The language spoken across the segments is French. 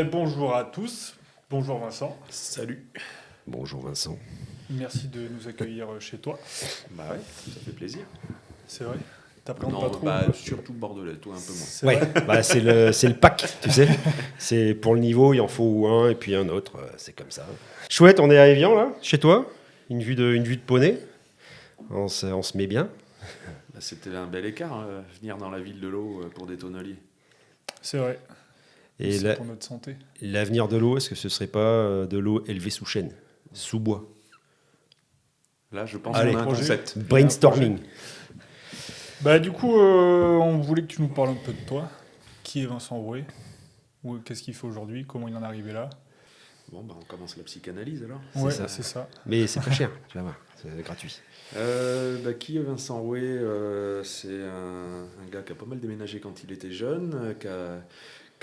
Bonjour à tous, bonjour Vincent, Salut. Bonjour Vincent. merci de nous accueillir chez toi. Bah ouais, ça fait plaisir. C'est vrai, t'appréhendes pas Non, trop bah un peu. surtout bordelais, toi un peu moins. C'est Ouais, vrai. bah, c'est le pack, tu sais. C'est pour le niveau, il en faut un et puis un autre, c'est comme ça. Chouette, on est à Évian là, chez toi. Une vue de poney. On se met bien. Bah, c'était un bel écart, venir dans la ville de l'eau pour des tonneliers. C'est vrai, Et c'est pour notre santé. l'avenir de l'eau, est-ce que ce serait pas de l'eau élevée sous chêne, sous bois? Là, je pense Allez, qu'on a un projet. concept. Brainstorming. Bah du coup, on voulait que tu nous parles un peu de toi. Qui est Vincent Rouet? Ou qu'est-ce qu'il fait aujourd'hui? Comment il en est arrivé là? Bon, bah on commence la psychanalyse alors. Ouais, ça. c'est ça. Mais c'est pas cher, tu vas voir, c'est gratuit. Qui est Vincent Rouet? C'est un gars qui a pas mal déménagé quand il était jeune, qui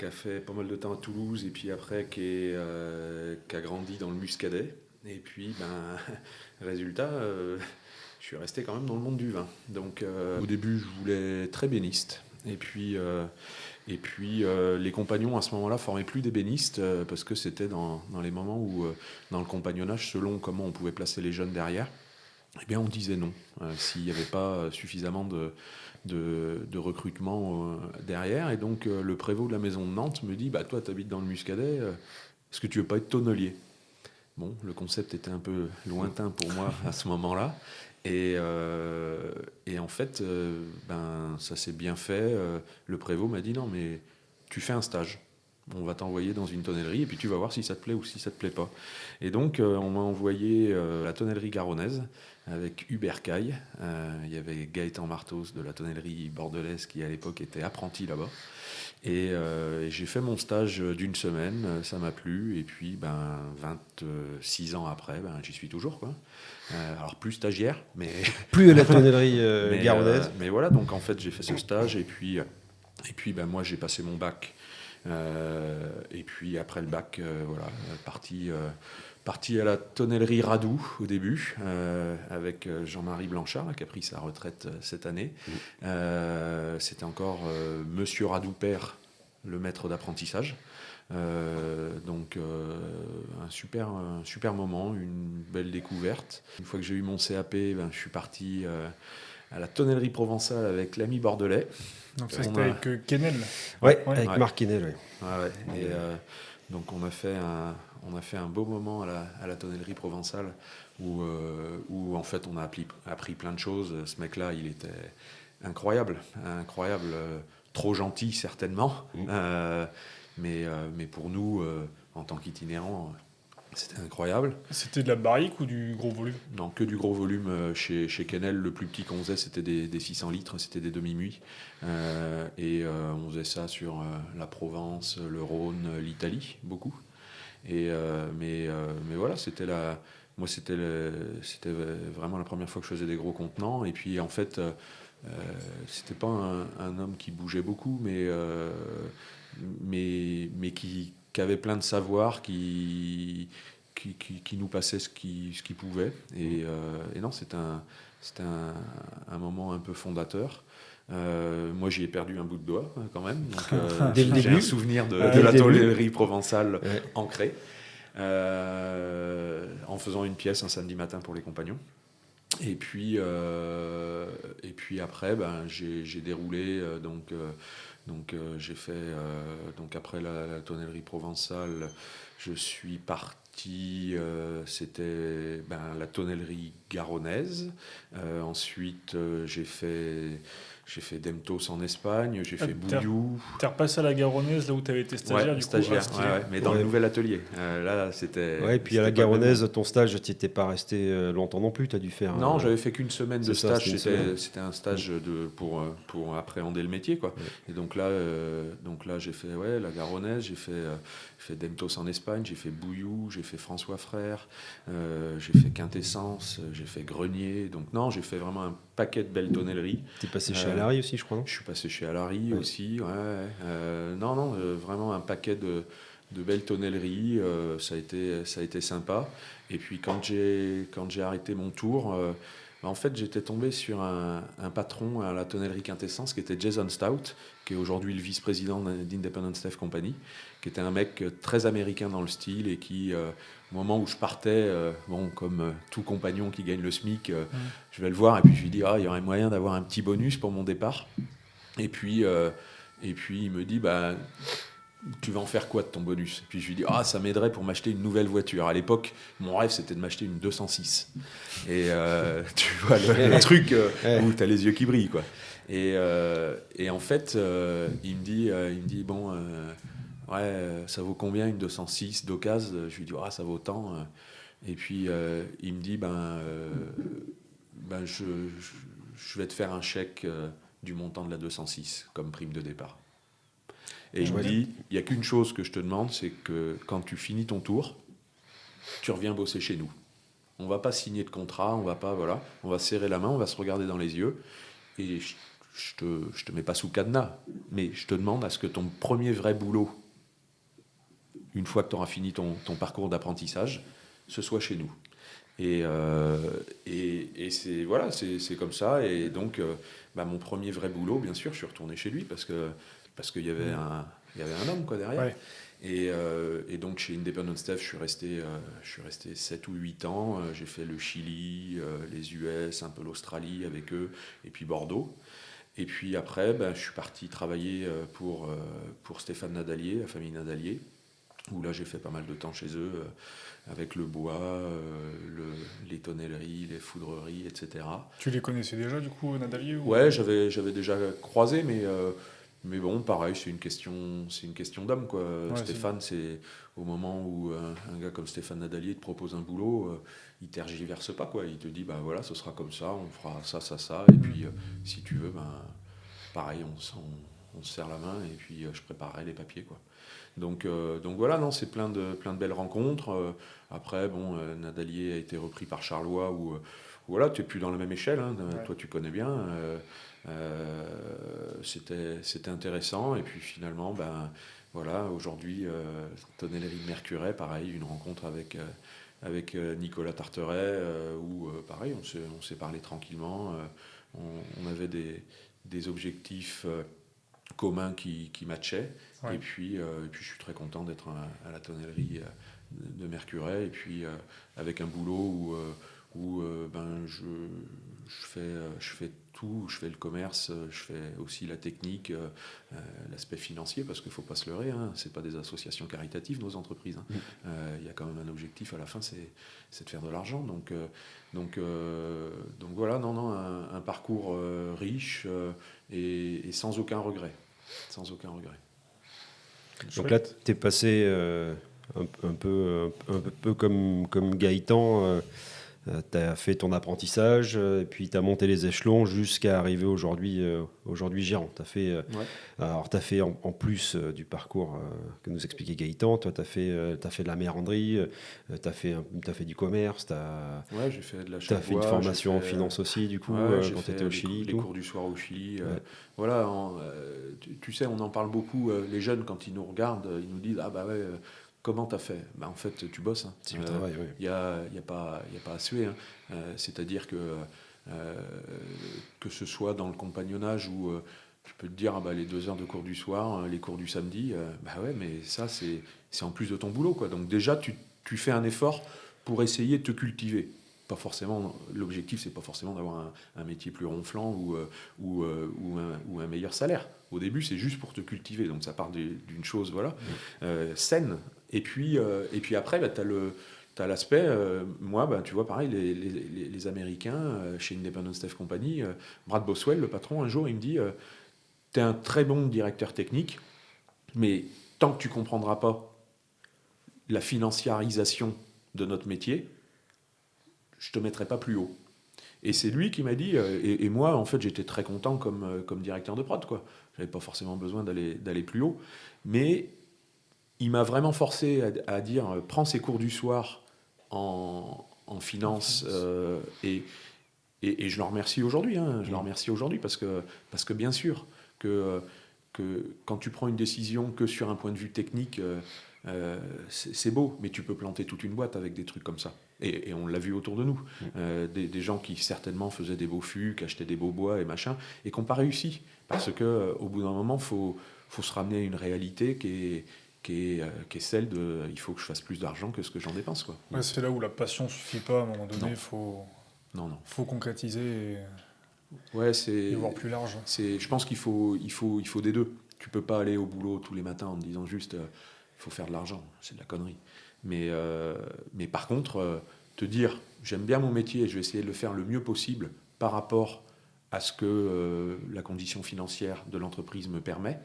a fait pas mal de temps à Toulouse et puis après qui a grandi dans le Muscadet. Et puis, résultat, je suis resté quand même dans le monde du vin. Donc au début, je voulais être très béniste. Et puis, les compagnons à ce moment-là formaient plus d'ébénistes parce que c'était dans les moments où, dans le compagnonnage, selon comment on pouvait placer les jeunes derrière, eh bien, on disait non. S'il n'y avait pas suffisamment de recrutement derrière. Et donc, le prévôt de la maison de Nantes me dit, toi, tu habites dans le Muscadet, est-ce que tu veux pas être tonnelier? Bon, le concept était un peu lointain pour moi à ce moment-là. Et en fait, ça s'est bien fait. Le prévôt m'a dit, non, mais tu fais un stage. On va t'envoyer dans une tonnellerie et puis tu vas voir si ça te plaît ou si ça te plaît pas. Et donc, on m'a envoyé à la tonnellerie garonnaise avec Hubert Caille. Il y avait Gaëtan Martos de la tonnellerie bordelaise qui, à l'époque, était apprenti là-bas. Et j'ai fait mon stage d'une semaine, ça m'a plu. Et puis, 26 ans après, j'y suis toujours, quoi. Alors, plus stagiaire, mais... Plus à la tonnellerie garonnaise. mais voilà, donc en fait, j'ai fait ce stage. Et puis moi, j'ai passé mon bac. Et puis après le bac, parti à la tonnellerie Radou au début, avec Jean-Marie Blanchard, là, qui a pris sa retraite cette année. C'était encore Monsieur Radou père, le maître d'apprentissage. Donc un super moment, une belle découverte. Une fois que j'ai eu mon CAP, je suis parti à la tonnellerie provençale avec l'ami bordelais. Donc ça, c'était avec Kennel. Ouais, avec Marc Kennel, ouais. Ouais. Et donc on a fait un beau moment à la tonnellerie provençale où en fait on a appris plein de choses. Ce mec-là, il était incroyable, trop gentil certainement, mais pour nous en tant qu'itinérants, c'était incroyable. C'était de la barrique ou du gros volume? Non, que du gros volume chez Kennel. Le plus petit qu'on faisait, c'était des 600 litres, c'était des demi-muits. On faisait ça sur la Provence, le Rhône, l'Italie, beaucoup. Mais voilà, c'était vraiment la première fois que je faisais des gros contenants. Et puis en fait, c'était pas un homme qui bougeait beaucoup, mais qui avait plein de savoir, qui nous passait ce qu'il pouvait. Et non, c'était un moment un peu fondateur. Moi, j'y ai perdu un bout de doigt quand même. Donc, Dès le j'ai début. un souvenir de Dès le la début. tonnellerie provençale Ouais. ancré, en faisant une pièce un samedi matin pour les compagnons. Et puis après, j'ai déroulé. J'ai fait. Donc après la tonnellerie provençale, je suis parti. C'était la tonnellerie garonnaise. Ensuite, j'ai fait Demtos en Espagne. J'ai fait Bouillou. T'es repassé à la Garonnaise, là où t'avais été stagiaire, Ouais, du stagiaire, coup. mais dans le nouvel atelier. Là, c'était. Ouais, et puis à la c'était pas le même garonnaise, monde. ton stage, tu n'étais pas resté longtemps non plus, tu as dû faire... Non, j'avais fait qu'une semaine de c'est ça, stage. c'était une semaine. C'était un stage pour appréhender le métier, quoi. Ouais. Et donc là, j'ai fait la Garonnaise, j'ai fait Demtos en Espagne, j'ai fait Bouillou, j'ai fait François Frère, j'ai fait Quintessence, j'ai fait Grenier. Donc non, j'ai fait vraiment un paquet de belles tonnelleries. Tu es passé chez Alary aussi, je crois, non? Je suis passé chez Alary Ouais. aussi. Non, vraiment un paquet de belles tonnelleries. Ça a été sympa. Et puis quand j'ai arrêté mon tour, En fait, j'étais tombé sur un patron à la tonnellerie Quintessence qui était Jason Stout, qui est aujourd'hui le vice-président d'Independent Stave Company, qui était un mec très américain dans le style et qui, au moment où je partais, comme tout compagnon qui gagne le SMIC, je vais le voir et puis je lui dis il y aurait moyen d'avoir un petit bonus pour mon départ. Et puis il me dit tu vas en faire quoi de ton bonus? Et puis je lui dis ça m'aiderait pour m'acheter une nouvelle voiture. À l'époque, mon rêve c'était de m'acheter une 206. Et tu vois le truc où tu as les yeux qui brillent, quoi. Et en fait, il me dit ça vaut combien une 206 d'occasion? Je lui dis ça vaut tant. Et puis il me dit je vais te faire un chèque du montant de la 206 comme prime de départ. Et il me dit, il n'y a qu'une chose que je te demande, c'est que quand tu finis ton tour, tu reviens bosser chez nous. On ne va pas signer de contrat, on va se serrer la main, on va se regarder dans les yeux. Et je te mets pas sous cadenas, mais je te demande à ce que ton premier vrai boulot, une fois que tu auras fini ton parcours d'apprentissage, ce soit chez nous. Et c'est comme ça. Et donc, mon premier vrai boulot, bien sûr, je suis retourné chez lui parce qu'il y avait un homme derrière. Ouais. Et donc chez Independent Stave, je suis resté 7 ou 8 ans. J'ai fait le Chili, les US, un peu l'Australie avec eux, et puis Bordeaux. Et puis après, je suis parti travailler pour Stéphane Nadalier, la famille Nadalier, où là j'ai fait pas mal de temps chez eux, avec le bois, les tonnelleries, les foudreries, etc. Tu les connaissais déjà, du coup, Nadalier ou... Ouais, j'avais déjà croisé, mais bon, pareil, c'est une question d'homme, quoi. Ouais, Stéphane, c'est au moment où un gars comme Stéphane Nadalier te propose un boulot, il tergiverse pas, quoi. Il te dit, ce sera comme ça, on fera ça, ça, ça, et puis si tu veux, pareil, on se serre la main, et puis je préparerai les papiers, quoi. Donc voilà, non, c'est plein de belles rencontres. Après, Nadalier a été repris par Charleroi, où voilà, tu n'es plus dans la même échelle, hein. Ouais. Toi tu connais bien. C'était intéressant, et puis finalement, voilà, aujourd'hui, Tonnellerie de Mercuret, pareil, une rencontre avec Nicolas Tarteret, où pareil, on s'est parlé tranquillement. On avait des objectifs communs qui matchaient. Ouais. Et puis je suis très content d'être à la tonnellerie de Mercuret, et puis avec un boulot où je fais tout, je fais le commerce, je fais aussi la technique, l'aspect financier, parce qu'il ne faut pas se leurrer, hein, ce n'est pas des associations caritatives, nos entreprises. Hein. Y a quand même un objectif à la fin, c'est de faire de l'argent. Donc voilà, un parcours riche et sans aucun regret. Sans aucun regret. Donc là, tu es passé un peu comme Gaëtan. Tu as fait ton apprentissage, et puis tu as monté les échelons jusqu'à arriver aujourd'hui gérant. T'as fait, alors, tu as fait en plus du parcours que nous expliquait Gaëtan, toi, tu as fait de la méranderie, tu as fait du commerce, j'ai fait de l'achat. Tu as fait une formation en finance aussi, du coup, quand tu étais au Chili. Les cours du soir au Chili. Voilà, tu sais, on en parle beaucoup. Les jeunes, quand ils nous regardent, ils nous disent comment t'as fait? En fait, tu bosses. Hein. C'est du travail, oui. Y a pas à suer. Hein. C'est-à-dire que ce soit dans le compagnonnage où tu peux te dire les 2 heures de cours du soir, les cours du samedi, mais ça, c'est en plus de ton boulot, quoi. Donc déjà, tu fais un effort pour essayer de te cultiver. Pas forcément, l'objectif, c'est pas forcément d'avoir un métier plus ronflant ou un meilleur salaire. Au début, c'est juste pour te cultiver. Donc ça part d'une chose saine. Et puis après, t'as l'aspect, moi, tu vois, pareil, les Américains, chez Independent Stave Company, Brad Boswell, le patron, un jour, il me dit, t'es un très bon directeur technique, mais tant que tu comprendras pas la financiarisation de notre métier, je te mettrai pas plus haut. Et c'est lui qui m'a dit, et moi, en fait, j'étais très content comme directeur de prod, quoi. J'avais pas forcément besoin d'aller plus haut, mais il m'a vraiment forcé à dire, prends ces cours du soir en finance, et je le remercie aujourd'hui. Hein, je le remercie aujourd'hui parce que bien sûr que quand tu prends une décision que sur un point de vue technique, c'est beau, mais tu peux planter toute une boîte avec des trucs comme ça. Et on l'a vu autour de nous. Des gens qui certainement faisaient des beaux fûts, qui achetaient des beaux bois et machin, et qui n'ont pas réussi. Parce qu'au bout d'un moment, faut se ramener à une réalité qui est celle de il faut que je fasse plus d'argent que ce que j'en dépense, quoi. Ouais, c'est là où la passion suffit pas. À un moment donné, Non. faut concrétiser Ouais, et voir plus large. je pense qu'il faut des deux. Tu peux pas aller au boulot tous les matins en te disant juste il faut faire de l'argent, c'est de la connerie. Mais par contre, te dire j'aime bien mon métier et je vais essayer de le faire le mieux possible par rapport à ce que la condition financière de l'entreprise me permet,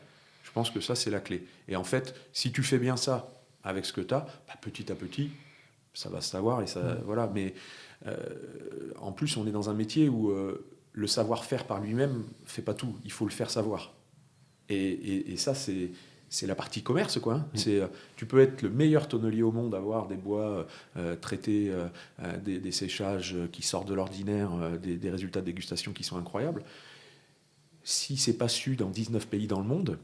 je pense que ça c'est la clé. Et en fait, si tu fais bien ça avec ce que tu as, petit à petit, ça va se savoir et ça voilà. Mais en plus, on est dans un métier où le savoir-faire par lui-même fait pas tout. Il faut le faire savoir. Et ça, c'est la partie commerce, quoi. Tu peux être le meilleur tonnelier au monde, avoir des bois traités, des séchages qui sortent de l'ordinaire, des résultats de dégustation qui sont incroyables. Si c'est pas su dans 19 pays dans le monde,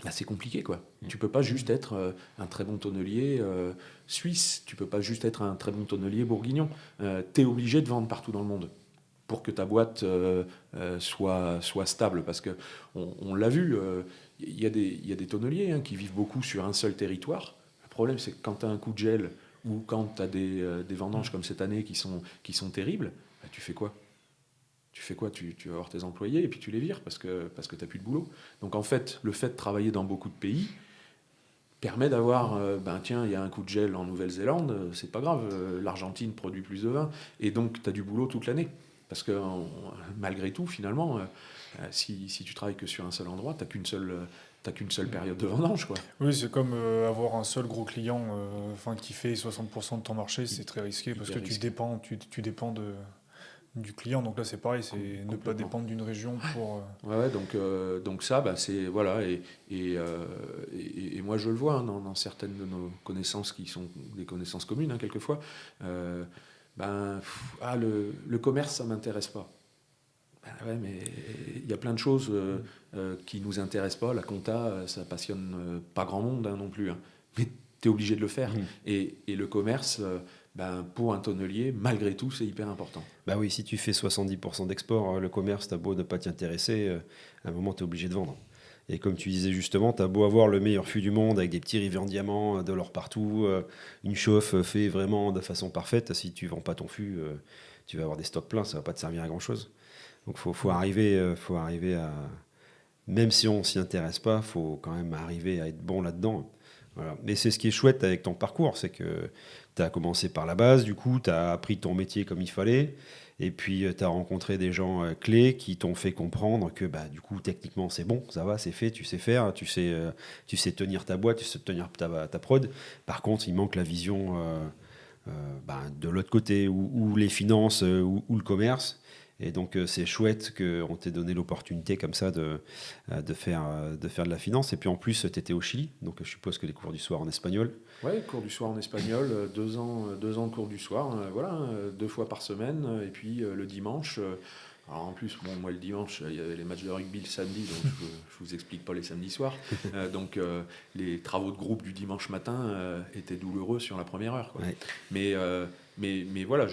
là, c'est compliqué, quoi. Tu peux pas juste être un très bon tonnelier suisse, tu peux pas juste être un très bon tonnelier bourguignon. Tu es obligé de vendre partout dans le monde pour que ta boîte soit stable. Parce qu'on l'a vu, il y a des tonneliers qui vivent beaucoup sur un seul territoire. Le problème, c'est que quand tu as un coup de gel ou quand tu as des vendanges comme cette année qui sont terribles, tu fais quoi ? Tu vas voir tes employés et puis tu les vires parce que tu n'as plus de boulot. Donc en fait, le fait de travailler dans beaucoup de pays permet d'avoir, tiens, il y a un coup de gel en Nouvelle-Zélande, c'est pas grave, l'Argentine produit plus de vin, et donc tu as du boulot toute l'année. Parce que malgré tout, finalement, si tu travailles que sur un seul endroit, tu n'as qu'une seule période de vendange, quoi. Oui, c'est comme avoir un seul gros client qui fait 60% de ton marché, c'est très risqué parce que tu dépends du client. Donc là, c'est pareil, c'est ne pas dépendre d'une région pour... Ouais, donc ça, c'est... Voilà, et moi, je le vois dans certaines de nos connaissances qui sont des connaissances communes, quelquefois. Le commerce, ça ne m'intéresse pas. Ouais, mais il y a plein de choses qui ne nous intéressent pas. La compta, ça passionne pas grand monde non plus. Mais tu es obligé de le faire. Et le commerce, pour un tonnelier, malgré tout, c'est hyper important. Bah oui, si tu fais 70% d'export, le commerce, t'as beau ne pas t'y intéresser, à un moment, tu es obligé de vendre. Et comme tu disais justement, tu as beau avoir le meilleur fût du monde avec des petits rivets en diamant, de l'or partout, une chauffe fait vraiment de façon parfaite. Si tu vends pas ton fût, tu vas avoir des stocks pleins, ça va pas te servir à grand chose. Donc faut arriver à, même si on s'y intéresse pas, faut quand même arriver à être bon là-dedans. Voilà. Mais c'est ce qui est chouette avec ton parcours, c'est que tu as commencé par la base, du coup, tu as appris ton métier comme il fallait, et puis tu as rencontré des gens clés qui t'ont fait comprendre que du coup, techniquement, c'est bon, ça va, c'est fait, tu sais faire, tu sais tenir ta boîte, tu sais tenir ta prod. Par contre, il manque la vision de l'autre côté, ou les finances, ou le commerce. Et donc, c'est chouette qu'on t'ait donné l'opportunité comme ça de faire de la finance. Et puis, en plus, tu étais au Chili. Donc, je suppose que les cours du soir en espagnol. Oui, cours du soir en espagnol, 2 ans de cours du soir, 2 fois par semaine. Et puis, le dimanche... alors en plus, moi le dimanche, il y avait les matchs de rugby le samedi, donc je vous explique pas les samedis soirs. Donc les travaux de groupe du dimanche matin étaient douloureux sur la première heure, quoi. Ouais. Mais voilà,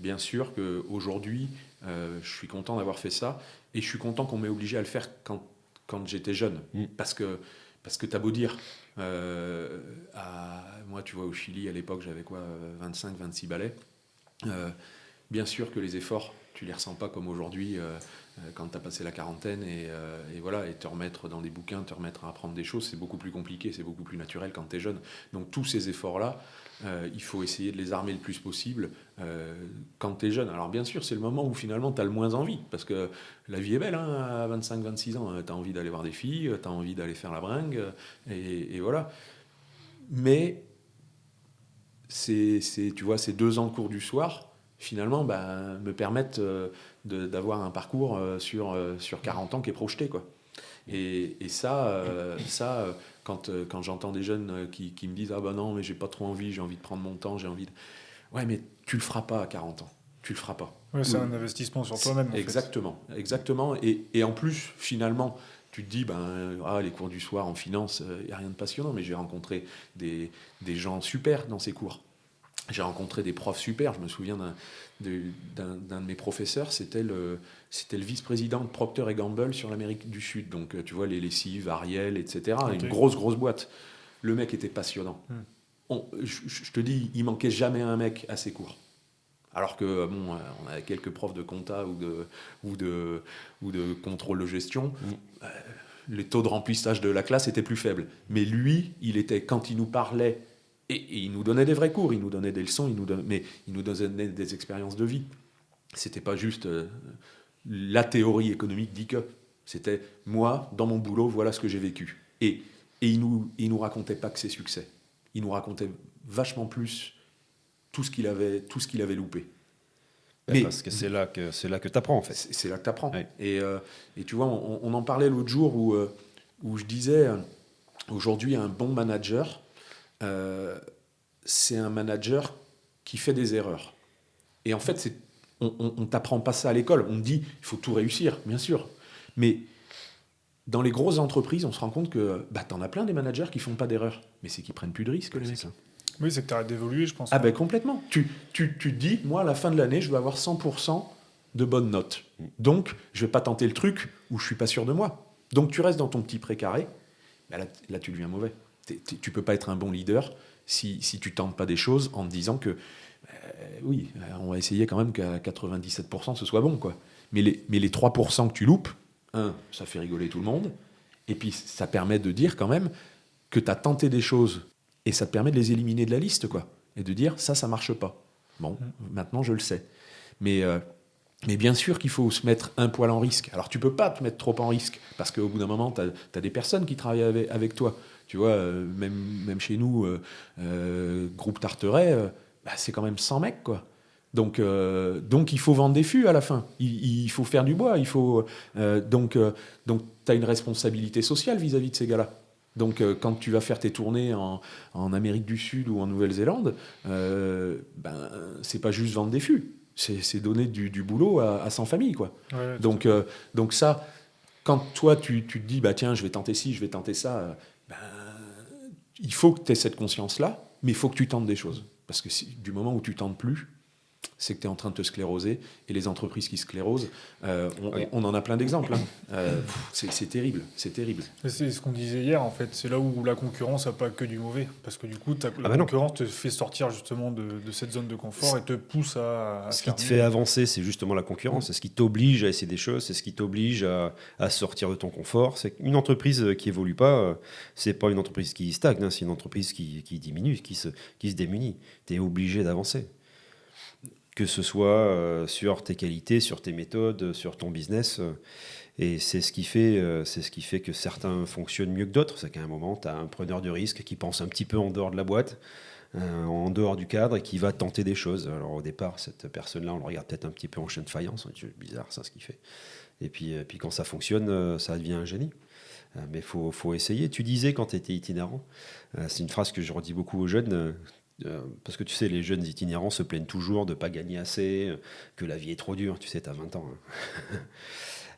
bien sûr qu'aujourd'hui, je suis content d'avoir fait ça, et je suis content qu'on m'ait obligé à le faire quand j'étais jeune. Parce que t'as beau dire, moi tu vois au Chili à l'époque j'avais 25-26 balais. Bien sûr que les efforts, tu les ressens pas comme aujourd'hui quand tu as passé la quarantaine et te remettre dans des bouquins, te remettre à apprendre des choses, c'est beaucoup plus compliqué, c'est beaucoup plus naturel quand tu es jeune. Donc tous ces efforts-là, il faut essayer de les armer le plus possible quand tu es jeune. Alors bien sûr, c'est le moment où finalement tu as le moins envie, parce que la vie est belle à 25-26 ans, tu as envie d'aller voir des filles, tu as envie d'aller faire la bringue, et voilà. Mais tu vois, ces 2 ans de cours du soir, finalement, me permettent d'avoir un parcours sur 40 ans qui est projeté, quoi. Et ça, quand j'entends des jeunes qui me disent « Ah non, mais j'ai pas trop envie, j'ai envie de prendre mon temps, j'ai envie de... » Ouais, mais tu le feras pas à 40 ans. Tu le feras pas. Ouais, c'est un investissement sur toi-même, exactement. Et en plus, finalement, tu te dis, les cours du soir en finance, il n'y a rien de passionnant, mais j'ai rencontré des gens super dans ces cours. J'ai rencontré des profs super. Je me souviens d'un de mes professeurs, c'était le vice-président de Procter & Gamble sur l'Amérique du Sud. Donc, tu vois, les lessives, Ariel, etc. Okay. Une grosse boîte. Le mec était passionnant. Je te dis, il manquait jamais un mec à ses cours. Alors que, on avait quelques profs de compta ou de contrôle de gestion. Les taux de remplissage de la classe étaient plus faibles. Mais lui, quand il nous parlait, et il nous donnait des vrais cours, il nous donnait des leçons, mais il nous donnait des expériences de vie. C'était pas juste la théorie économique dit que. C'était moi, dans mon boulot, voilà ce que j'ai vécu. Et il nous racontait pas que ses succès. Il nous racontait vachement plus tout ce qu'il avait loupé. Mais parce que c'est là que tu apprends, en fait. C'est là que tu apprends. Ouais. Et tu vois, on en parlait l'autre jour où je disais, aujourd'hui, un bon manager, c'est un manager qui fait des erreurs. Et en fait, on t'apprend pas ça à l'école. On te dit, il faut tout réussir, bien sûr. Mais dans les grosses entreprises, on se rend compte que t'en as plein des managers qui font pas d'erreurs. Mais c'est qu'ils prennent plus de risques, les mecs. Oui, c'est que tu arrêtes d'évoluer, je pense. Complètement. Tu te dis, moi, à la fin de l'année, je vais avoir 100% de bonnes notes. Donc, je vais pas tenter le truc où je suis pas sûr de moi. Donc, tu restes dans ton petit précaré. Là, tu deviens mauvais. Tu peux pas être un bon leader si tu tentes pas des choses en te disant que oui, on va essayer quand même qu'à 97% ce soit bon, quoi. Mais les 3% que tu loupes, ça fait rigoler tout le monde. Et puis, ça permet de dire quand même que tu as tenté des choses et ça te permet de les éliminer de la liste, quoi. Et de dire, ça marche pas. Bon, maintenant, je le sais. Mais bien sûr qu'il faut se mettre un poil en risque. Alors, tu peux pas te mettre trop en risque parce qu'au bout d'un moment, tu as des personnes qui travaillent avec toi. Tu vois, même chez nous, groupe Tarteret, c'est quand même 100 mecs, quoi. Donc, il faut vendre des fûts à la fin. Il faut faire du bois. Donc, tu as une responsabilité sociale vis-à-vis de ces gars-là. Donc, quand tu vas faire tes tournées en Amérique du Sud ou en Nouvelle-Zélande, c'est pas juste vendre des fûts. C'est donner du boulot à 100 familles, quoi. Ouais, donc ça, quand toi, tu te dis, tiens, je vais tenter ci, je vais tenter ça, il faut que tu aies cette conscience-là, mais il faut que tu tentes des choses. Parce que du moment où tu tentes plus, c'est que tu es en train de te scléroser. Et les entreprises qui sclérosent, on en a plein d'exemples. C'est terrible, c'est terrible. C'est ce qu'on disait hier, en fait. C'est là où la concurrence n'a pas que du mauvais. Parce que du coup, la concurrence te fait sortir justement de cette zone de confort et te pousse à ce qui te fait avancer, c'est justement la concurrence. C'est ce qui t'oblige à essayer des choses, c'est ce qui t'oblige à sortir de ton confort. C'est une entreprise qui évolue pas, c'est pas une entreprise qui stagne, c'est une entreprise qui diminue, qui se démunit. Tu es obligé d'avancer. Que ce soit sur tes qualités, sur tes méthodes, sur ton business. Et c'est ce qui fait que certains fonctionnent mieux que d'autres. C'est qu'à un moment, tu as un preneur de risque qui pense un petit peu en dehors de la boîte, en dehors du cadre, et qui va tenter des choses. Alors au départ, cette personne-là, on le regarde peut-être un petit peu en chaîne de faïence. C'est bizarre, ça, ce qu'il fait. Et puis quand ça fonctionne, ça devient un génie. Mais il faut essayer. Tu disais quand tu étais itinérant, c'est une phrase que je redis beaucoup aux jeunes, parce que tu sais, les jeunes itinérants se plaignent toujours de ne pas gagner assez, que la vie est trop dure. Tu sais, tu as 20 ans.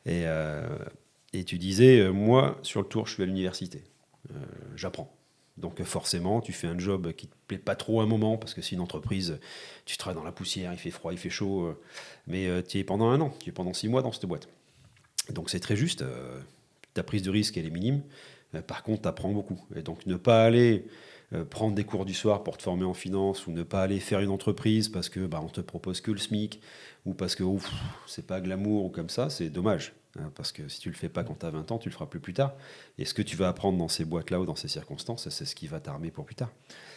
Et tu disais, moi, sur le tour, je suis à l'université. J'apprends. Donc forcément, tu fais un job qui ne te plaît pas trop à un moment, parce que c'est une entreprise, tu travailles dans la poussière, il fait froid, il fait chaud, mais tu y es pendant 1 an, tu es pendant 6 mois dans cette boîte. Donc c'est très juste, ta prise de risque, elle est minime. Par contre, tu apprends beaucoup. Et donc ne pas aller prendre des cours du soir pour te former en finance, ou ne pas aller faire une entreprise parce que on te propose que le SMIC, ou parce que c'est pas glamour ou comme ça, c'est dommage. Parce que si tu le fais pas quand tu as 20 ans, tu le feras plus tard. Et ce que tu vas apprendre dans ces boîtes-là ou dans ces circonstances, c'est ce qui va t'armer pour plus tard.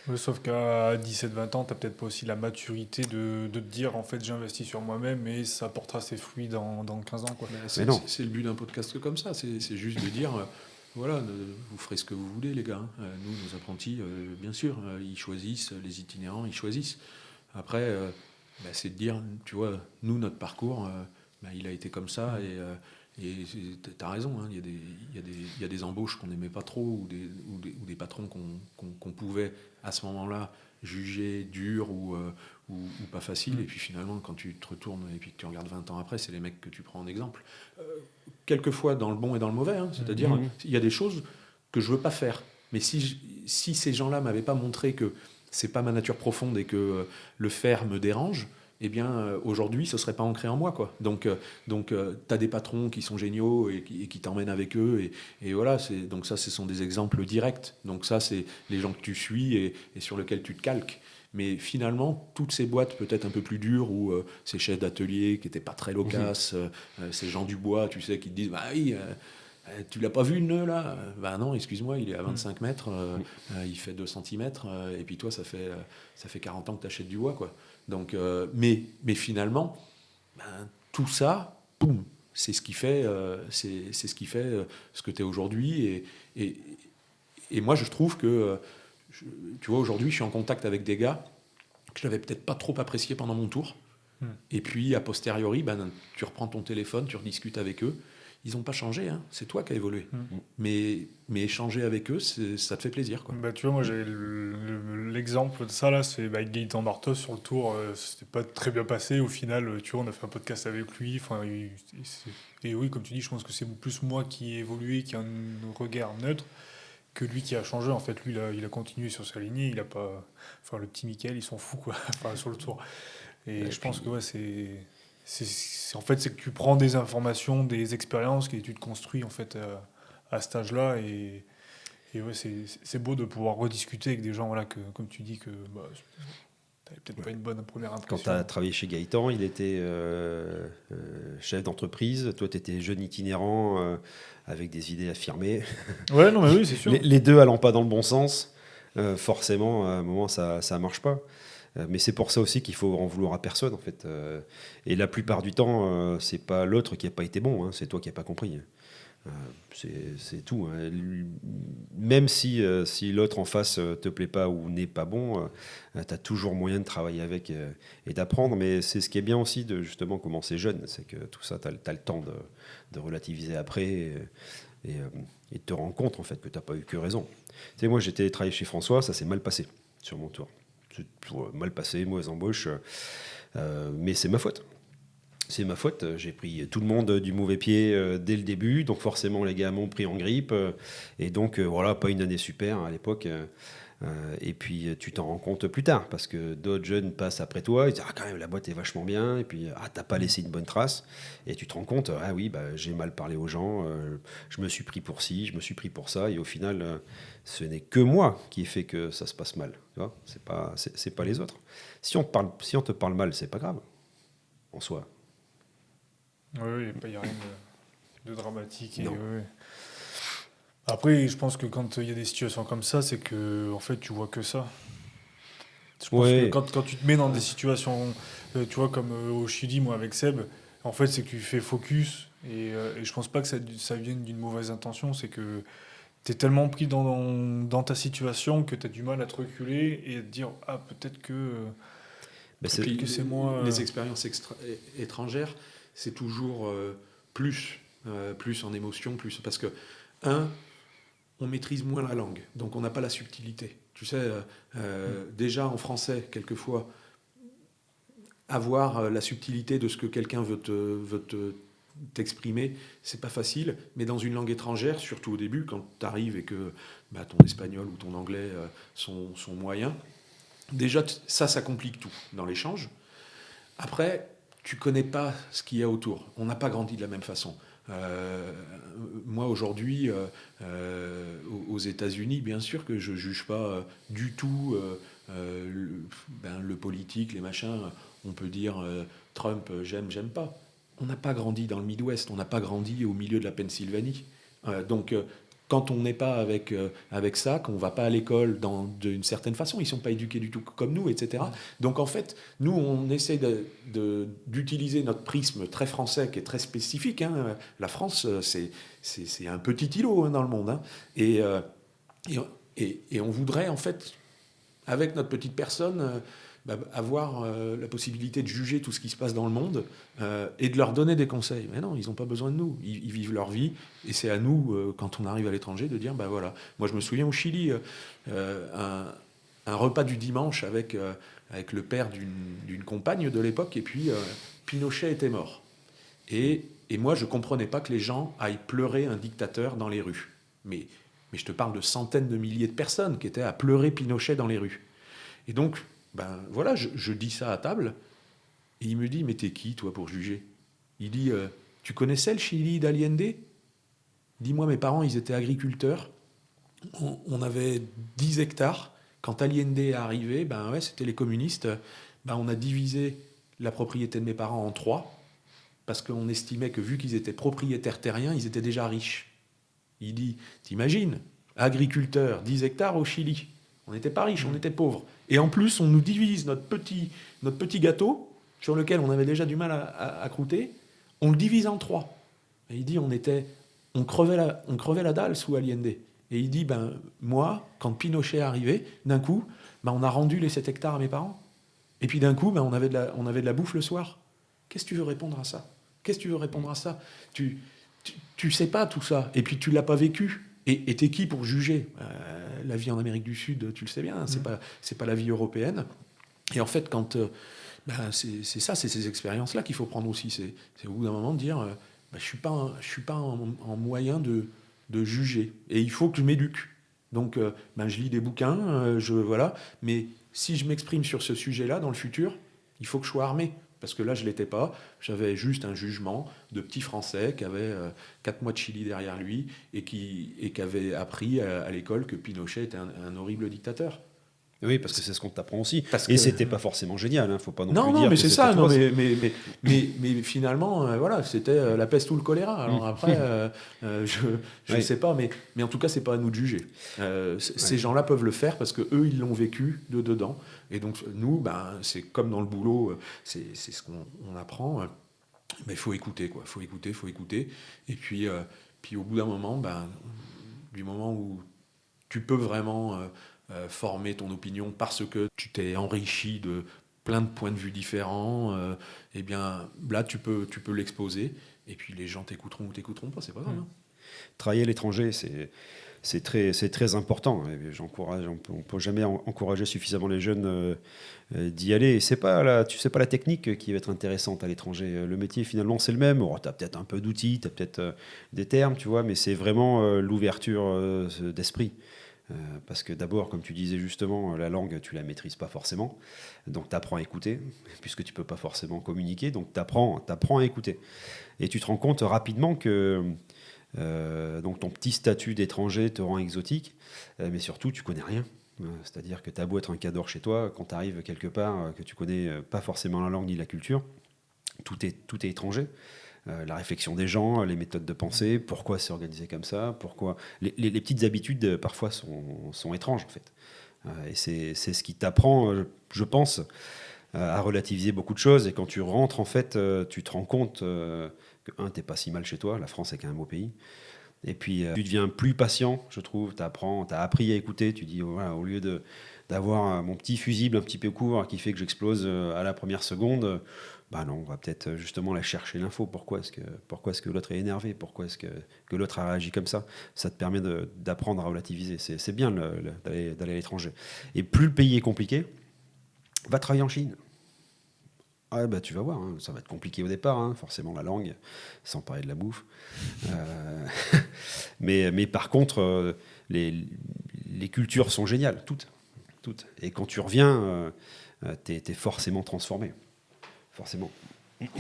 Ouais, sauf qu'à 17-20 ans, tu n'as peut-être pas aussi la maturité de te dire, en fait, j'investis sur moi-même et ça portera ses fruits dans 15 ans, quoi. C'est le but d'un podcast comme ça, c'est juste de dire... Voilà, vous ferez ce que vous voulez, les gars. Nous, nos apprentis, bien sûr, ils choisissent, les itinérants, ils choisissent. Après, c'est de dire, tu vois, nous, notre parcours, il a été comme ça, et tu as raison, hein, il y a des embauches qu'on n'aimait pas trop, ou des patrons qu'on pouvait, à ce moment-là, juger durs ou pas faciles, et puis finalement, quand tu te retournes et puis que tu regardes 20 ans après, c'est les mecs que tu prends en exemple. quelquefois dans le bon et dans le mauvais, hein. C'est-à-dire, il y a des choses que je veux pas faire. Mais si ces gens-là m'avaient pas montré que c'est pas ma nature profonde et que le faire me dérange, eh bien, aujourd'hui, ce serait pas ancré en moi, quoi. Donc, t'as des patrons qui sont géniaux et qui t'emmènent avec eux, et voilà. Donc ça, ce sont des exemples directs. Donc ça, c'est les gens que tu suis et sur lesquels tu te calques. Mais finalement, toutes ces boîtes peut-être un peu plus dures, ou ces chefs d'atelier qui n'étaient pas très loquaces, ces gens du bois, tu sais, qui te disent, bah oui, tu l'as pas vu le nœud là? Bah non, excuse-moi, il est à 25 mètres, il fait 2 centimètres, et puis toi, ça fait 40 ans que tu achètes du bois, quoi. Donc, mais finalement, ben, tout ça, boum, c'est ce qui fait, ce que tu es aujourd'hui. Et moi, je trouve que, tu vois, aujourd'hui, je suis en contact avec des gars que je n'avais peut-être pas trop apprécié pendant mon tour. Et puis, a posteriori, ben, tu reprends ton téléphone, tu rediscutes avec eux. Ils n'ont pas changé, hein. C'est toi qui as évolué. Mais échanger avec eux, ça te fait plaisir, quoi. Bah, tu vois, moi j'ai l'exemple de ça là, c'est avec Gaëtan Bartos sur le tour, c'était pas très bien passé. Au final, tu vois, on a fait un podcast avec lui. Enfin, et oui, comme tu dis, je pense que c'est plus moi qui ai évolué, qui a un regard neutre, que lui qui a changé. En fait, lui, il a continué sur sa lignée. Il a pas, enfin, le petit Mickaël, il s'en fout quoi. Enfin, sur le tour. Et je pense que ouais, en fait, c'est que tu prends des informations, des expériences, et tu te construis en fait à cet âge-là. Et ouais, c'est beau de pouvoir rediscuter avec des gens, voilà, que, comme tu dis, que bah, t'avais peut-être pas une bonne première Quand impression. tu as travaillé chez Gaëtan, il était chef d'entreprise. Toi, tu étais jeune itinérant avec des idées affirmées. Ouais, non, mais oui, c'est sûr. Les deux allant pas dans le bon sens, forcément, à un moment, ça ne marche pas. Mais c'est pour ça aussi qu'il faut en vouloir à personne, en fait. Et la plupart du temps, c'est pas l'autre qui n'a pas été bon, hein, c'est toi qui n'as pas compris. C'est tout, hein. Même si l'autre en face te plaît pas ou n'est pas bon, tu as toujours moyen de travailler avec et d'apprendre. Mais c'est ce qui est bien aussi de justement commencer jeune, c'est que tout ça, tu as le temps de relativiser après et de te rendre compte en fait que tu n'as pas eu que raison. Tu sais, moi j'étais travaillé chez François, ça s'est mal passé sur mon tour. C'est mal passé, mauvaise embauche, mais c'est ma faute. C'est ma faute, j'ai pris tout le monde du mauvais pied dès le début, donc forcément les gars m'ont pris en grippe, et donc voilà, pas une année super à l'époque, et puis tu t'en rends compte plus tard, parce que d'autres jeunes passent après toi, ils disent ah quand même la boîte est vachement bien, et puis ah t'as pas laissé une bonne trace, et tu te rends compte, ah oui bah, j'ai mal parlé aux gens, je me suis pris pour ci, je me suis pris pour ça, et au final ce n'est que moi qui ai fait que ça se passe mal, tu vois, c'est pas les autres. Si on te parle mal, c'est pas grave, en soi. Oui, il n'y a rien de dramatique. Et, Non. ouais. Après, je pense que quand il y a des situations comme ça, c'est que en fait, tu vois que ça. Je pense que quand tu te mets dans des situations, tu vois, comme au Chili, moi avec Seb, en fait, c'est que tu fais focus. Et je pense pas que ça vienne d'une mauvaise intention. C'est que tu es tellement pris dans ta situation que tu as du mal à te reculer et à te dire ah, peut-être que c'est moi. Les expériences étrangères, c'est toujours plus en émotion, plus parce que on maîtrise moins la langue, donc on n'a pas la subtilité. Tu sais, déjà en français, quelquefois, avoir la subtilité de ce que quelqu'un veut t'exprimer, c'est pas facile, mais dans une langue étrangère, surtout au début, quand tu arrives et que ton espagnol ou ton anglais sont moyens, déjà ça complique tout dans l'échange. Après, tu connais pas ce qu'il y a autour. On n'a pas grandi de la même façon. Moi aujourd'hui, aux États-Unis, bien sûr que je juge pas du tout le politique, les machins. On peut dire Trump, j'aime pas. On n'a pas grandi dans le Midwest, on n'a pas grandi au milieu de la Pennsylvanie. Donc quand on n'est pas avec ça, qu'on ne va pas à l'école d'une certaine façon, ils ne sont pas éduqués du tout comme nous, etc. Donc en fait, nous, on essaie d'utiliser notre prisme très français, qui est très spécifique, hein. La France, c'est un petit îlot, hein, dans le monde, hein. Et on voudrait, en fait, avec notre petite personne, avoir la possibilité de juger tout ce qui se passe dans le monde et de leur donner des conseils. Mais non, ils n'ont pas besoin de nous. Ils vivent leur vie et c'est à nous, quand on arrive à l'étranger, de dire, voilà. Moi, je me souviens au Chili, un repas du dimanche avec le père d'une compagne de l'époque et puis Pinochet était mort. Et Et moi, je ne comprenais pas que les gens aillent pleurer un dictateur dans les rues. Mais je te parle de centaines de milliers de personnes qui étaient à pleurer Pinochet dans les rues. Et donc, voilà, je dis ça à table. Et il me dit, mais t'es qui, toi, pour juger? Il dit, tu connaissais le Chili d'Allende? Dis-moi, mes parents, ils étaient agriculteurs. On avait 10 hectares. Quand Allende est arrivé, c'était les communistes. On a divisé la propriété de mes parents en 3, parce qu'on estimait que vu qu'ils étaient propriétaires terriens, ils étaient déjà riches. Il dit, t'imagines, agriculteurs, 10 hectares au Chili. On n'était pas riches, on était pauvres. Et en plus, on nous divise notre petit gâteau, sur lequel on avait déjà du mal à croûter, on le divise en 3. Et il dit, on crevait la dalle sous Allende. Et il dit, moi, quand Pinochet est arrivé, d'un coup, on a rendu les 7 hectares à mes parents. Et puis d'un coup, on avait de la bouffe le soir. Qu'est-ce que tu veux répondre à ça? Tu sais pas tout ça. Et puis tu l'as pas vécu. Et t'es qui pour juger? La vie en Amérique du Sud, tu le sais bien, c'est pas la vie européenne. Et en fait, quand c'est ces expériences-là qu'il faut prendre aussi. C'est au bout d'un moment de dire, je suis pas en moyen de juger. Et il faut que je m'éduque. Donc, je lis des bouquins, voilà. Mais si je m'exprime sur ce sujet-là dans le futur, il faut que je sois armé. Parce que là, je ne l'étais pas. J'avais juste un jugement de petit Français qui avait 4 mois de Chili derrière lui et qui avait appris à l'école que Pinochet était un horrible dictateur. Oui, parce que c'est ce qu'on t'apprend aussi. Et c'était pas forcément génial, hein. Faut pas non plus dire. Non, mais que c'est ça. Non, mais finalement, voilà, c'était la peste ou le choléra. Alors après, je sais pas, mais en tout cas, c'est pas à nous de juger. Ces gens-là peuvent le faire parce que eux, ils l'ont vécu de dedans. Et donc nous, c'est comme dans le boulot, c'est ce qu'on apprend. Mais il faut écouter, quoi. Faut écouter. Et puis au bout d'un moment, du moment où tu peux vraiment former ton opinion parce que tu t'es enrichi de plein de points de vue différents, eh bien là tu peux l'exposer et puis les gens t'écouteront ou t'écouteront pas, c'est pas grave. Hein. Travailler à l'étranger, c'est très important. On ne peut jamais encourager suffisamment les jeunes d'y aller. Et c'est pas la technique qui va être intéressante à l'étranger. Le métier, finalement, c'est le même. Tu as peut-être un peu d'outils, tu as peut-être des termes, tu vois, mais c'est vraiment l'ouverture d'esprit. Parce que d'abord, comme tu disais justement, la langue, tu la maîtrises pas forcément. Donc, tu apprends à écouter, puisque tu peux pas forcément communiquer. Donc, tu apprends à écouter. Et tu te rends compte rapidement que donc ton petit statut d'étranger te rend exotique, mais surtout, tu connais rien. C'est-à-dire que tu as beau être un cadre chez toi, quand tu arrives quelque part, que tu connais pas forcément la langue ni la culture, tout est étranger. La réflexion des gens, les méthodes de pensée, pourquoi c'est organisé comme ça, pourquoi les petites habitudes parfois sont étranges en fait. Et c'est ce qui t'apprend, je pense, à relativiser beaucoup de choses. Et quand tu rentres en fait, tu te rends compte que t'es pas si mal chez toi. La France est quand même un beau pays. Et puis tu deviens plus patient, je trouve. T'as appris à écouter. Tu dis voilà, au lieu d'avoir mon petit fusible un petit peu court qui fait que j'explose à la première seconde. Non, on va peut-être justement aller chercher l'info. Pourquoi est-ce que l'autre est énervé? Pourquoi est-ce que l'autre a réagi comme ça? Ça te permet d'apprendre à relativiser. C'est bien d'aller à l'étranger. Et plus le pays est compliqué, va travailler en Chine. Tu vas voir, hein, ça va être compliqué au départ, hein, forcément la langue, sans parler de la bouffe. Mais par contre, les cultures sont géniales, toutes. Et quand tu reviens, t'es forcément transformé. Forcément.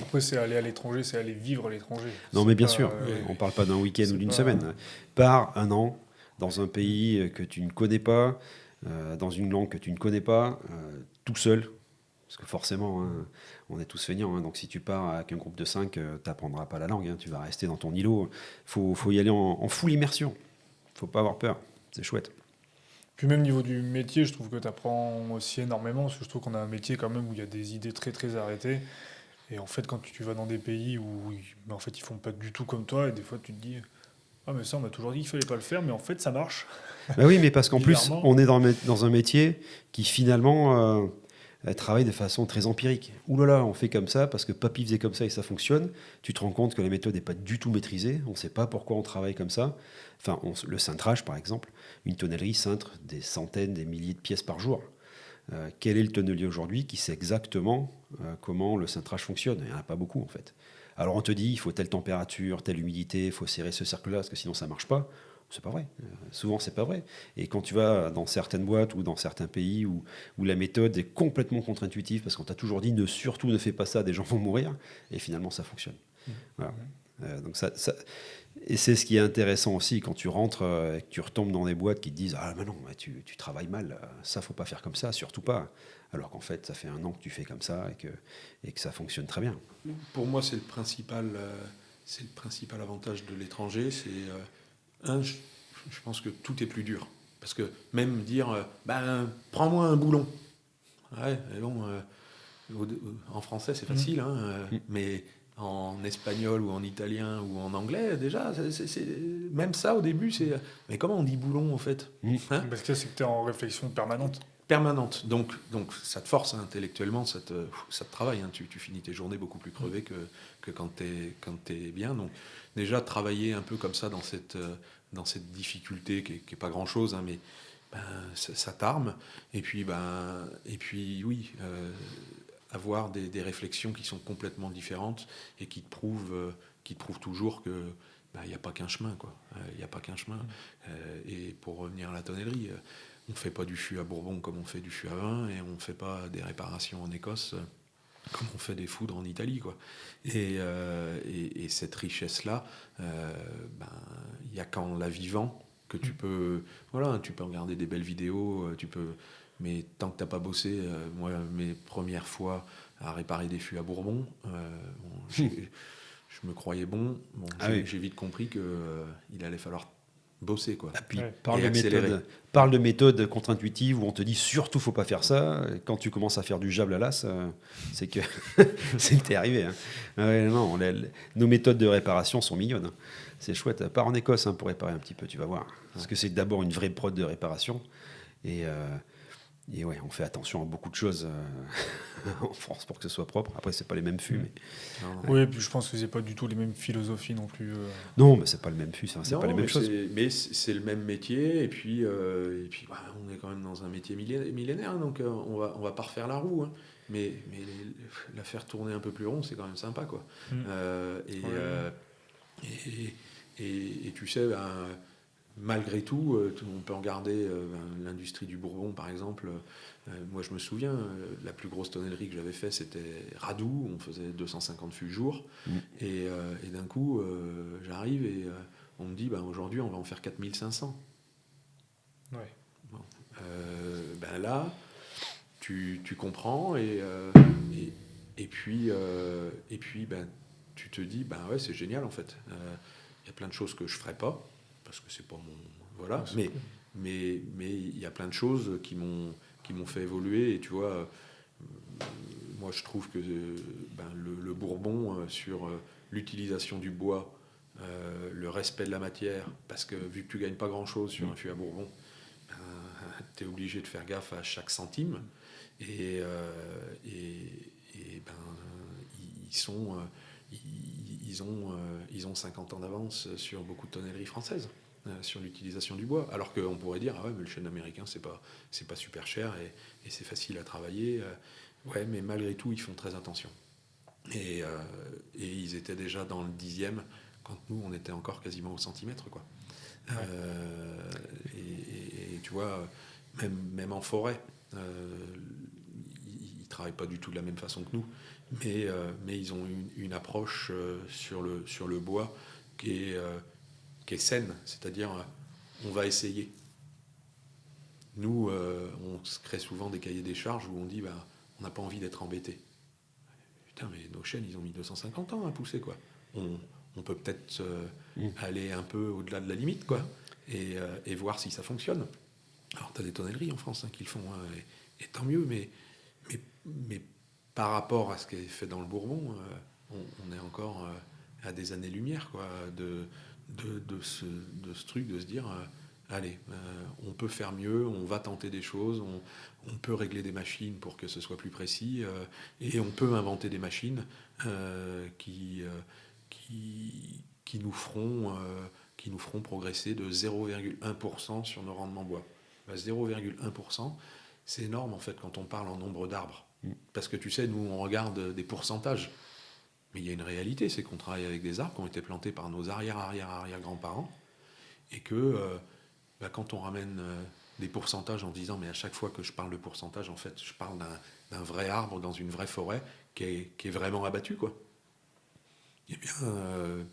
Après, c'est aller à l'étranger, c'est aller vivre à l'étranger. Non, mais bien sûr, on ne parle pas d'un week-end ou d'une semaine. Pars un an dans un pays que tu ne connais pas, dans une langue que tu ne connais pas, tout seul. Parce que forcément, hein, on est tous feignants. Hein, donc si tu pars avec un groupe de 5, tu n'apprendras pas la langue. Hein, tu vas rester dans ton îlot. Faut y aller en full immersion. Faut pas avoir peur. C'est chouette. Puis même au niveau du métier, je trouve que tu apprends aussi énormément, parce que je trouve qu'on a un métier quand même où il y a des idées très très arrêtées. Et en fait, quand tu vas dans des pays où en fait, ils font pas du tout comme toi, et des fois tu te dis ah mais ça on m'a toujours dit qu'il fallait pas le faire, mais en fait ça marche. Oui, mais parce qu'en plus on est dans un métier qui finalement travaille de façon très empirique. Ouh là là, on fait comme ça parce que papy faisait comme ça et ça fonctionne. Tu te rends compte que la méthode n'est pas du tout maîtrisée. On ne sait pas pourquoi on travaille comme ça. Enfin, le cintrage, par exemple, une tonnellerie cintre des centaines, des milliers de pièces par jour. Quel est le tonnelier aujourd'hui qui sait exactement comment le cintrage fonctionne? Il n'y en a pas beaucoup, en fait. Alors on te dit, il faut telle température, telle humidité, il faut serrer ce cercle-là, parce que sinon ça marche pas. C'est pas vrai. Souvent, c'est pas vrai. Et quand tu vas dans certaines boîtes ou dans certains pays où la méthode est complètement contre-intuitive, parce qu'on t'a toujours dit surtout ne fais pas ça, des gens vont mourir, et finalement ça fonctionne. Voilà. Donc et c'est ce qui est intéressant aussi quand tu rentres et que tu retombes dans des boîtes qui te disent ah mais non, tu travailles mal, ça faut pas faire comme ça, surtout pas. Alors qu'en fait, ça fait 1 an que tu fais comme ça et que ça fonctionne très bien. Pour moi, c'est le principal avantage de l'étranger. Je pense que tout est plus dur. Parce que même dire, prends-moi un boulon. Ouais, mais bon, en français, c'est facile, hein, mais en espagnol ou en italien ou en anglais, déjà, même ça, au début, c'est... Mais comment on dit boulon, en fait, hein? Parce que c'est que tu es en réflexion permanente. Permanente. Donc ça te force, hein, intellectuellement, ça te travaille. Hein. Tu finis tes journées beaucoup plus crevées que quand tu es bien. Donc déjà, travailler un peu comme ça dans cette difficulté qui est pas grand-chose, hein, mais ça t'arme. Et puis oui, avoir des réflexions qui sont complètement différentes et qui te prouvent toujours que il n'y a pas qu'un chemin, quoi. Il n'y a pas qu'un chemin. Et pour revenir à la tonnellerie, on ne fait pas du fût à Bourbon comme on fait du fût à vin, et on ne fait pas des réparations en Écosse comme on fait des foudres en Italie, quoi. Et cette richesse-là, il n'y a qu'en la vivant que tu peux regarder des belles vidéos, mais tant que tu n'as pas bossé, moi, mes premières fois à réparer des fûts à Bourbon, je me croyais bon. J'ai vite compris qu'il allait falloir bosser, quoi. Et puis Et parle de méthode contre-intuitive où on te dit surtout faut pas faire ça. Et quand tu commences à faire du jable à l'as, c'est que t'es arrivé. Hein. Ouais, non, nos méthodes de réparation sont mignonnes. Hein. C'est chouette. Pars en Écosse pour réparer un petit peu, tu vas voir. Parce que c'est d'abord une vraie prod de réparation. Et ouais, on fait attention à beaucoup de choses en France pour que ce soit propre. Après, c'est pas les mêmes fûts. Mais... Oui, et puis je pense que c'est pas du tout les mêmes philosophies non plus. Non, mais c'est pas le même fût, c'est pas les mêmes choses. Mais c'est le même métier, et puis on est quand même dans un métier millénaire, donc on va pas refaire la roue. Hein. Mais la faire tourner un peu plus rond, c'est quand même sympa, quoi. Et tu sais, malgré tout, on peut regarder l'industrie du Bourbon, par exemple. Moi, je me souviens, la plus grosse tonnellerie que j'avais fait, c'était Radoux. On faisait 250 fûts jour. Et d'un coup, j'arrive et on me dit, aujourd'hui, on va en faire 4500. Ouais. Bon. Là, tu comprends et puis tu te dis, ouais, c'est génial, en fait. Il y a plein de choses que je ferais pas, parce que c'est pas mon... Voilà, mais il y a plein de choses qui m'ont fait évoluer, et tu vois, moi je trouve que le Bourbon sur l'utilisation du bois, le respect de la matière, parce que vu que tu gagnes pas grand chose sur un fût à Bourbon, tu es obligé de faire gaffe à chaque centime, et ils ont 50 ans d'avance sur beaucoup de tonnelleries françaises. Sur l'utilisation du bois, alors qu'on pourrait dire ah ouais, mais le chêne américain c'est pas super cher et c'est facile à travailler, ouais, mais malgré tout ils font très attention, et ils étaient déjà dans le 10e quand nous on était encore quasiment au centimètre, quoi. Ouais. Et tu vois, même en forêt, ils travaillent pas du tout de la même façon que nous, mais ils ont une approche sur le bois qui est saine, c'est-à-dire on va essayer. Nous, on se crée souvent des cahiers des charges où on dit on n'a pas envie d'être embêté. Putain, mais nos chênes, ils ont mis 250 ans à pousser, quoi. On peut peut-être aller un peu au-delà de la limite, quoi, et voir si ça fonctionne. Alors, tu as des tonnelleries en France qui le font, hein, et tant mieux, mais par rapport à ce qui est fait dans le Bourbon, on est encore à des années-lumière, quoi, de ce truc, de se dire allez, on peut faire mieux, on va tenter des choses, on peut régler des machines pour que ce soit plus précis, et on peut inventer des machines qui nous feront progresser de 0,1% sur nos rendements bois. 0,1%, c'est énorme en fait quand on parle en nombre d'arbres, parce que tu sais, nous on regarde des pourcentages. Mais il y a une réalité, c'est qu'on travaille avec des arbres qui ont été plantés par nos arrière-arrière-arrière-grands-parents, et que quand on ramène des pourcentages en disant, mais à chaque fois que je parle de pourcentage, en fait, je parle d'un vrai arbre dans une vraie forêt qui est vraiment abattu, quoi. Eh bien,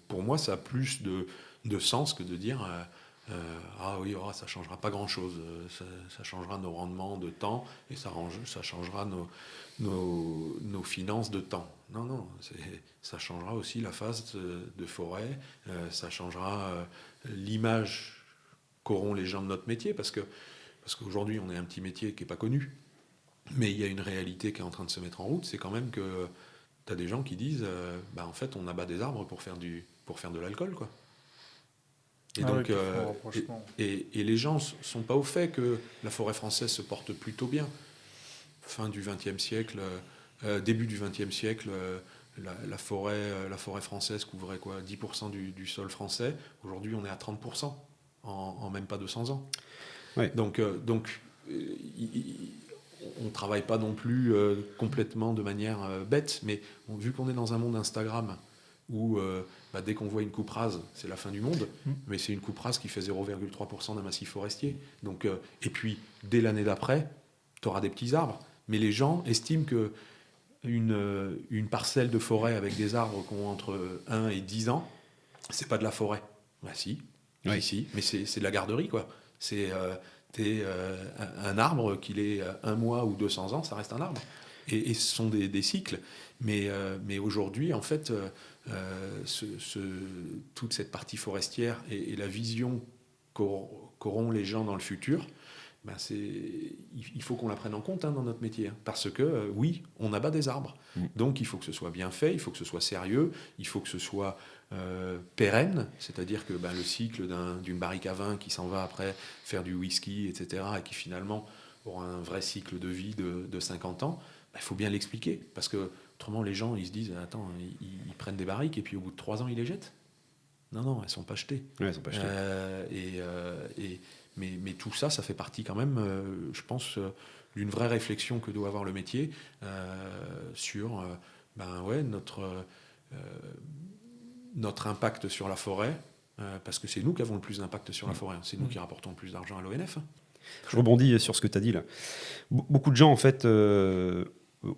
pour moi, ça a plus de sens que de dire ah oui, ça ne changera pas grand-chose, ça changera nos rendements de temps et ça changera nos finances de temps. Non, ça changera aussi la phase de forêt, ça changera l'image qu'auront les gens de notre métier, parce qu'aujourd'hui, on est un petit métier qui n'est pas connu, mais il y a une réalité qui est en train de se mettre en route, c'est quand même que tu as des gens qui disent en fait, on abat des arbres pour faire de l'alcool, quoi. Et donc, et les gens ne sont pas au fait que la forêt française se porte plutôt bien. Fin du XXe siècle, début du XXe siècle, la forêt française couvrait quoi, 10% du sol français. Aujourd'hui, on est à 30% en même pas 200 ans. Ouais. Donc on ne travaille pas non plus complètement de manière bête, mais vu qu'on est dans un monde Instagram où dès qu'on voit une coupe rase, c'est la fin du monde, mais c'est une coupe rase qui fait 0,3% d'un massif forestier. Donc, et puis, dès l'année d'après, tu auras des petits arbres. Mais les gens estiment qu'une parcelle de forêt avec des arbres qui ont entre 1 et 10 ans, c'est pas de la forêt. Bah si, oui. si, mais c'est de la garderie, quoi. C'est un arbre, qu'il ait 1 mois ou 200 ans, ça reste un arbre. Et ce sont des cycles. Mais aujourd'hui, en fait, toute cette partie forestière et la vision qu'auront les gens dans le futur, il faut qu'on la prenne en compte dans notre métier. Hein, parce que, oui, on abat des arbres. Donc, il faut que ce soit bien fait, il faut que ce soit sérieux, il faut que ce soit pérenne, c'est-à-dire que le cycle d'une barrique à vin qui s'en va après faire du whisky, etc., et qui finalement aura un vrai cycle de vie de 50 ans, il faut bien l'expliquer. Parce que autrement, les gens, ils se disent, attends, ils prennent des barriques et puis au bout de 3 ans, ils les jettent. Non, elles ne sont pas jetées. Ouais, elles sont pas jetées. Mais tout ça, ça fait partie quand même, je pense, d'une vraie réflexion que doit avoir le métier sur notre impact sur la forêt, parce que c'est nous qui avons le plus d'impact sur la forêt. Hein. C'est nous qui rapportons le plus d'argent à l'ONF. Hein. Je rebondis sur ce que tu as dit là. Beaucoup de gens, en fait,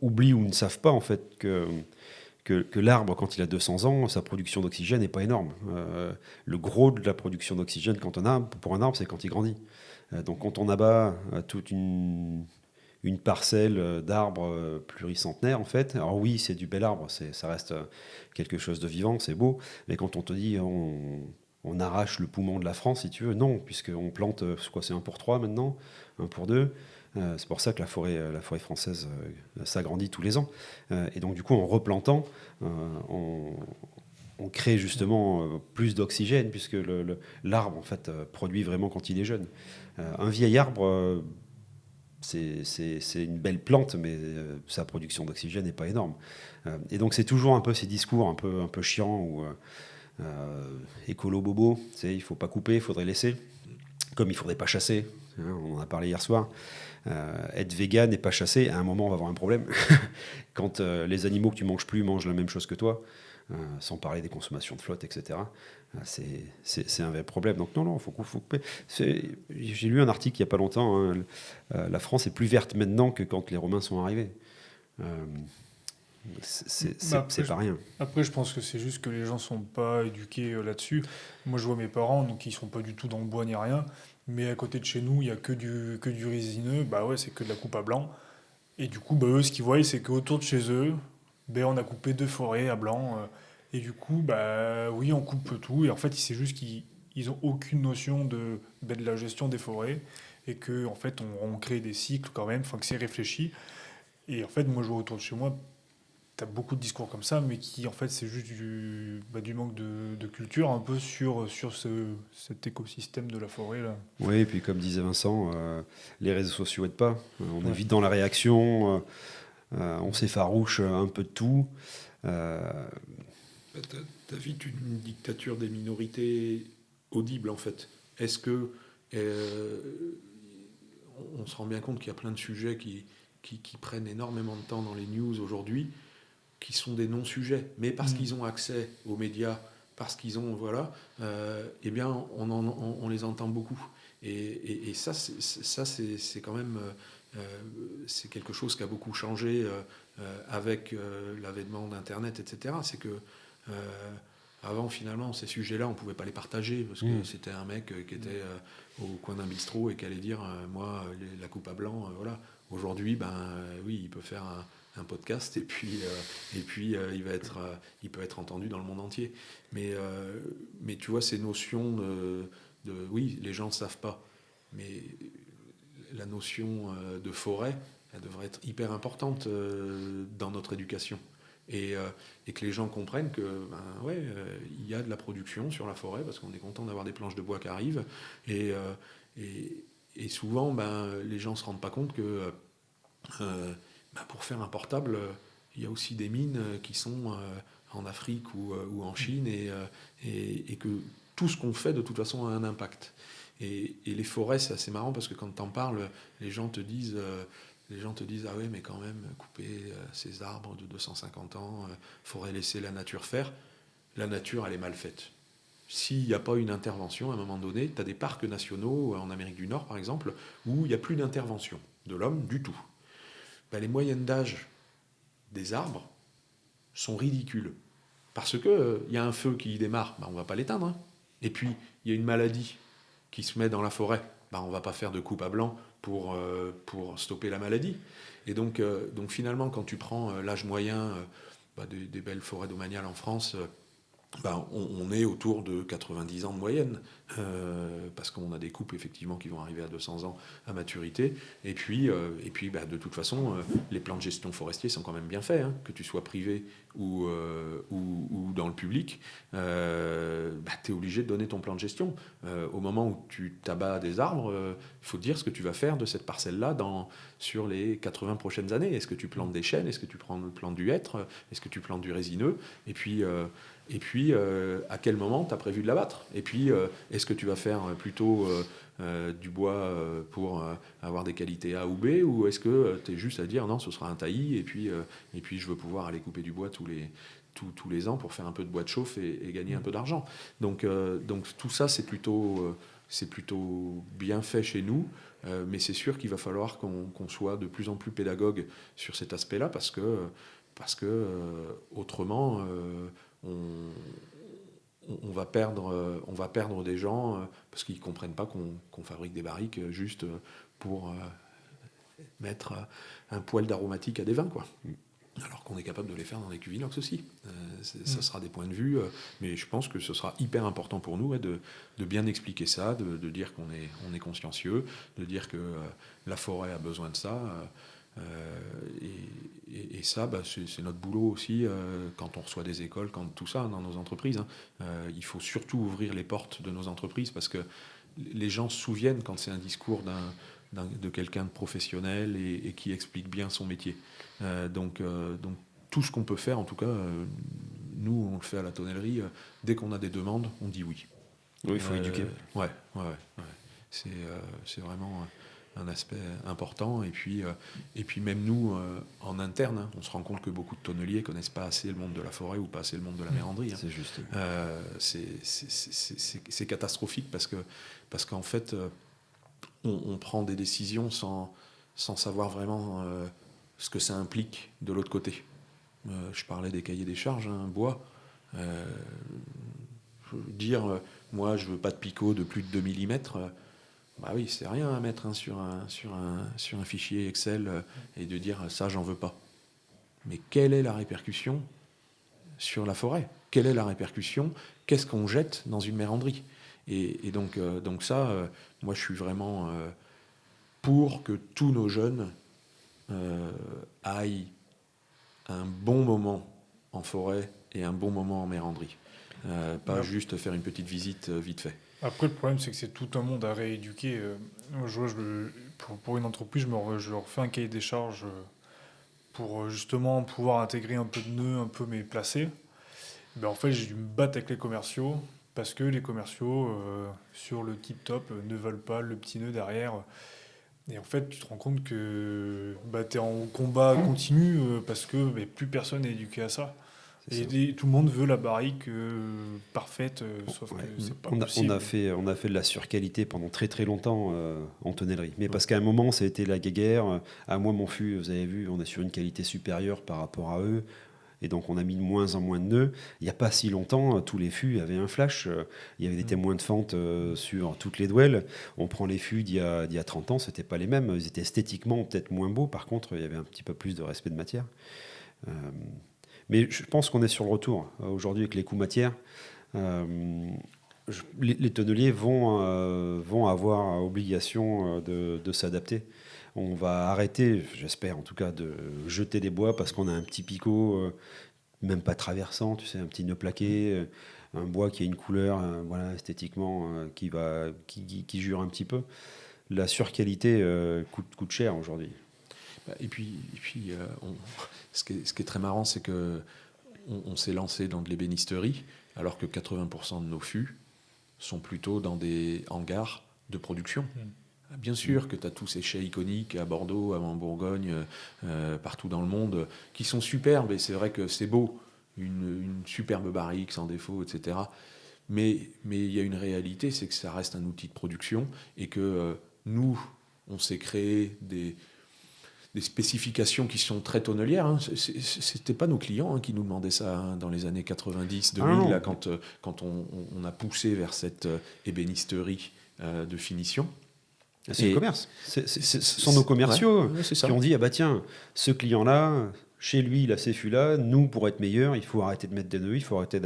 oublient ou ne savent pas, en fait, que l'arbre, quand il a 200 ans, sa production d'oxygène n'est pas énorme. Le gros de la production d'oxygène pour un arbre, c'est quand il grandit. Donc quand on abat toute une parcelle d'arbres pluricentenaires, en fait, alors oui, c'est du bel arbre, ça reste quelque chose de vivant, c'est beau, mais quand on te dit on arrache le poumon de la France, si tu veux, non, puisqu'on plante, c'est 1 pour 3 maintenant, 1 pour 2. C'est pour ça que la forêt française s'agrandit tous les ans. Et donc, du coup, en replantant, on crée justement plus d'oxygène, puisque l'arbre, en fait, produit vraiment quand il est jeune. Un vieil arbre, c'est une belle plante, mais sa production d'oxygène n'est pas énorme. Et donc, c'est toujours un peu ces discours un peu chiants, ou écolo bobo, il ne faut pas couper, il faudrait laisser. Comme il ne faudrait pas chasser, hein, on en a parlé hier soir. Être vegan et pas chasser, à un moment on va avoir un problème. Quand les animaux que tu manges plus mangent la même chose que toi, sans parler des consommations de flotte, etc. C'est un vrai problème. Donc non, faut couper. J'ai lu un article il n'y a pas longtemps, hein, la France est plus verte maintenant que quand les Romains sont arrivés. C'est pas rien. Après, je pense que c'est juste que les gens sont pas éduqués là-dessus. Moi, je vois mes parents, donc ils sont pas du tout dans le bois ni rien. Mais à côté de chez nous, il y a que du résineux. Bah ouais, c'est que de la coupe à blanc. Et du coup, eux, ce qu'ils voient, c'est qu'autour de chez eux, on a coupé 2 forêts à blanc. Et du coup, oui, on coupe tout. Et en fait, c'est juste qu'ils ont aucune notion de la gestion des forêts. Et que en fait, on crée des cycles quand même, que c'est réfléchi. Et en fait, moi, je vois autour de chez moi, t'as beaucoup de discours comme ça, mais qui en fait c'est juste du manque de culture un peu sur cet écosystème de la forêt là. Oui, et puis comme disait Vincent, les réseaux sociaux aident pas. On est vite dans la réaction, on s'effarouche un peu de tout. T'as vite une dictature des minorités audible en fait. Est-ce que on se rend bien compte qu'il y a plein de sujets qui prennent énormément de temps dans les news aujourd'hui. qui sont des non-sujets, mais parce qu'ils ont accès aux médias, parce qu'ils ont, eh bien, on les entend beaucoup. Et ça, c'est quand même, c'est quelque chose qui a beaucoup changé avec l'avènement d'Internet, etc. C'est que avant, finalement, ces sujets-là, on ne pouvait pas les partager parce que c'était un mec qui était au coin d'un bistrot et qui allait dire moi, la coupe à blanc, voilà. Aujourd'hui, oui, il peut faire un podcast et puis il peut être entendu dans le monde entier. Mais tu vois, ces notions oui, les gens ne savent pas, mais la notion de forêt, elle devrait être hyper importante dans notre éducation. Et que les gens comprennent que il y a de la production sur la forêt parce qu'on est content d'avoir des planches de bois qui arrivent et souvent les gens se rendent pas compte que pour faire un portable il y a aussi des mines qui sont en Afrique ou en Chine et que tout ce qu'on fait de toute façon a un impact et les forêts, c'est assez marrant parce que quand tu en parles, les gens te disent ah ouais, mais quand même, couper ces arbres de 250 ans, faudrait laisser la nature faire. La nature, elle est mal faite. S'il n'y a pas une intervention, à un moment donné, tu as des parcs nationaux en Amérique du Nord, par exemple, où il n'y a plus d'intervention de l'homme du tout. Les moyennes d'âge des arbres sont ridicules. Parce qu'il y a un feu qui démarre, on ne va pas l'éteindre. Hein. Et puis, il y a une maladie qui se met dans la forêt. On ne va pas faire de coupe à blanc pour stopper la maladie. Et donc finalement, quand tu prends l'âge moyen des belles forêts domaniales en France, on est autour de 90 ans de moyenne, parce qu'on a des coupes effectivement qui vont arriver à 200 ans à maturité. Et puis de toute façon, les plans de gestion forestier sont quand même bien faits, hein, que tu sois privé ou dans le public. Tu es obligé de donner ton plan de gestion. Au moment où tu t'abats des arbres, il faut dire ce que tu vas faire de cette parcelle-là sur les 80 prochaines années. Est-ce que tu plantes des chênes? Est-ce que tu plantes du hêtre? Est-ce que tu plantes du résineux? Et puis, à quel moment tu as prévu de l'abattre? Et puis, est-ce que tu vas faire plutôt du bois pour avoir des qualités A ou B? Ou est-ce que tu es juste à dire non, ce sera un taillis et puis je veux pouvoir aller couper du bois tous les ans pour faire un peu de bois de chauffe et gagner un peu d'argent. Donc tout ça, c'est plutôt bien fait chez nous. Mais c'est sûr qu'il va falloir qu'on soit de plus en plus pédagogue sur cet aspect-là parce que autrement... on va perdre des gens parce qu'ils ne comprennent pas qu'on fabrique des barriques juste pour mettre un poil d'aromatique à des vins, quoi. Alors qu'on est capable de les faire dans des cuves inox aussi. Ça sera des points de vue, mais je pense que ce sera hyper important pour nous de bien expliquer ça, de dire qu'on est consciencieux, de dire que la forêt a besoin de ça. Et ça, c'est notre boulot aussi quand on reçoit des écoles, quand tout ça dans nos entreprises. Hein. Il faut surtout ouvrir les portes de nos entreprises parce que les gens se souviennent quand c'est un discours de quelqu'un de professionnel et qui explique bien son métier. Donc tout ce qu'on peut faire, en tout cas, nous on le fait à la tonnellerie. Dès qu'on a des demandes, on dit oui. Oui, il faut éduquer. Ouais. C'est vraiment un aspect important. Et puis même nous, en interne, hein, on se rend compte que beaucoup de tonneliers connaissent pas assez le monde de la forêt ou pas assez le monde de la méranderie. Hein. C'est juste. C'est catastrophique parce qu'en fait, on prend des décisions sans savoir vraiment ce que ça implique de l'autre côté. Je parlais des cahiers des charges, hein, bois. Dire, moi, je veux pas de picot de plus de 2 mm. Oui, c'est rien à mettre sur un fichier Excel et de dire ça, j'en veux pas. Mais quelle est la répercussion sur la forêt? Quelle est la répercussion? Qu'est-ce qu'on jette dans une méranderie? Et donc ça, moi, je suis vraiment pour que tous nos jeunes aillent un bon moment en forêt et un bon moment en méranderie. Pas juste faire une petite visite vite fait. Après, le problème, c'est que c'est tout un monde à rééduquer. Pour une entreprise, je leur fais un cahier des charges pour justement pouvoir intégrer un peu de nœuds, un peu mais placés. En fait, j'ai dû me battre avec les commerciaux parce que les commerciaux, sur le tip-top, ne veulent pas le petit nœud derrière. Et en fait, tu te rends compte que tu es en combat continu parce que plus personne n'est éduqué à ça. Et tout le monde veut la barrique parfaite, sauf Ouais. que c'est pas On possible. a fait de la surqualité pendant très très longtemps en tonnellerie. Mais parce qu'à un moment, ça a été la guéguerre. À moi, mon fût, vous avez vu, on est sur une qualité supérieure par rapport à eux. Et donc, on a mis de moins en moins de nœuds. Il n'y a pas si longtemps, tous les fûts avaient un flash. Il y avait des témoins de fente sur toutes les douelles. On prend les fûts d'il y a 30 ans, ce n'étaient pas les mêmes. Ils étaient esthétiquement peut-être moins beaux. Par contre, il y avait un petit peu plus de respect de matière. Mais je pense qu'on est sur le retour. Aujourd'hui, avec les coûts matières, les tonneliers vont avoir obligation de s'adapter. On va arrêter, j'espère en tout cas, de jeter des bois parce qu'on a un petit picot, même pas traversant, tu sais, un petit nœud plaqué, un bois qui a une couleur, voilà, esthétiquement, qui jure un petit peu. La surqualité coûte cher aujourd'hui. Et puis ce qui est très marrant, c'est que on s'est lancé dans de l'ébénisterie, alors que 80% de nos fûts sont plutôt dans des hangars de production. Bien sûr que tu as tous ces chais iconiques à Bordeaux, en Bourgogne, partout dans le monde, qui sont superbes, et c'est vrai que c'est beau, une superbe barrique sans défaut, etc. Mais il y a une réalité, c'est que ça reste un outil de production, et que nous, on s'est créé des spécifications qui sont très tonnelières. Hein. C'était pas nos clients qui nous demandaient ça dans les années 90, 2000, là, quand on a poussé vers cette ébénisterie de finition. C'est le commerce. Ce sont nos commerciaux qui ont dit, ah bah tiens, ce client-là, chez lui, il a ces fûts-là, nous, pour être meilleurs, il faut arrêter de mettre des nœuds, il faut arrêter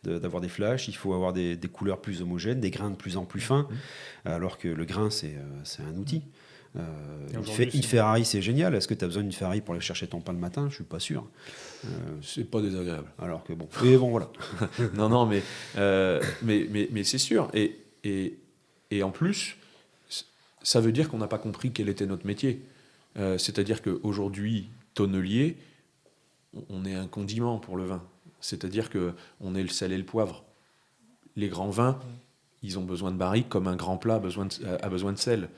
d'avoir des flashs, il faut avoir des couleurs plus homogènes, des grains de plus en plus fins, alors que le grain, c'est un outil. Une Ferrari, c'est génial. Est-ce que tu as besoin d'une Ferrari pour aller chercher ton pain le matin? Je suis pas sûr. C'est pas désagréable. Alors que bon. Mais bon, voilà. non, mais c'est sûr. Et en plus, ça veut dire qu'on n'a pas compris quel était notre métier. C'est-à-dire qu'aujourd'hui, tonnelier, on est un condiment pour le vin. C'est-à-dire qu'on est le sel et le poivre. Les grands vins, ils ont besoin de barriques comme un grand plat a besoin de sel.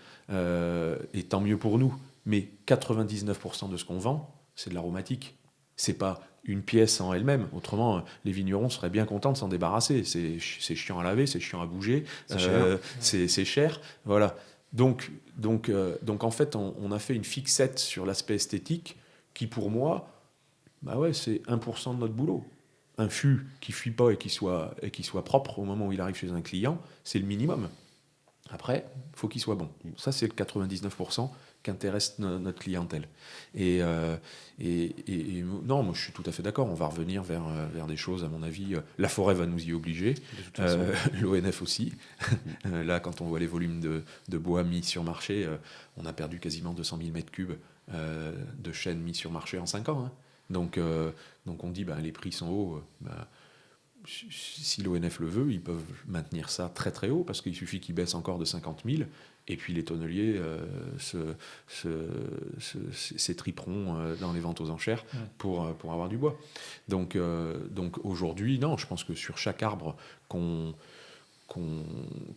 Et tant mieux pour nous. Mais 99% de ce qu'on vend, c'est de l'aromatique. C'est pas une pièce en elle-même. Autrement, les vignerons seraient bien contents de s'en débarrasser. C'est chiant à laver, c'est chiant à bouger, c'est cher. Voilà. Donc en fait, on a fait une fixette sur l'aspect esthétique qui, pour moi, c'est 1% de notre boulot. Un fût qui ne fuit pas et qui soit propre au moment où il arrive chez un client, c'est le minimum. Après, il faut qu'il soit bon. Ça, c'est le 99% qu'intéresse notre clientèle. Et non, moi, je suis tout à fait d'accord. On va revenir vers des choses, à mon avis. La forêt va nous y obliger. L'ONF aussi. Là, quand on voit les volumes de bois mis sur marché, on a perdu quasiment 200 000 mètres cubes de chêne mis sur marché en 5 ans. Hein. Donc on dit, les prix sont hauts. Si l'ONF le veut, ils peuvent maintenir ça très très haut, parce qu'il suffit qu'ils baissent encore de 50 000, et puis les tonneliers s'étriperont dans les ventes aux enchères pour avoir du bois. Donc aujourd'hui, non, je pense que sur chaque arbre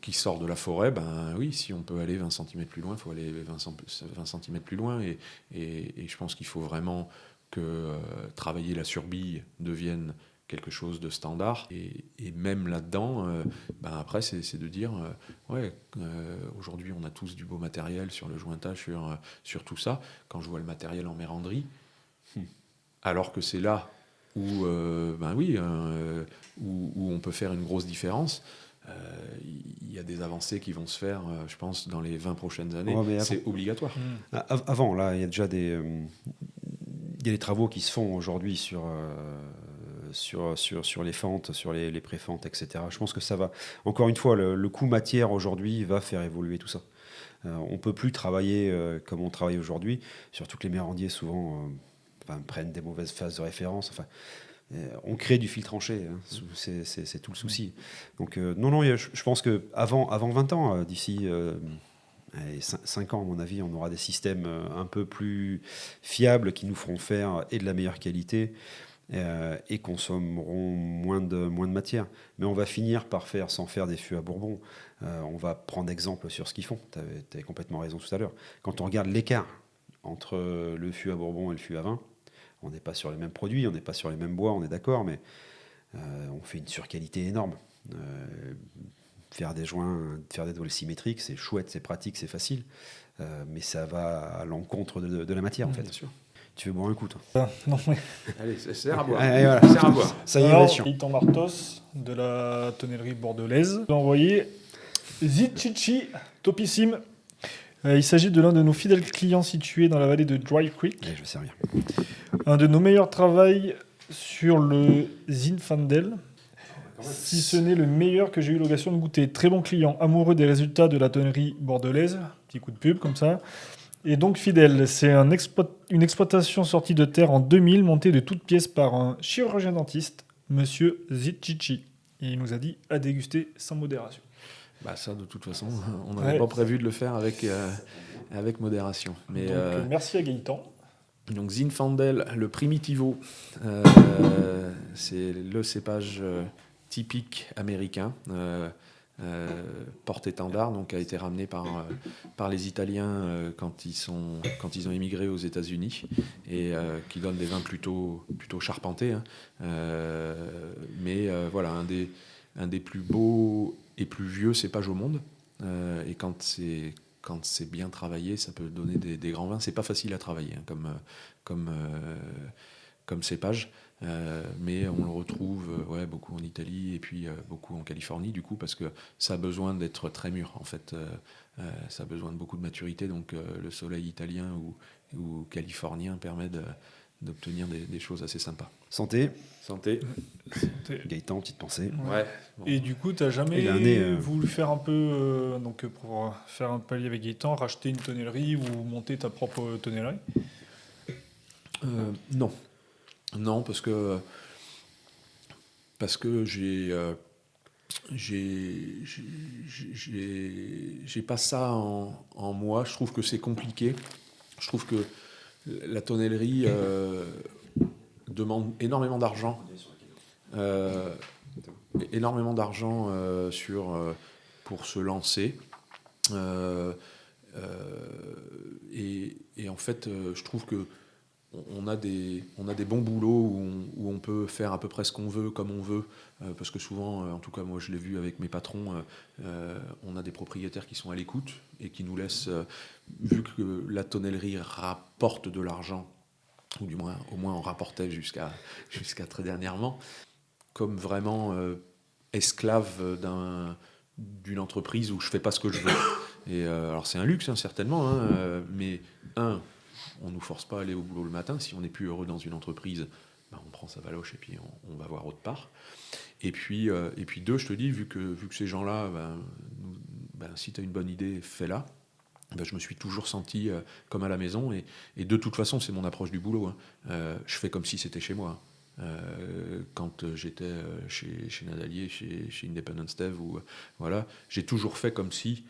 qui sort de la forêt, oui, si on peut aller 20 cm plus loin, il faut aller 20 cm plus loin, et je pense qu'il faut vraiment que travailler la surbille devienne quelque chose de standard, et même là-dedans, après c'est de dire aujourd'hui on a tous du beau matériel sur le jointage, sur tout ça. Quand je vois le matériel en méranderie, alors que c'est là où où on peut faire une grosse différence. Il y a des avancées qui vont se faire, je pense, dans les 20 prochaines années. C'est obligatoire. Avant, là, il y a déjà des travaux qui se font aujourd'hui sur les fentes, sur les pré-fentes, etc. Je pense que ça va... Encore une fois, le coût matière aujourd'hui va faire évoluer tout ça. On ne peut plus travailler comme on travaille aujourd'hui. Surtout que les mérandiers, souvent, prennent des mauvaises phases de référence. On crée du fil tranché. Hein. C'est tout le souci. Donc, non, je pense qu'avant 20 ans, d'ici... 5 ans, à mon avis, on aura des systèmes un peu plus fiables qui nous feront faire et de la meilleure qualité et consommeront moins de matière. Mais on va finir par sans faire des fûts à Bourbon. On va prendre exemple sur ce qu'ils font. Tu avais complètement raison tout à l'heure. Quand on regarde l'écart entre le fût à Bourbon et le fût à vin, on n'est pas sur les mêmes produits, on n'est pas sur les mêmes bois, on est d'accord, mais on fait une surqualité énorme. Faire des joints, faire des voiles symétriques, c'est chouette, c'est pratique, c'est facile, mais ça va à l'encontre de la matière, en fait. Bien sûr. Tu veux boire un coup, toi? Non, mais... Allez, c'est à boire. Allez, voilà. C'est à boire. Ça y est, Alors, Vincent. Gaëtan Martos, de la tonnellerie bordelaise, a envoyé Zichichi Topissime. Il s'agit de l'un de nos fidèles clients situés dans la vallée de Dry Creek. Allez, je sais rien. Un de nos meilleurs travails sur le Zinfandel, si ce n'est le meilleur que j'ai eu l'occasion de goûter. Très bon client, amoureux des résultats de la tonnerie bordelaise. Petit coup de pub comme ça. Et donc fidèle. C'est une exploitation sortie de terre en 2000, montée de toutes pièces par un chirurgien dentiste, monsieur Zichichi. Et il nous a dit à déguster sans modération. Bah ça, de toute façon, on n'avait pas prévu de le faire avec modération. Mais, donc, merci à Gaëtan. Donc Zinfandel, le Primitivo, c'est le cépage typique américain, porte-étendard, donc a été ramené par les Italiens quand ils ont émigré aux États-Unis et qui donne des vins plutôt charpentés. Hein. Mais voilà, un des plus beaux et plus vieux cépages au monde. Et quand c'est bien travaillé, ça peut donner des grands vins. C'est pas facile à travailler hein, comme cépage, mais on le retrouve beaucoup en Italie et puis beaucoup en Californie du coup parce que ça a besoin d'être très mûr en fait. Ça a besoin de beaucoup de maturité, donc le soleil italien ou californien permet d'obtenir des choses assez sympas. Santé. Santé. Gaëtan, petite pensée. Ouais. Bon. Et du coup, tu n'as jamais voulu faire un peu, donc pour faire un palier avec Gaëtan, racheter une tonnellerie ou monter ta propre tonnellerie? Non. Non, parce que j'ai pas ça en moi. Je trouve que c'est compliqué. Je trouve que la tonnellerie demande énormément d'argent. Pour se lancer. Et en fait, je trouve que on a des bons boulots où on peut faire à peu près ce qu'on veut, comme on veut, parce que souvent, en tout cas moi je l'ai vu avec mes patrons, on a des propriétaires qui sont à l'écoute et qui nous laissent, vu que la tonnellerie rapporte de l'argent, ou du moins au moins on rapportait jusqu'à très dernièrement, comme vraiment esclave d'une entreprise où je fais pas ce que je veux. Et alors c'est un luxe hein, certainement, hein, mais on nous force pas à aller au boulot le matin. Si on n'est plus heureux dans une entreprise, on prend sa valoche et puis on va voir autre part. Et puis deux, je te dis, vu que ces gens-là, si tu as une bonne idée, fais-la. Je me suis toujours senti comme à la maison et de toute façon, c'est mon approche du boulot. Hein. Je fais comme si c'était chez moi. Quand j'étais chez Nadalier, chez Independence Dev, voilà, j'ai toujours fait comme si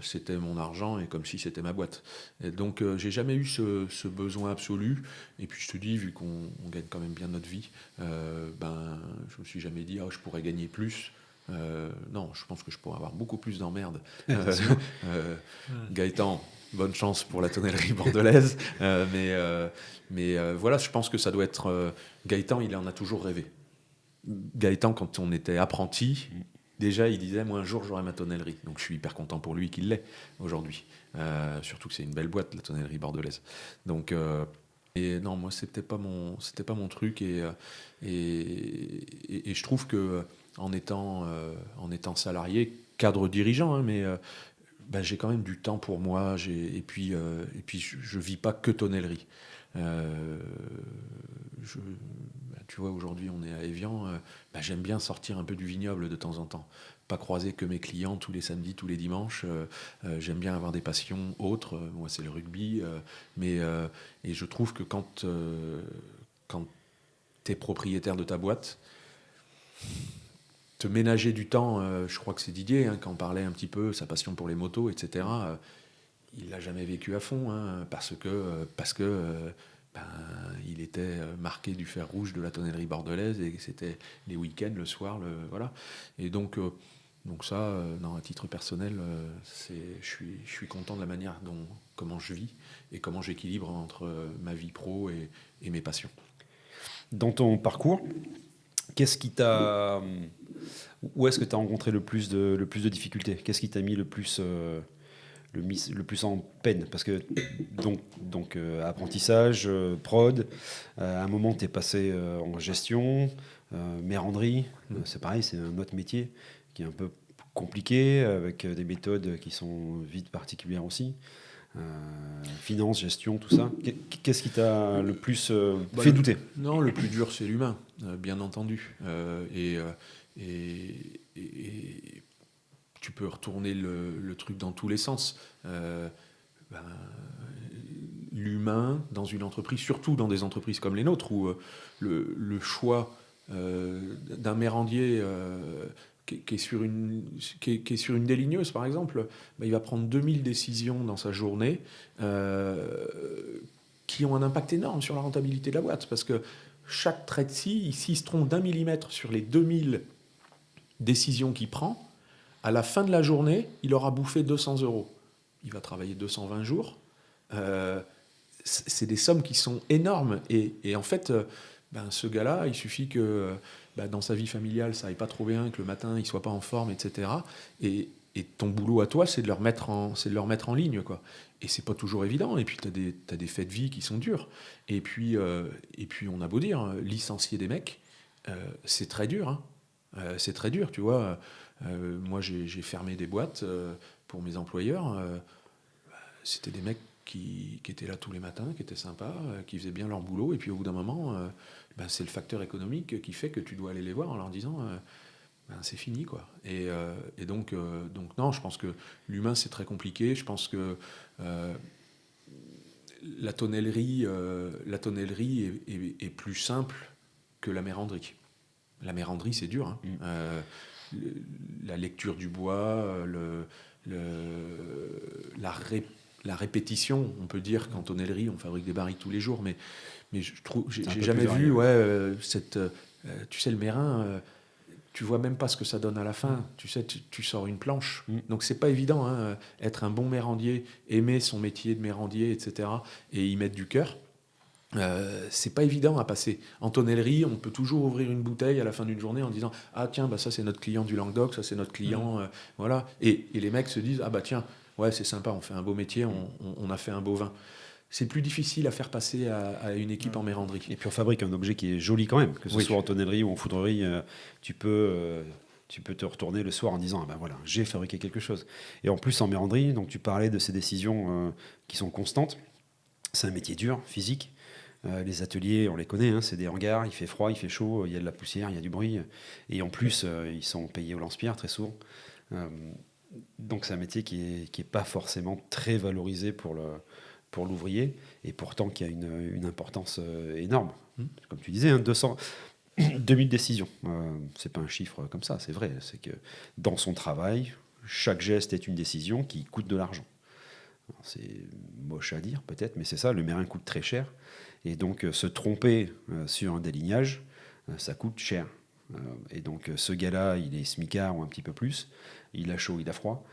c'était mon argent et comme si c'était ma boîte. Et donc j'ai jamais eu ce besoin absolu. Et puis je te dis, vu qu'on gagne quand même bien notre vie, je me suis jamais dit je pourrais gagner plus. Non, je pense que je pourrais avoir beaucoup plus d'emmerdes. Gaëtan, bonne chance pour la tonnellerie bordelaise. Mais voilà, je pense que ça doit être... Gaëtan, il en a toujours rêvé. Gaëtan, quand on était apprenti, déjà, il disait, moi, un jour, j'aurai ma tonnellerie. Donc, je suis hyper content pour lui qu'il l'ait aujourd'hui. Surtout que c'est une belle boîte, la tonnellerie bordelaise. Donc, et non, moi, c'était pas mon truc. Et je trouve que en étant salarié, cadre dirigeant, hein, mais j'ai quand même du temps pour moi. Et puis, je vis pas que tonnellerie. Tu vois, aujourd'hui, on est à Évian. J'aime bien sortir un peu du vignoble de temps en temps. Pas croiser que mes clients tous les samedis, tous les dimanches. J'aime bien avoir des passions autres. Moi, c'est le rugby. Et je trouve que quand tu es propriétaire de ta boîte, te ménager du temps, je crois que c'est Didier qui en parlait un petit peu, sa passion pour les motos, etc. Il l'a jamais vécu à fond, hein, parce que il était marqué du fer rouge de la tonnellerie bordelaise et c'était les week-ends, le soir, voilà. Et donc ça, non, à titre personnel, je suis content de la manière comment je vis et comment j'équilibre entre ma vie pro et mes passions. Dans ton parcours, qu'est-ce qui t'a... Où est-ce que tu as rencontré le plus de difficultés? Qu'est-ce qui t'a mis le plus en peine? Parce que donc apprentissage, prod, à un moment tu es passé en gestion, méranderie, c'est pareil, c'est un autre métier qui est un peu compliqué, avec des méthodes qui sont vite particulières aussi. Finance, gestion, tout ça. Qu'est-ce qui t'a le plus fait douter? Non, le plus dur, c'est l'humain, bien entendu. Et tu peux retourner le truc dans tous les sens. L'humain dans une entreprise, surtout dans des entreprises comme les nôtres, où le choix d'un mérandier qui est sur une déligneuse, par exemple, il va prendre 2000 décisions dans sa journée qui ont un impact énorme sur la rentabilité de la boîte. Parce que chaque trait de scie, s'il se trompe d'1 millimètre sur les 2000 décisions qu'il prend, à la fin de la journée, il aura bouffé 200 €. Il va travailler 220 jours. C'est des sommes qui sont énormes. Et en fait, ce gars-là, il suffit que dans sa vie familiale, ça aille pas trop bien, que le matin, il soit pas en forme, etc. Et ton boulot à toi, c'est de le remettre en ligne, quoi. Et c'est pas toujours évident. Et puis, t'as des faits de vie qui sont durs. Et puis on a beau dire, licencier des mecs, c'est très dur, hein. C'est très dur, tu vois. Moi, j'ai fermé des boîtes pour mes employeurs. C'était des mecs qui étaient là tous les matins, qui étaient sympas, qui faisaient bien leur boulot. Et puis, au bout d'un moment, c'est le facteur économique qui fait que tu dois aller les voir en leur disant c'est fini, quoi. Et donc, non, je pense que l'humain, c'est très compliqué. Je pense que la tonnellerie est plus simple que la méranderie. La méranderie, c'est dur, hein. La lecture du bois, la répétition, on peut dire qu'en tonnellerie, on fabrique des barriques tous les jours, mais je trouve, j'ai jamais vu, tu sais, le mérin, tu vois même pas ce que ça donne à la fin. Tu sais, tu sors une planche. Donc c'est pas évident, hein, être un bon mérandier, aimer son métier de mérandier, etc., et y mettre du cœur. C'est pas évident à passer. En tonnellerie, on peut toujours ouvrir une bouteille à la fin d'une journée en disant tiens, ça c'est notre client du Languedoc, ça c'est notre client, voilà. Et les mecs se disent tiens, ouais, c'est sympa, on fait un beau métier, on a fait un beau vin. C'est plus difficile à faire passer à une équipe en méranderie. Et puis on fabrique un objet qui est joli quand même, que ce soit en tonnellerie ou en foudrerie, tu peux te retourner le soir en disant voilà, j'ai fabriqué quelque chose. Et en plus en méranderie, donc tu parlais de ces décisions qui sont constantes. C'est un métier dur, physique. Les ateliers, on les connaît, hein, c'est des hangars, il fait froid, il fait chaud, il y a de la poussière, il y a du bruit. Et en plus, ils sont payés au lance-pierre très souvent. Donc c'est un métier qui est pas forcément très valorisé pour l'ouvrier, et pourtant qui a une importance énorme. Comme tu disais, 2000 décisions. C'est pas un chiffre comme ça, c'est vrai. C'est que dans son travail, chaque geste est une décision qui coûte de l'argent. Alors, c'est moche à dire peut-être, mais c'est ça, le mérin coûte très cher. Et donc se tromper sur un délignage, ça coûte cher. Et donc ce gars-là, il est smicard ou un petit peu plus, il a chaud, il a froid,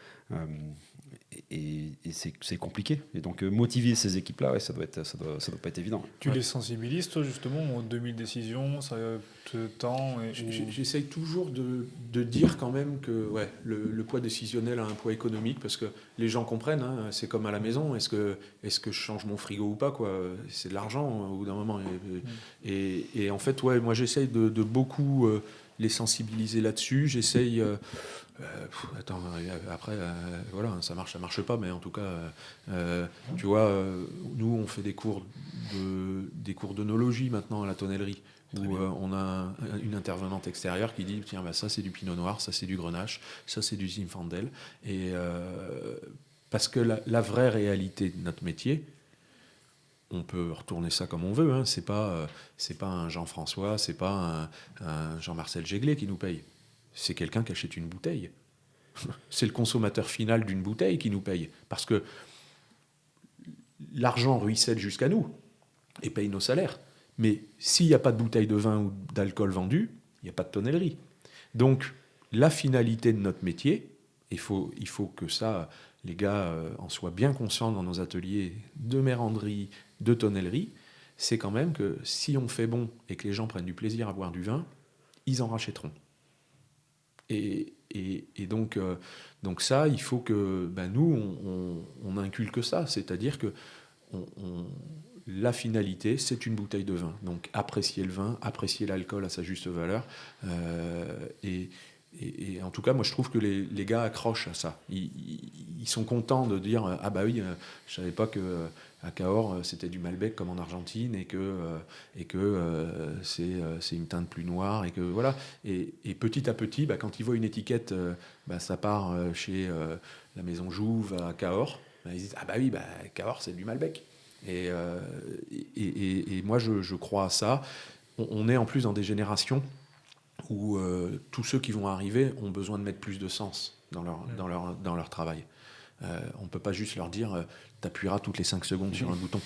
et c'est compliqué. Et donc motiver ces équipes-là, ça doit pas être évident. Tu les sensibilises, toi, justement, aux 2000 décisions, ça te tend J'essaye toujours de dire quand même que le poids décisionnel a un poids économique, parce que les gens comprennent, hein, c'est comme à la maison, est-ce que je change mon frigo ou pas, quoi. C'est de l'argent au bout d'un moment. Et en fait, moi j'essaye de beaucoup les sensibiliser là-dessus. J'essaye... après, voilà, ça marche pas, mais en tout cas, tu vois, nous, on fait des cours d'œnologie maintenant à la tonnellerie, où on a une intervenante extérieure qui dit tiens, ça c'est du pinot noir, ça c'est du grenache, ça c'est du zinfandel. Et parce que la vraie réalité de notre métier, on peut retourner ça comme on veut, hein, c'est pas un Jean-François, c'est pas un Jean-Marcel Jéglet qui nous paye. C'est quelqu'un qui achète une bouteille. C'est le consommateur final d'une bouteille qui nous paye. Parce que l'argent ruisselle jusqu'à nous. et payent nos salaires. Mais s'il n'y a pas de bouteille de vin ou d'alcool vendue, il n'y a pas de tonnellerie. Donc, la finalité de notre métier, il faut que ça, les gars en soient bien conscients dans nos ateliers de méranderie, de tonnellerie, c'est quand même que si on fait bon et que les gens prennent du plaisir à boire du vin, ils en rachèteront. Et donc ça, il faut que nous, on inculque ça. C'est-à-dire que la finalité, c'est une bouteille de vin. Donc apprécier le vin, apprécier l'alcool à sa juste valeur. Et en tout cas, moi, je trouve que les gars accrochent à ça. Ils sont contents de dire « Ah bah oui, je savais pas qu'à Cahors, c'était du Malbec comme en Argentine et que c'est une teinte plus noire. » Et que voilà. Et petit à petit, quand ils voient une étiquette, ça part chez la Maison Jouve à Cahors, ils disent « Ah bah oui, Cahors, c'est du Malbec. » Et moi, je crois à ça. On est en plus dans des générations où tous ceux qui vont arriver ont besoin de mettre plus de sens dans leur travail. On ne peut pas juste leur dire tu appuieras toutes les 5 secondes sur un bouton,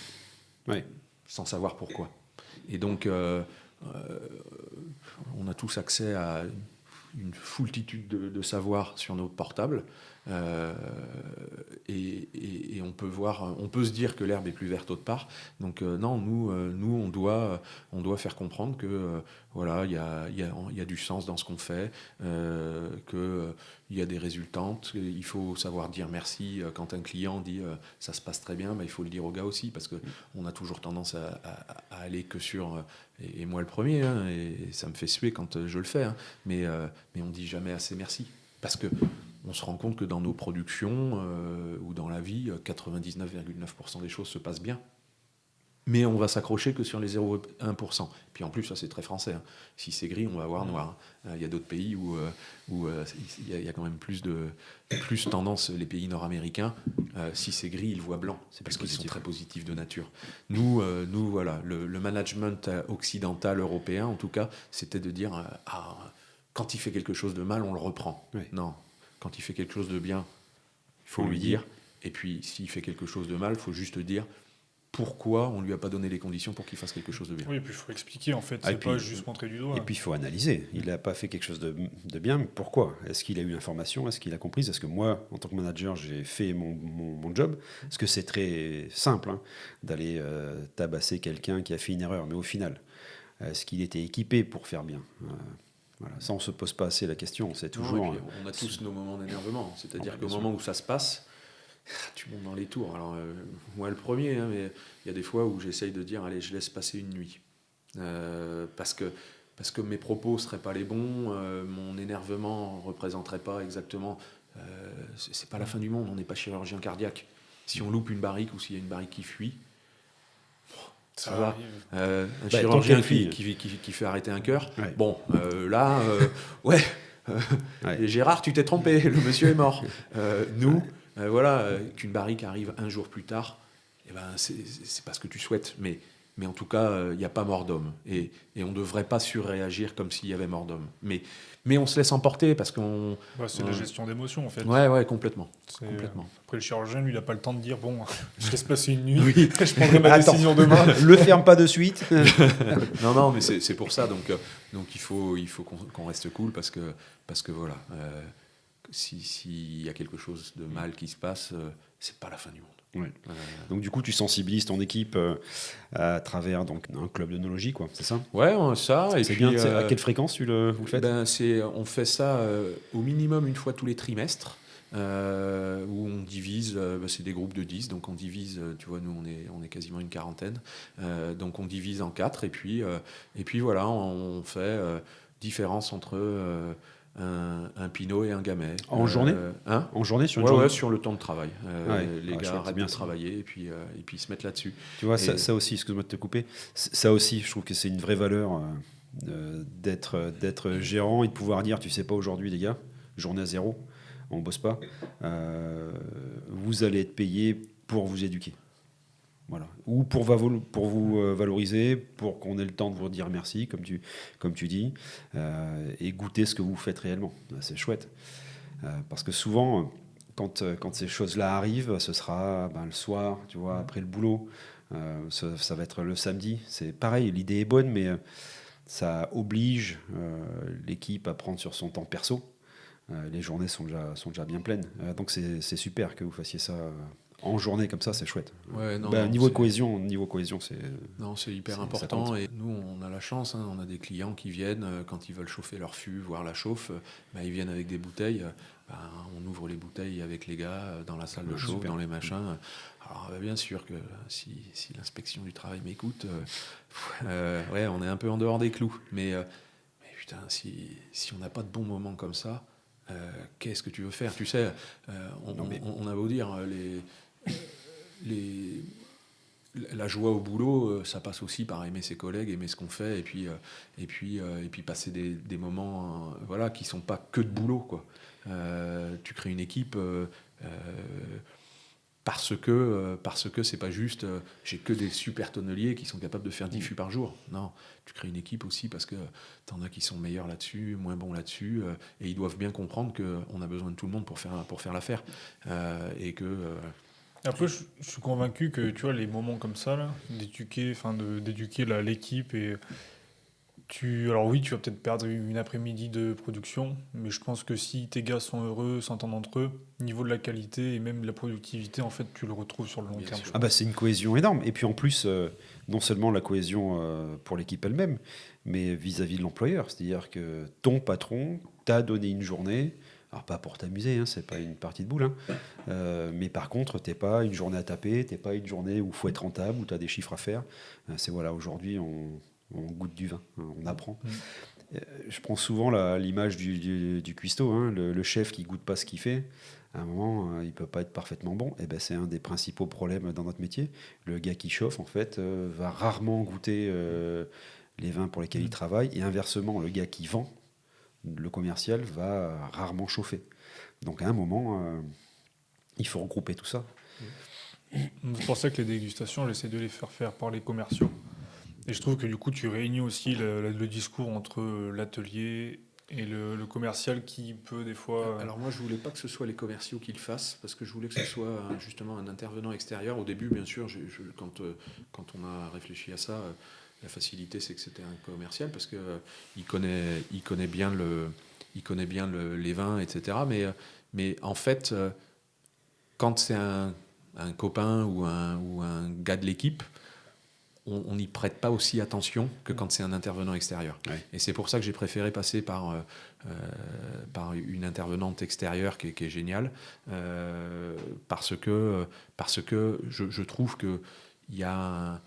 sans savoir pourquoi. Et donc, on a tous accès à une foultitude de savoirs sur nos portables. Et on peut se dire que l'herbe est plus verte autre part. Donc non, nous on doit faire comprendre que voilà, il y a du sens dans ce qu'on fait, que il y a des résultantes. Il faut savoir dire merci quand un client dit ça se passe très bien. Il faut le dire aux gars aussi, parce que on a toujours tendance à aller que sur et moi le premier, et ça me fait suer quand je le fais, mais on dit jamais assez merci, parce que on se rend compte que dans nos productions ou dans la vie, 99,9% des choses se passent bien. Mais on va s'accrocher que sur les 0,1%. Puis en plus, ça c'est très français. Si c'est gris, on va voir noir. Il y a d'autres pays où il y a quand même plus tendance, les pays nord-américains, si c'est gris, ils voient blanc. C'est parce qu'ils sont très positifs de nature. Nous voilà, le management occidental, européen, en tout cas, c'était de dire quand il fait quelque chose de mal, on le reprend. Oui. Non. Quand il fait quelque chose de bien, il faut lui dire. Et puis, s'il fait quelque chose de mal, il faut juste dire pourquoi on ne lui a pas donné les conditions pour qu'il fasse quelque chose de bien. Oui, et puis il faut expliquer, en fait. C'est pas juste montrer du doigt. Et puis, il faut analyser. Il n'a pas fait quelque chose de bien, mais pourquoi ? Est-ce qu'il a eu l'information ? Est-ce qu'il a compris ? Est-ce que moi, en tant que manager, j'ai fait mon job ? Parce que c'est très simple d'aller tabasser quelqu'un qui a fait une erreur. Mais au final, est-ce qu'il était équipé pour faire bien ? Voilà, ça, on ne se pose pas assez la question. C'est toujours. Non, on a tous nos moments d'énervement. C'est-à-dire qu'au moment où ça se passe, tu montes dans les tours. Alors, moi, le premier, mais il y a des fois où j'essaye de dire allez, je laisse passer une nuit. Parce que mes propos ne seraient pas les bons, mon énervement ne représenterait pas exactement. C'est pas la fin du monde, on n'est pas chirurgien cardiaque. Si on loupe une barrique ou s'il y a une barrique qui fuit, ça va. Un chirurgien qui fait arrêter un cœur. Ouais. Bon, là, Gérard, tu t'es trompé, le monsieur est mort. Voilà, qu'une barrique arrive un jour plus tard, c'est pas ce que tu souhaites. Mais en tout cas, il n'y a pas mort d'homme. Et on ne devrait pas surréagir comme s'il y avait mort d'homme. Mais on se laisse emporter parce qu'on... c'est la gestion d'émotions, en fait. Ouais, complètement. Après, le chirurgien, lui, il n'a pas le temps de dire, bon, je laisse passer une nuit, je prendrai ma décision demain. Le ferme pas de suite. non, mais c'est pour ça. Donc il faut qu'on reste cool parce que voilà, s'il y a quelque chose de mal qui se passe, c'est pas la fin du monde. Ouais. Donc du coup, tu sensibilises ton équipe à travers donc un club d'œnologie, quoi, c'est ça ? Ouais, ça. Et c'est puis, bien. À quelle fréquence vous le faites ? On fait ça au minimum une fois tous les trimestres, où on divise. C'est des groupes de 10, donc on divise. Tu vois, nous on est quasiment une quarantaine, donc on divise en 4 et puis voilà, on fait différence entre un pinot et un gamay. En journée En journée sur une journée. Ouais, sur le temps de travail. Les gars arrêtent de travailler et puis ils se mettent là-dessus. Tu vois, ça aussi, excuse-moi de te couper, ça aussi, je trouve que c'est une vraie valeur d'être gérant et de pouvoir dire, tu sais pas, aujourd'hui les gars, journée à 0, on bosse pas, vous allez être payé pour vous éduquer. Voilà. Ou pour vous valoriser, pour qu'on ait le temps de vous dire merci, comme tu dis, et goûter ce que vous faites réellement. C'est chouette. Parce que souvent, quand ces choses-là arrivent, ce sera le soir, tu vois, après le boulot, Ça va être le samedi. C'est pareil, l'idée est bonne, mais ça oblige l'équipe à prendre sur son temps perso. Les journées sont déjà bien pleines. Donc c'est super que vous fassiez ça en journée comme ça, c'est chouette. Ouais, Niveau cohésion, c'est... Non, c'est hyper important. Et nous, on a la chance, on a des clients qui viennent, quand ils veulent chauffer leur fût, voir la chauffe, ils viennent avec des bouteilles. On ouvre les bouteilles avec les gars dans la salle de chauffe, super. Dans les machins. Alors, bien sûr que si l'inspection du travail m'écoute, on est un peu en dehors des clous. Mais putain, si on n'a pas de bons moments comme ça, qu'est-ce que tu veux faire ? Tu sais, on a beau dire, la joie au boulot, ça passe aussi par aimer ses collègues, aimer ce qu'on fait, et puis passer des moments qui sont pas que de boulot, quoi. Tu crées une équipe parce que c'est pas juste j'ai que des super tonneliers qui sont capables de faire 10 fûts par jour. Non, tu crées une équipe aussi parce que t'en as qui sont meilleurs là-dessus, moins bons là-dessus, et ils doivent bien comprendre qu'on a besoin de tout le monde pour faire l'affaire, et que Après, je suis convaincu que tu vois les moments comme ça là, d'éduquer l'équipe et alors oui, tu vas peut-être perdre une après-midi de production, mais je pense que si tes gars sont heureux, s'entendent entre eux, niveau de la qualité et même de la productivité, en fait, tu le retrouves sur le long terme. C'est une cohésion énorme. Et puis en plus, non seulement la cohésion pour l'équipe elle-même, mais vis-à-vis de l'employeur. C'est-à-dire que ton patron t'a donné une journée. Alors pas pour t'amuser, c'est pas une partie de boule, mais par contre, t'es pas une journée à taper, t'es pas une journée où il faut être rentable, où tu as des chiffres à faire. C'est aujourd'hui, on goûte du vin, on apprend. Je prends souvent l'image du cuistot, le chef qui goûte pas ce qu'il fait. À un moment, il peut pas être parfaitement bon. Et c'est un des principaux problèmes dans notre métier. Le gars qui chauffe, en fait, va rarement goûter les vins pour lesquels il travaille. Et inversement, le gars qui vend, le commercial, va rarement chauffer. Donc à un moment, il faut regrouper tout ça. C'est pour ça que les dégustations, j'essaie de les faire par les commerciaux. Et je trouve que du coup, tu réunis aussi le discours entre l'atelier et le commercial qui peut des fois... Alors moi, je voulais pas que ce soit les commerciaux qui le fassent, parce que je voulais que ce soit justement un intervenant extérieur. Au début, bien sûr, quand on a réfléchi à ça, la facilité, c'est que c'était un commercial, parce qu'il connaît bien les vins, etc. Mais en fait, quand c'est un copain ou un gars de l'équipe, on n'y prête pas aussi attention que quand c'est un intervenant extérieur. Ouais. Et c'est pour ça que j'ai préféré passer par une intervenante extérieure qui est géniale, parce que je trouve qu'il y a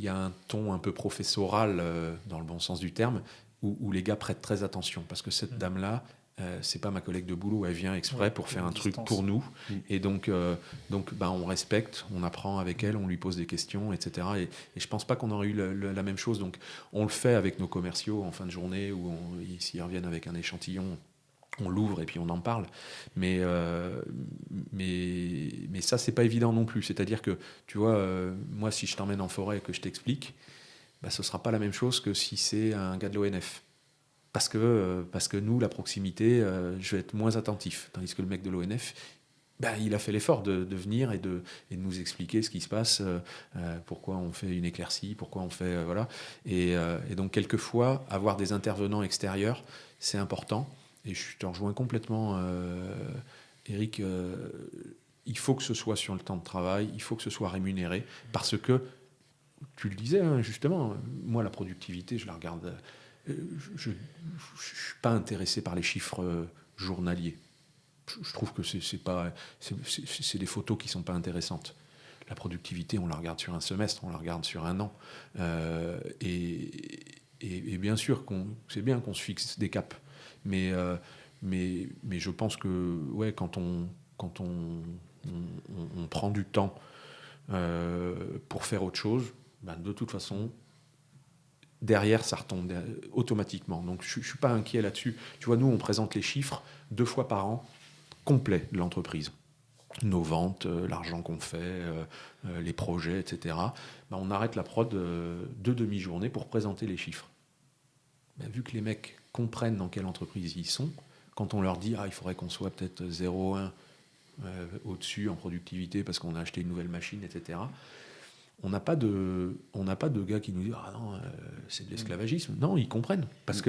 un ton un peu professoral, dans le bon sens du terme, où les gars prêtent très attention, parce que cette dame-là, c'est pas ma collègue de boulot, elle vient exprès pour faire un truc pour nous, et donc on respecte, on apprend avec elle, on lui pose des questions, etc. Et je pense pas qu'on aurait eu la même chose. Donc on le fait avec nos commerciaux en fin de journée, où s'ils reviennent avec un échantillon, on l'ouvre et puis on en parle. Mais ça, c'est pas évident non plus. C'est-à-dire que, tu vois, moi, si je t'emmène en forêt et que je t'explique, ce sera pas la même chose que si c'est un gars de l'ONF. Parce que nous, la proximité, je vais être moins attentif. Tandis que le mec de l'ONF, il a fait l'effort de venir et de nous expliquer ce qui se passe, pourquoi on fait une éclaircie, pourquoi on fait... voilà. Et donc, quelquefois, avoir des intervenants extérieurs, c'est important. Et je te rejoins complètement, Eric. Il faut que ce soit sur le temps de travail, il faut que ce soit rémunéré, parce que, tu le disais, justement, moi, la productivité, je la regarde... Je ne suis pas intéressé par les chiffres journaliers. Je trouve que c'est des photos qui ne sont pas intéressantes. La productivité, on la regarde sur un semestre, on la regarde sur un an. Et bien sûr, c'est bien qu'on se fixe des caps. Mais je pense que quand on prend du temps pour faire autre chose, de toute façon... derrière, ça retombe automatiquement. Donc, je ne suis pas inquiet là-dessus. Tu vois, nous, on présente les chiffres 2 fois par an, complets de l'entreprise. Nos ventes, l'argent qu'on fait, les projets, etc. On arrête la prod 2 demi-journées pour présenter les chiffres. Vu que les mecs comprennent dans quelle entreprise ils sont, quand on leur dit « il faudrait qu'on soit peut-être 0,1 au-dessus en productivité parce qu'on a acheté une nouvelle machine, etc. » on n'a pas de gars qui nous disent ah non, c'est de l'esclavagisme. Non, ils comprennent parce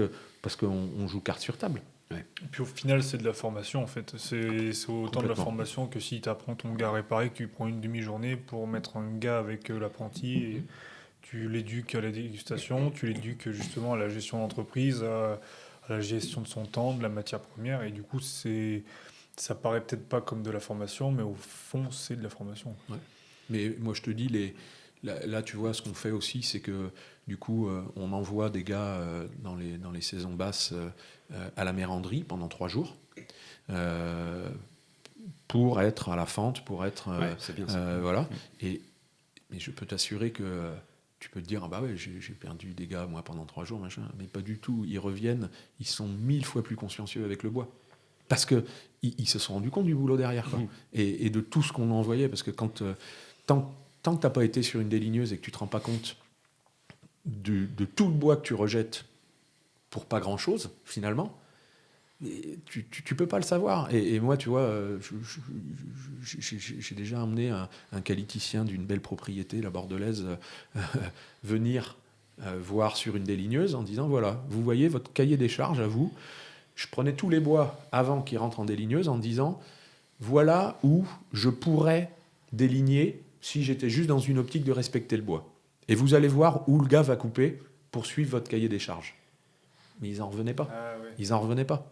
qu'on joue carte sur table. Ouais. Et puis au final, c'est de la formation en fait. C'est autant de la formation que si tu apprends ton gars à réparer, que tu prends une demi-journée pour mettre un gars avec l'apprenti et tu l'éduques à la dégustation, tu l'éduques justement à la gestion d'entreprise, à la gestion de son temps, de la matière première. Et du coup, ça paraît peut-être pas comme de la formation, mais au fond, c'est de la formation. Ouais. Mais moi, je te dis, là, tu vois, ce qu'on fait aussi, c'est que du coup, on envoie des gars dans les saisons basses à la méranderie pendant 3 jours pour être à la fente, pour être... c'est bien ça. Voilà. Mais je peux t'assurer que tu peux te dire, ah bah ouais, j'ai perdu des gars, moi, pendant 3 jours, machin. Mais pas du tout. Ils reviennent, ils sont 1000 fois plus consciencieux avec le bois. Parce qu'ils se sont rendus compte du boulot derrière, quoi. Et de tout ce qu'on envoyait. Parce que tant que tu n'as pas été sur une déligneuse et que tu ne te rends pas compte de tout le bois que tu rejettes pour pas grand-chose, finalement, tu ne peux pas le savoir. Et moi, tu vois, j'ai déjà emmené un qualiticien d'une belle propriété, la Bordelaise, venir voir sur une déligneuse en disant, voilà, vous voyez votre cahier des charges à vous. Je prenais tous les bois avant qu'ils rentrent en déligneuse en disant, voilà où je pourrais déligner si j'étais juste dans une optique de respecter le bois. Et vous allez voir où le gars va couper pour suivre votre cahier des charges. Mais ils n'en revenaient pas. Ah, ouais. Ils n'en revenaient pas.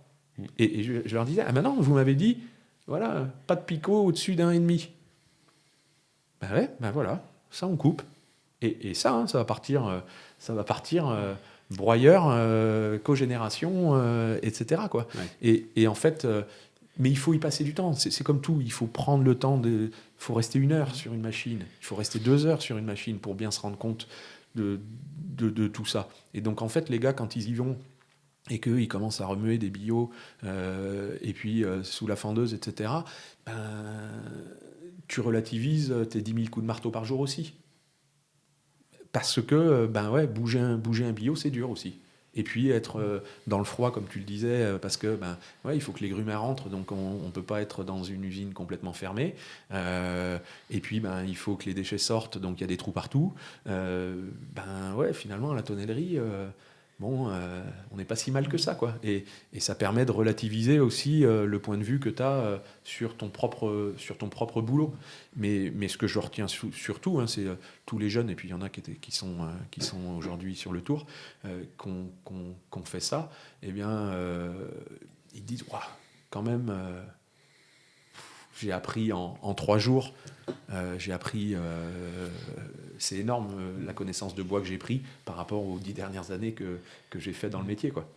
Et je leur disais, ah maintenant, vous m'avez dit, voilà, pas de picot au-dessus d'1,5. Ben ouais, ben voilà, ça on coupe. Et ça, hein, ça va partir broyeur, cogénération, etc. Quoi. Ouais. Et en fait... mais il faut y passer du temps. C'est comme tout. Il faut prendre le temps il faut rester 1 heure sur une machine. Il faut rester 2 heures sur une machine pour bien se rendre compte de tout ça. Et donc, en fait, les gars, quand ils y vont et qu'ils commencent à remuer des billots et puis sous la fendeuse, etc., tu relativises tes 10 000 coups de marteau par jour aussi. Parce que, bouger un billot, c'est dur aussi. Et puis être dans le froid, comme tu le disais, parce que il faut que les grumes rentrent, donc on ne peut pas être dans une usine complètement fermée. Et puis il faut que les déchets sortent, donc il y a des trous partout. Finalement, à la tonnellerie, on n'est pas si mal que ça, quoi. Et ça permet de relativiser aussi le point de vue que tu as sur ton propre boulot. Mais ce que je retiens surtout, hein, c'est tous les jeunes, et puis il y en a qui sont aujourd'hui sur le tour, qu'on fait ça, eh bien, ils disent, waouh, quand même, j'ai appris en 3 jours, c'est énorme la connaissance de bois que j'ai pris par rapport aux 10 dernières années que j'ai fait dans le métier, quoi.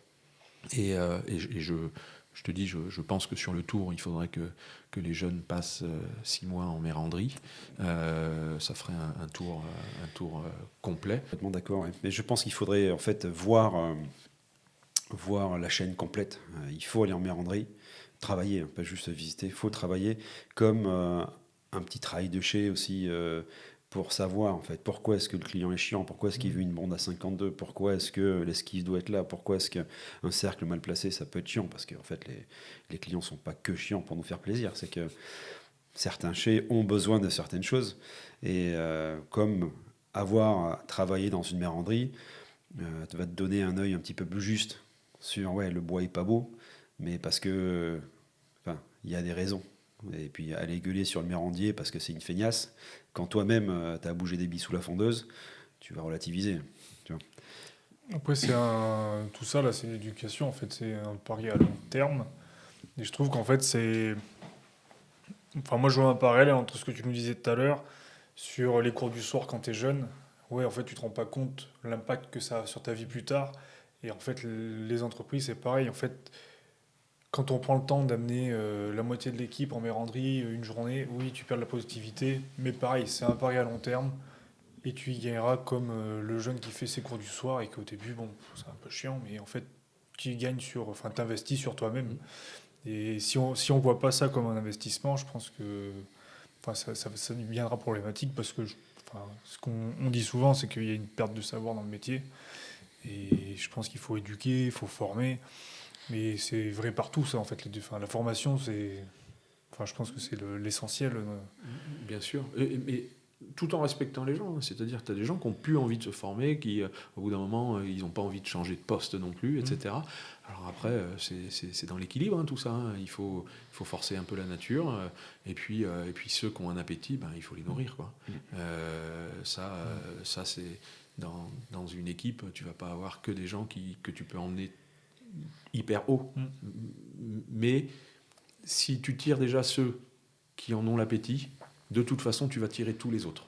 Et je te dis, je pense que sur le tour, il faudrait que les jeunes passent 6 mois en méranderie. Ça ferait un tour complet. Complètement d'accord. Ouais. Mais je pense qu'il faudrait en fait voir la chaîne complète. Il faut aller en méranderie, travailler, pas juste visiter. Il faut travailler comme un petit travail de chez aussi. Pour savoir en fait pourquoi est-ce que le client est chiant, pourquoi est-ce qu'il veut une bonde à 52, pourquoi est-ce que l'esquisse doit être là, pourquoi est-ce qu'un cercle mal placé ça peut être chiant, parce qu'en fait les clients sont pas que chiants pour nous faire plaisir, c'est que certains chais ont besoin de certaines choses, et comme avoir travaillé dans une méranderie va te donner un œil un petit peu plus juste sur le bois est pas beau, mais parce que il y a des raisons. Et puis aller gueuler sur le mérandier parce que c'est une feignasse, quand toi-même tu as bougé des billes sous la fondeuse, tu vas relativiser, tu vois. Après tout ça là, c'est l'éducation en fait, c'est un pari à long terme, et je trouve qu'en fait moi je vois un parallèle entre ce que tu nous disais tout à l'heure sur les cours du soir quand t'es jeune. Ouais, en fait tu te rends pas compte l'impact que ça a sur ta vie plus tard, et en fait les entreprises c'est pareil en fait. Quand on prend le temps d'amener la moitié de l'équipe en méranderie une journée, oui, tu perds de la positivité, mais pareil, c'est un pari à long terme, et tu y gagneras comme le jeune qui fait ses cours du soir et qu'au début, bon, c'est un peu chiant, mais en fait, tu y gagnes t'investis sur toi-même. Et si on voit pas ça comme un investissement, je pense que ça deviendra problématique parce que ce qu'on dit souvent, c'est qu'il y a une perte de savoir dans le métier, et je pense qu'il faut éduquer, il faut former. Mais c'est vrai partout, ça, en fait. La formation, je pense que c'est l'essentiel. Bien sûr. Mais tout en respectant les gens. C'est-à-dire que tu as des gens qui n'ont plus envie de se former, qui, au bout d'un moment, ils n'ont pas envie de changer de poste non plus, etc. Alors après, c'est dans l'équilibre, tout ça. Il faut forcer un peu la nature. Et puis ceux qui ont un appétit, il faut les nourrir, quoi. Ça c'est... Dans une équipe, tu vas pas avoir que des gens que tu peux emmener hyper haut. Mais si tu tires déjà ceux qui en ont l'appétit, de toute façon, tu vas tirer tous les autres.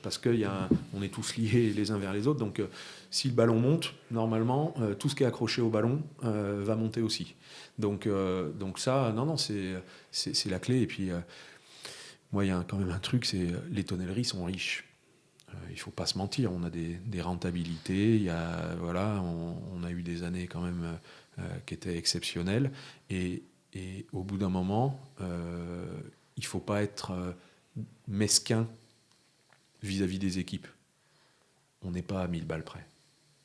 Parce qu'on est tous liés les uns vers les autres. Donc, si le ballon monte, normalement, tout ce qui est accroché au ballon va monter aussi. Donc ça, non, c'est la clé. Et puis, moi, il y a quand même un truc, c'est les tonnelleries sont riches. Il ne faut pas se mentir, on a des rentabilités, on a eu des années quand même qui étaient exceptionnelles, et au bout d'un moment, il ne faut pas être mesquin vis-à-vis des équipes. On n'est pas à 1000 balles près.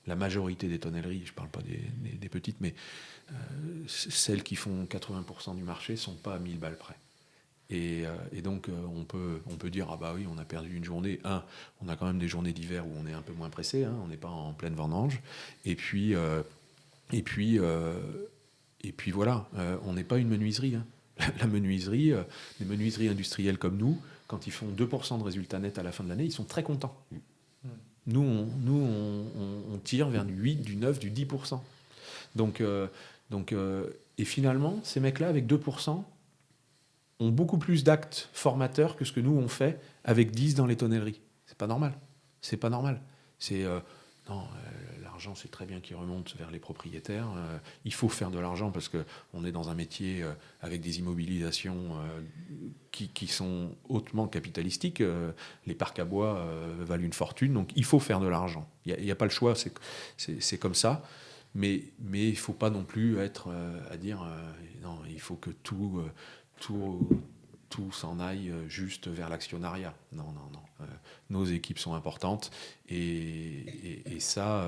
La majorité des tonnelleries, je ne parle pas des petites, mais celles qui font 80% du marché ne sont pas à 1000 balles près. Et donc on peut dire ah bah oui, on a perdu une journée. On a quand même des journées d'hiver où on est un peu moins pressé, on n'est pas en pleine vendange. Et puis voilà, on n'est pas une menuiserie. La menuiserie, les menuiseries industrielles comme nous, quand ils font 2% de résultats nets à la fin de l'année, ils sont très contents. Nous on tire vers du 8, du 9, du 10%. Donc et finalement, ces mecs-là avec 2%, ont beaucoup plus d'actes formateurs que ce que nous on fait avec 10 dans les tonnelleries. C'est pas normal. L'argent, c'est très bien qu'il remonte vers les propriétaires. Il faut faire de l'argent parce qu'on est dans un métier avec des immobilisations qui sont hautement capitalistiques. Les parcs à bois valent une fortune, donc il faut faire de l'argent. Il n'y a pas le choix, c'est comme ça. Mais il ne faut pas non plus être à dire non, il faut que tout s'en aille juste vers l'actionnariat. Non. Nos équipes sont importantes et ça,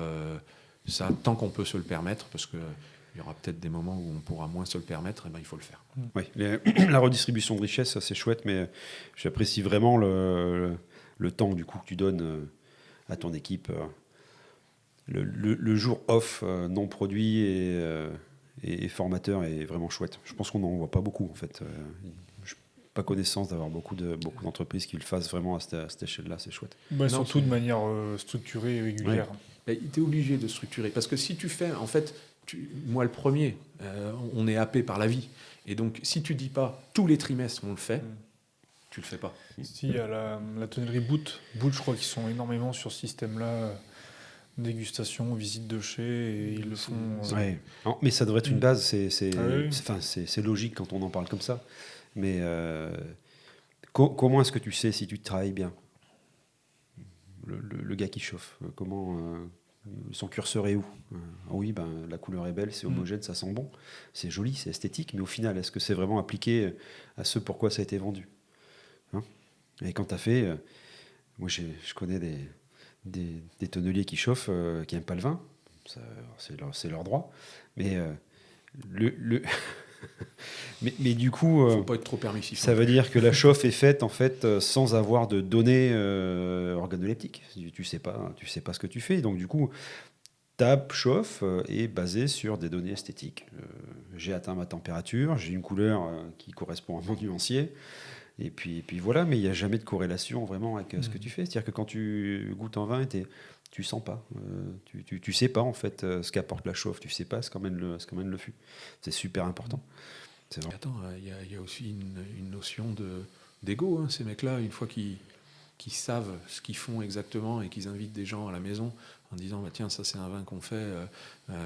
tant qu'on peut se le permettre, parce qu'il y aura peut-être des moments où on pourra moins se le permettre, il faut le faire. Oui, la redistribution de richesse, ça c'est chouette, mais j'apprécie vraiment le temps du coup que tu donnes à ton équipe. Le jour off non produit et formateur est vraiment chouette. Je pense qu'on n'en voit pas beaucoup en fait. Je n'ai pas connaissance d'avoir beaucoup d'entreprises qui le fassent vraiment à cette échelle-là, c'est chouette. Surtout de manière structurée et régulière. Tu es obligé de structurer. Parce que si tu fais, en fait, moi le premier, on est happé par la vie. Et donc, si tu dis pas tous les trimestres on le fait, tu le fais pas. Si, il y a la tonnerie Boot, je crois qu'ils sont énormément sur ce système-là. Dégustation, visite de chez, et ils le font. Ouais. Non, mais ça devrait être une base, c'est logique quand on en parle comme ça. Mais comment est-ce que tu sais si tu travailles bien ? Le gars qui chauffe, son curseur est où ? Oui, la couleur est belle, c'est homogène, ça sent bon, c'est joli, c'est esthétique, mais au final, est-ce que c'est vraiment appliqué à ce pourquoi ça a été vendu ? Et quand tu as fait, moi je connais des tonneliers qui chauffent, qui n'aiment pas le vin, c'est leur droit, mais mais du coup, faut pas être trop permissif. Ça veut dire que la chauffe est faite en fait sans avoir de données organoleptiques. Tu sais pas ce que tu fais, donc du coup, ta chauffe est basée sur des données esthétiques. J'ai atteint ma température, j'ai une couleur qui correspond à mon nuancier. Et puis voilà, mais il n'y a jamais de corrélation vraiment avec ce que tu fais. C'est-à-dire que quand tu goûtes un vin, tu sens pas. Tu sais pas en fait ce qu'apporte la chauffe. Tu sais pas ce qu'emmène le fût. C'est super important. C'est vrai. Attends, il y a aussi une notion d'ego. Ces mecs-là, une fois qu'ils savent ce qu'ils font exactement et qu'ils invitent des gens à la maison en disant tiens, ça c'est un vin qu'on fait,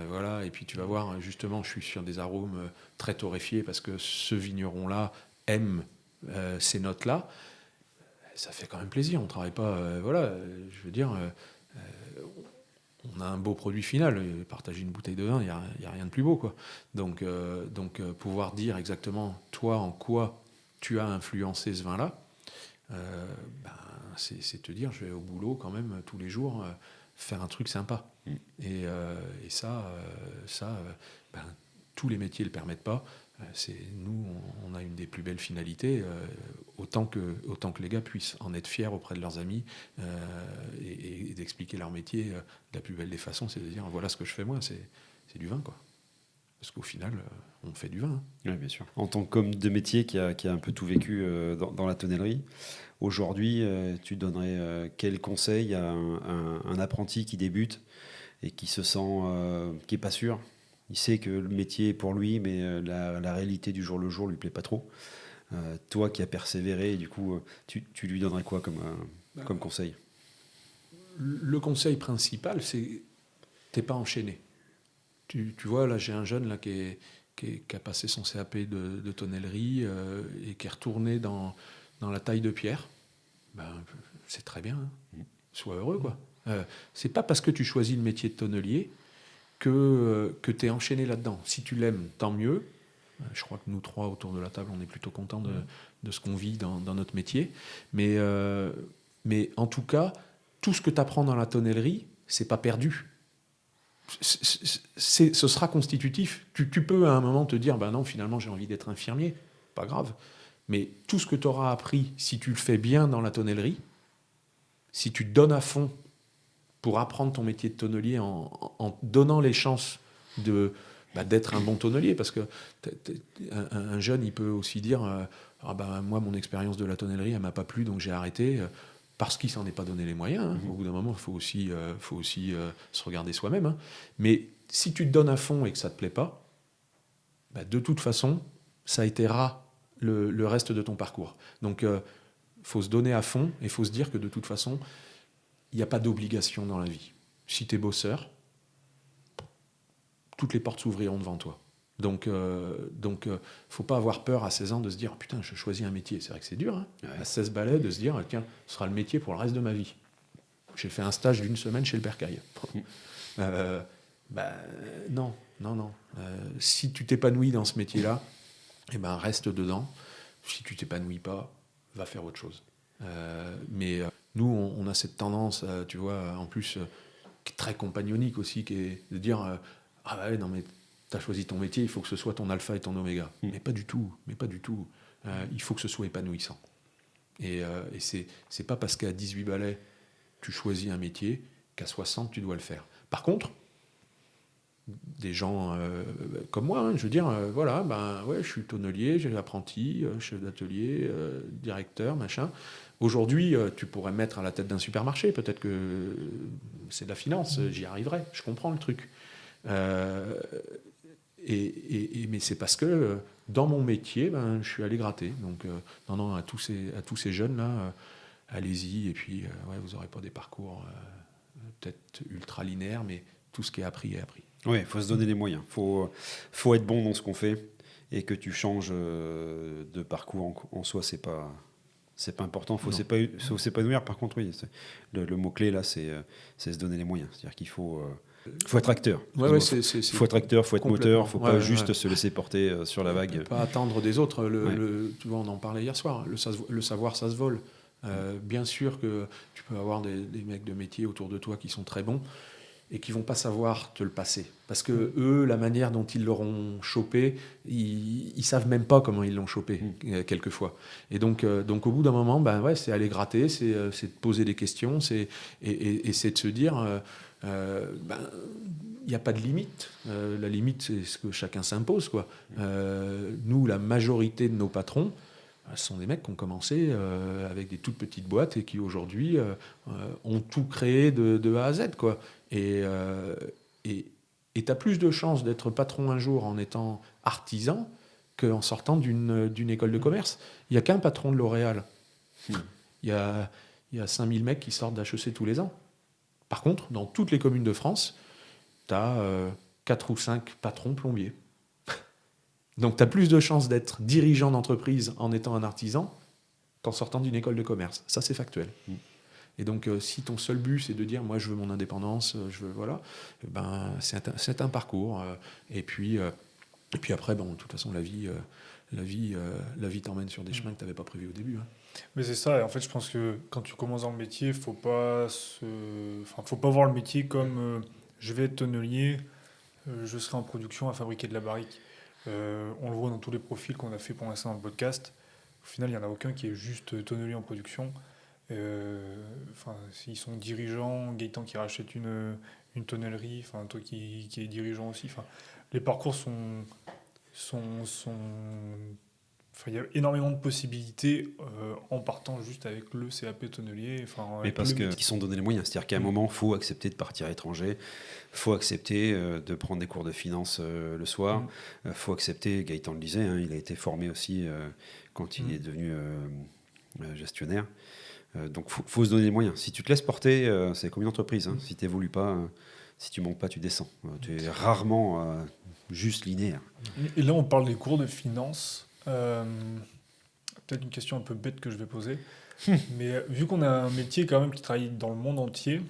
voilà. Et puis tu vas voir, justement, je suis sur des arômes très torréfiés parce que ce vigneron-là aime ces notes-là, ça fait quand même plaisir. On ne travaille pas, je veux dire, on a un beau produit final. Partager une bouteille de vin, il n'y a rien de plus beau, quoi. Donc pouvoir dire exactement, toi, en quoi tu as influencé ce vin-là, c'est te dire, je vais au boulot quand même tous les jours faire un truc sympa. Et ça, tous les métiers ne le permettent pas. Nous, on a une des plus belles finalités, autant que les gars puissent en être fiers auprès de leurs amis et d'expliquer leur métier de la plus belle des façons, c'est de dire voilà ce que je fais moi, c'est du vin, quoi. Parce qu'au final, on fait du vin. Hein. Oui, bien sûr. En tant qu'homme de métier qui a un peu tout vécu dans la tonnellerie, aujourd'hui, tu donnerais quel conseil à un apprenti qui débute et qui se sent, qui n'est pas sûr? Il sait que le métier est pour lui, mais la réalité du jour le jour lui plaît pas trop. Toi qui as persévéré, du coup, tu lui donnerais quoi comme conseil? Le conseil principal, c'est t'es pas enchaîné. Tu vois, là, j'ai un jeune là, qui a passé son CAP de tonnellerie et qui est retourné dans la taille de pierre. C'est très bien. Hein. Sois heureux, quoi. C'est pas parce que tu choisis le métier de tonnelier que tu es enchaîné là-dedans. Si tu l'aimes, tant mieux. Je crois que nous trois, autour de la table, on est plutôt contents de ce qu'on vit dans notre métier. Mais en tout cas, tout ce que tu apprends dans la tonnellerie, c'est pas perdu. Ce sera constitutif. Tu peux à un moment te dire, non, finalement, j'ai envie d'être infirmier. Pas grave. Mais tout ce que tu auras appris, si tu le fais bien dans la tonnellerie, si tu te donnes à fond pour apprendre ton métier de tonnelier en donnant les chances d'être un bon tonnelier, parce que un jeune, il peut aussi dire moi, mon expérience de la tonnellerie, elle m'a pas plu, donc j'ai arrêté, parce qu'il s'en est pas donné les moyens. Hein. Au bout d'un moment, il faut aussi se regarder soi-même. Hein. Mais si tu te donnes à fond et que ça te plaît pas, de toute façon, ça étaiera le reste de ton parcours. Donc, faut se donner à fond et faut se dire que de toute façon, il n'y a pas d'obligation dans la vie. Si tu es bosseur, toutes les portes s'ouvriront devant toi. Donc, faut pas avoir peur à 16 ans de se dire putain, je choisis un métier. C'est vrai que c'est dur, hein, à 16 balais, de se dire tiens, ce sera le métier pour le reste de ma vie. J'ai fait un stage d'1 semaine chez le Bercail. Non. Si tu t'épanouis dans ce métier-là, reste dedans. Si tu t'épanouis pas, va faire autre chose. Nous, on a cette tendance, tu vois, en plus, très compagnonique aussi, qui est de dire non, mais tu as choisi ton métier, il faut que ce soit ton alpha et ton oméga. Mais pas du tout. Il faut que ce soit épanouissant. Et c'est pas parce qu'à 18 balais, tu choisis un métier, qu'à 60, tu dois le faire. Par contre, des gens comme moi, hein, je veux dire, je suis tonnelier, j'ai apprenti, chef d'atelier, directeur, machin. Aujourd'hui, tu pourrais me mettre à la tête d'un supermarché, peut-être que c'est de la finance, j'y arriverai, je comprends le truc. Mais c'est parce que dans mon métier, je suis allé gratter. Donc, à tous ces jeunes-là, allez-y, et puis vous n'aurez pas des parcours peut-être ultra linéaires, mais tout ce qui est appris est appris. Oui, il faut se donner les moyens. Faut être bon dans ce qu'on fait, et que tu changes de parcours en soi, c'est pas important. Faut s'épanouir. Par contre, oui, le mot-clé là, c'est se donner les moyens. C'est-à-dire qu'il faut être acteur. Faut être acteur, faut être moteur, faut pas juste se laisser porter sur la vague. Pas attendre des autres. Tu vois, on en parlait hier soir. Le savoir, ça se vole. Bien sûr que tu peux avoir des mecs de métier autour de toi qui sont très bons et qui vont pas savoir te le passer. Parce que eux, la manière dont ils l'auront chopé, ils savent même pas comment ils l'ont chopé, quelquefois. Et donc au bout d'un moment, c'est aller gratter, c'est de poser des questions, et c'est de se dire, il n'y a pas de limite. La limite, c'est ce que chacun s'impose, quoi. Nous, la majorité de nos patrons, ce sont des mecs qui ont commencé avec des toutes petites boîtes et qui aujourd'hui ont tout créé de A à Z, quoi. Et tu as plus de chances d'être patron un jour en étant artisan qu'en sortant d'une école de commerce. Il n'y a qu'un patron de L'Oréal. Il y a 5000 mecs qui sortent d'HEC tous les ans. Par contre, dans toutes les communes de France, tu as 4 ou 5 patrons plombiers. Donc tu as plus de chances d'être dirigeant d'entreprise en étant un artisan qu'en sortant d'une école de commerce. Ça, c'est factuel. Et donc, si ton seul but, c'est de dire, moi, je veux mon indépendance, c'est un parcours. Et puis après, de toute façon, la vie t'emmène sur des chemins que tu n'avais pas prévus au début. Hein. Mais c'est ça. Et en fait, je pense que quand tu commences dans le métier, faut pas voir le métier comme je vais être tonnelier. je serai en production à fabriquer de la barrique. On le voit dans tous les profils qu'on a fait pour l'instant dans le podcast. Au final, il n'y en a aucun qui est juste tonnelier en production. Enfin, s'ils sont dirigeants, Gaëtan qui rachète une tonnellerie, enfin, toi qui es dirigeant aussi. Enfin, les parcours sont enfin, il y a énormément de possibilités en partant juste avec le CAP tonnelier. Enfin, Mais avec parce le métier. qu'ils sont donnés les moyens. C'est-à-dire qu'à un moment, il faut accepter de partir à l'étranger, il faut accepter de prendre des cours de finance le soir, il faut accepter, Gaëtan le disait, hein, il a été formé aussi quand il est devenu gestionnaire. Donc il faut se donner les moyens. Si tu te laisses porter, c'est comme une entreprise. Hein. Si tu n'évolues pas, si tu ne montes pas, tu descends. Tu es rarement juste linéaire. Et là, on parle des cours de finance. Peut-être une question un peu bête que je vais poser. Mais vu qu'on a un métier quand même qui travaille dans le monde entier,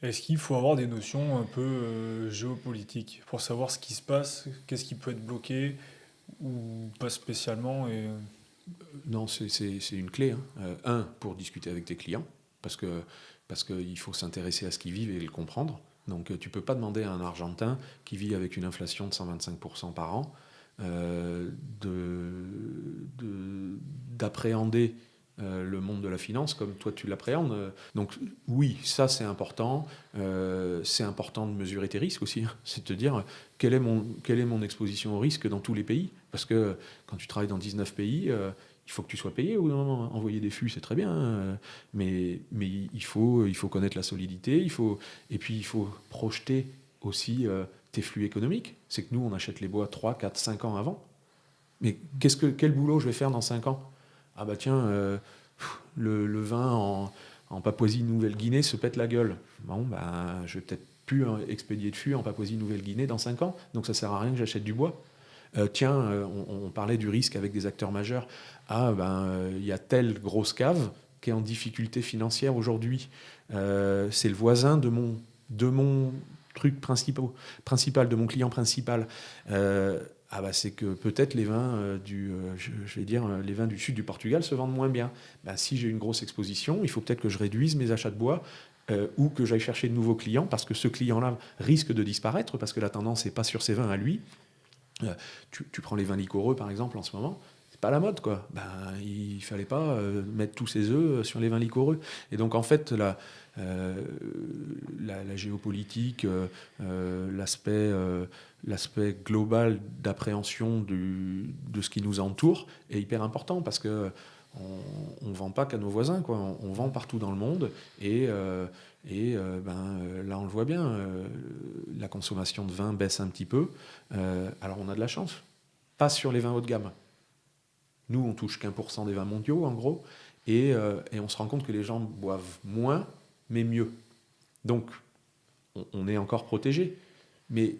est-ce qu'il faut avoir des notions un peu géopolitiques pour savoir ce qui se passe, qu'est-ce qui peut être bloqué ou pas spécialement Non, c'est une clé. Hein. Pour discuter avec tes clients, parce qu'il faut s'intéresser à ce qu'ils vivent et le comprendre. Donc tu ne peux pas demander à un Argentin qui vit avec une inflation de 125% par an d'appréhender le monde de la finance comme toi tu l'appréhendes. Donc oui, ça c'est important. C'est important de mesurer tes risques aussi. C'est de te dire quelle est mon exposition au risque dans tous les pays. Parce que quand tu travailles dans 19 pays, il faut que tu sois payé au bout d'un moment. Envoyer des flux, c'est très bien. Mais il faut connaître la solidité. Et puis il faut projeter aussi tes flux économiques. C'est que nous, on achète les bois 3, 4, 5 ans avant. Mais quel boulot je vais faire dans 5 ans ? Ah bah tiens, le vin en Papouasie-Nouvelle-Guinée se pète la gueule. Bon, bah, je vais peut-être plus expédier de fûts en Papouasie-Nouvelle-Guinée dans 5 ans, donc ça sert à rien que j'achète du bois. On parlait du risque avec des acteurs majeurs. Ah ben, il y a telle grosse cave qui est en difficulté financière aujourd'hui. C'est le voisin de mon truc principal, de mon client principal. C'est que peut-être les vins les vins du sud du Portugal se vendent moins bien. Si j'ai une grosse exposition, il faut peut-être que je réduise mes achats de bois ou que j'aille chercher de nouveaux clients parce que ce client-là risque de disparaître parce que la tendance n'est pas sur ses vins à lui. Tu prends les vins liquoreux par exemple en ce moment, c'est pas la mode quoi. Il fallait pas mettre tous ses œufs sur les vins liquoreux. Et donc en fait la géopolitique, l'aspect global d'appréhension de ce qui nous entoure est hyper important parce que on ne vend pas qu'à nos voisins, quoi. On vend partout dans le monde et là on le voit bien, la consommation de vin baisse un petit peu. Alors on a de la chance, pas sur les vins haut de gamme. Nous on touche qu'1% des vins mondiaux en gros et on se rend compte que les gens boivent moins mais mieux. Donc on est encore protégé. Mais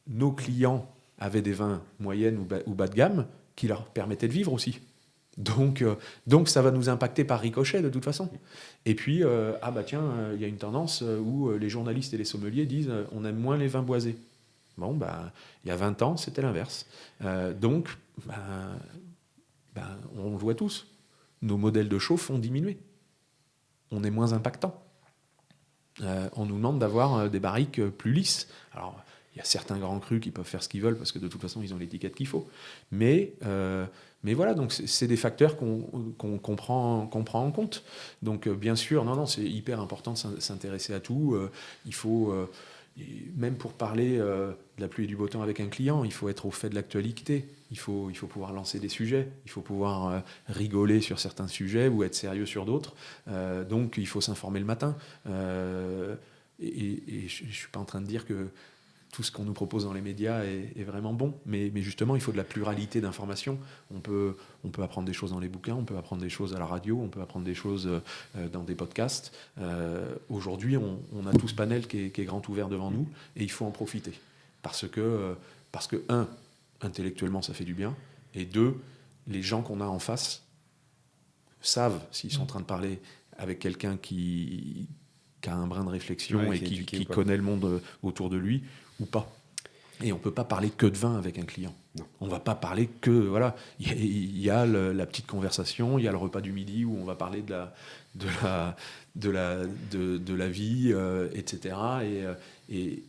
nos clients avaient des vins moyennes ou bas de gamme qui leur permettaient de vivre aussi. Donc ça va nous impacter par ricochet de toute façon. Et puis, il y a une tendance où les journalistes et les sommeliers disent on aime moins les vins boisés. Bon, il y a 20 ans, c'était l'inverse. On le voit tous. Nos modèles de chauffe ont diminué. On est moins impactant. On nous demande d'avoir des barriques plus lisses. Alors, il y a certains grands crus qui peuvent faire ce qu'ils veulent parce que de toute façon, ils ont l'étiquette qu'il faut. Mais voilà, donc c'est des facteurs qu'on prend en compte. Donc, bien sûr, c'est hyper important de s'intéresser à tout. Il faut, même pour parler de la pluie et du beau temps avec un client, il faut être au fait de l'actualité. Il faut pouvoir lancer des sujets. Il faut pouvoir rigoler sur certains sujets ou être sérieux sur d'autres. Donc, il faut s'informer le matin. Et je ne suis pas en train de dire que tout ce qu'on nous propose dans les médias est vraiment bon, mais justement, il faut de la pluralité d'informations. On peut apprendre des choses dans les bouquins, on peut apprendre des choses à la radio, on peut apprendre des choses dans des podcasts. Aujourd'hui, on a tout ce panel qui est grand ouvert devant nous, et il faut en profiter. Parce que intellectuellement, ça fait du bien, et deux, les gens qu'on a en face savent s'ils sont en train de parler avec quelqu'un qui a un brin de réflexion et qui connaît le monde autour de lui ou pas. Et on ne peut pas parler que de vin avec un client. Non. On ne va pas parler que... Voilà, il y a la petite conversation, il y a le repas du midi où on va parler de la vie, etc. Et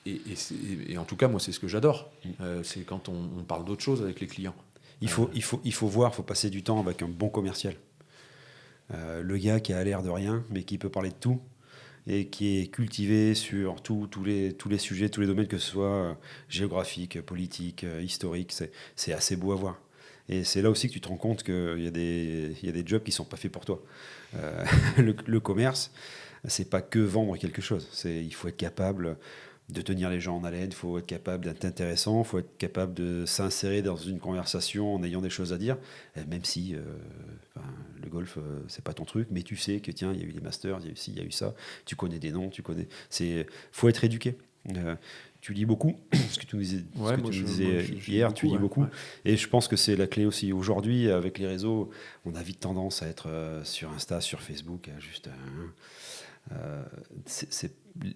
et en tout cas, moi, c'est ce que j'adore. C'est quand on parle d'autre chose avec les clients. Il faut voir, il faut passer du temps avec un bon commercial. Le gars qui a l'air de rien, mais qui peut parler de tout, et qui est cultivé sur tous les sujets, tous les domaines, que ce soit géographique, politique, historique, c'est assez beau à voir. Et c'est là aussi que tu te rends compte qu'il y a des jobs qui ne sont pas faits pour toi. Le commerce, c'est pas que vendre quelque chose. Il faut être capable de tenir les gens en haleine, il faut être capable d'être intéressant, il faut être capable de s'insérer dans une conversation en ayant des choses à dire, même si le golf, c'est pas ton truc, mais tu sais que tiens, il y a eu des masters, il y a eu ci, il y a eu ça, tu connais des noms, faut être éduqué. Tu lis beaucoup, ce que tu nous disais, hier, tu lis beaucoup, et je pense que c'est la clé aussi. Aujourd'hui, avec les réseaux, on a vite tendance à être sur Insta, sur Facebook, juste...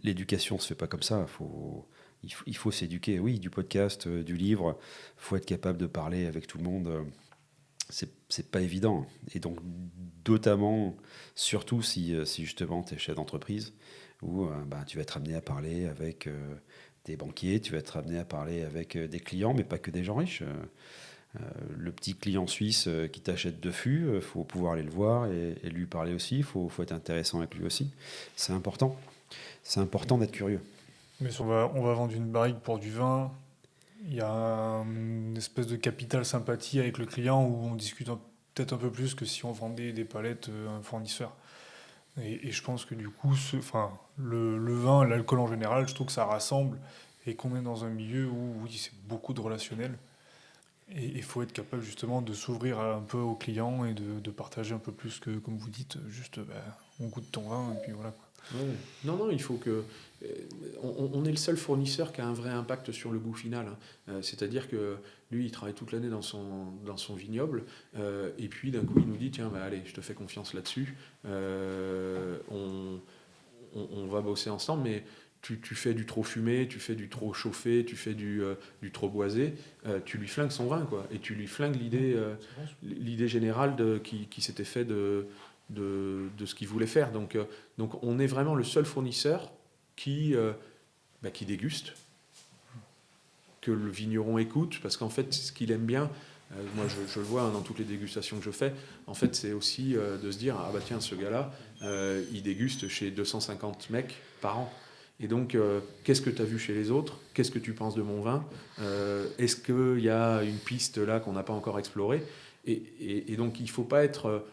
l'éducation se fait pas comme ça. Il faut s'éduquer. Oui, du podcast, du livre. Il faut être capable de parler avec tout le monde. C'est pas évident. Et donc, notamment, surtout si justement tu es chef d'entreprise, où tu vas être amené à parler avec des banquiers, tu vas être amené à parler avec des clients, mais pas que des gens riches. Le petit client suisse qui t'achète de fûts, il faut pouvoir aller le voir et lui parler aussi. Il faut être intéressant avec lui aussi. C'est important. C'est important d'être curieux. Mais si on va vendre une barrique pour du vin, il y a une espèce de capital sympathie avec le client où on discute peut-être un peu plus que si on vendait des palettes à un fournisseur. Et je pense que du coup, le vin, l'alcool en général, je trouve que ça rassemble et qu'on est dans un milieu où oui, c'est beaucoup de relationnel. Et il faut être capable justement de s'ouvrir un peu aux clients et de partager un peu plus que, comme vous dites, juste on goûte ton vin et puis voilà, quoi. Ouais. Non, il faut que... On est le seul fournisseur qui a un vrai impact sur le goût final. C'est-à-dire que lui, il travaille toute l'année dans son vignoble, et puis d'un coup, il nous dit, tiens, allez, je te fais confiance là-dessus, on va bosser ensemble, mais tu fais du trop fumé, tu fais du trop chauffé, tu fais du trop boisé, tu lui flingues son vin, quoi, et tu lui flingues l'idée générale qui s'était fait de ce qu'il voulait faire. Donc on est vraiment le seul fournisseur qui déguste, que le vigneron écoute, parce qu'en fait, ce qu'il aime bien, moi je le vois dans toutes les dégustations que je fais, en fait, c'est aussi de se dire, tiens, ce gars-là, il déguste chez 250 mecs par an. Et donc, qu'est-ce que tu as vu chez les autres ? Qu'est-ce que tu penses de mon vin ? Est-ce qu'il y a une piste là qu'on n'a pas encore explorée ? Et donc, il ne faut pas être...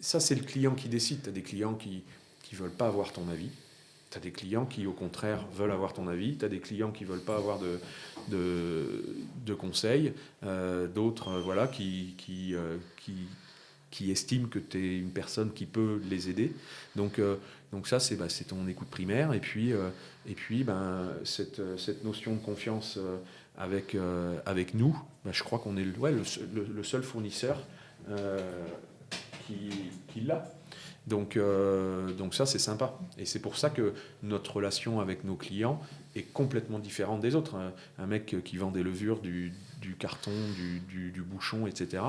ça, c'est le client qui décide. Tu as des clients qui ne veulent pas avoir ton avis. Tu as des clients qui, au contraire, veulent avoir ton avis. Tu as des clients qui ne veulent pas avoir de conseils. D'autres qui estiment que tu es une personne qui peut les aider. Donc ça, c'est ton écoute primaire. Et puis cette notion de confiance avec nous, je crois qu'on est le seul fournisseur qui l'a. Donc ça, c'est sympa. Et c'est pour ça que notre relation avec nos clients est complètement différente des autres. Un mec qui vend des levures, du carton, du bouchon, etc.,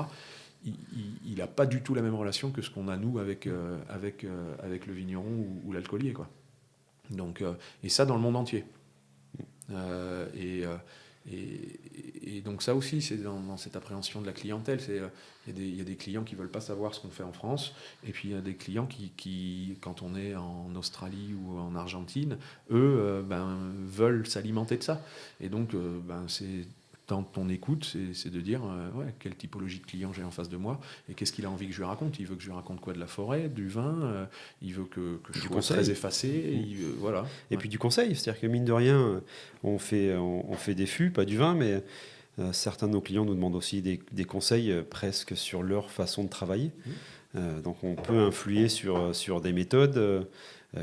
il n'a pas du tout la même relation que ce qu'on a, nous, avec le vigneron ou l'alcoolier, quoi. Donc, et ça, dans le monde entier. Et donc ça aussi, c'est dans cette appréhension de la clientèle. Il y a des clients qui ne veulent pas savoir ce qu'on fait en France, et puis il y a des clients qui quand on est en Australie ou en Argentine, eux veulent s'alimenter de ça. Et donc c'est dans ton écoute, c'est de dire quelle typologie de client j'ai en face de moi, et qu'est-ce qu'il a envie que je lui raconte. Il veut que je lui raconte quoi ? De la forêt, du vin, il veut que je sois très effacé, voilà. Et puis du conseil, c'est-à-dire que mine de rien, on fait des fûts, pas du vin, mais certains de nos clients nous demandent aussi des conseils presque sur leur façon de travailler. Donc on peut influer sur des méthodes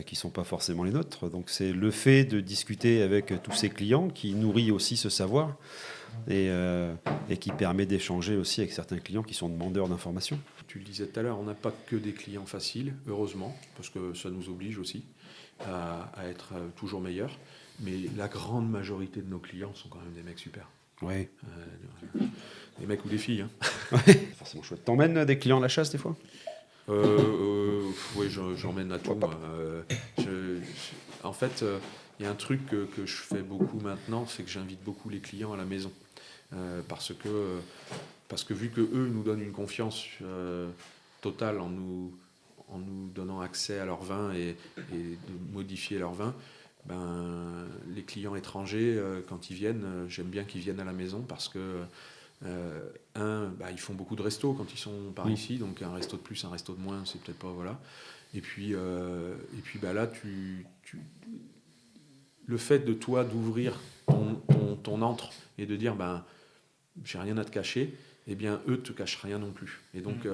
qui ne sont pas forcément les nôtres. Donc c'est le fait de discuter avec tous ces clients qui nourrit aussi ce savoir, et qui permet d'échanger aussi avec certains clients qui sont demandeurs d'informations. Tu le disais tout à l'heure, on n'a pas que des clients faciles, heureusement, parce que ça nous oblige aussi à être toujours meilleurs. Mais la grande majorité de nos clients sont quand même des mecs super. Ouais. Des mecs ou des filles. Ouais. Forcément chouette. T'emmènes des clients à la chasse des fois ? Oui, j'emmène à tout. En fait, il y a un truc que je fais beaucoup maintenant, c'est que j'invite beaucoup les clients à la maison. Parce que vu qu'eux nous donnent une confiance totale en nous donnant accès à leur vin et de modifier leur vin, les clients étrangers, quand ils viennent, j'aime bien qu'ils viennent à la maison parce que, ils font beaucoup de restos quand ils sont par ici, donc un resto de plus, un resto de moins, c'est peut-être pas... Voilà. Et puis là, le fait de toi d'ouvrir ton antre et de dire j'ai rien à te cacher, eh bien eux te cachent rien non plus. Et donc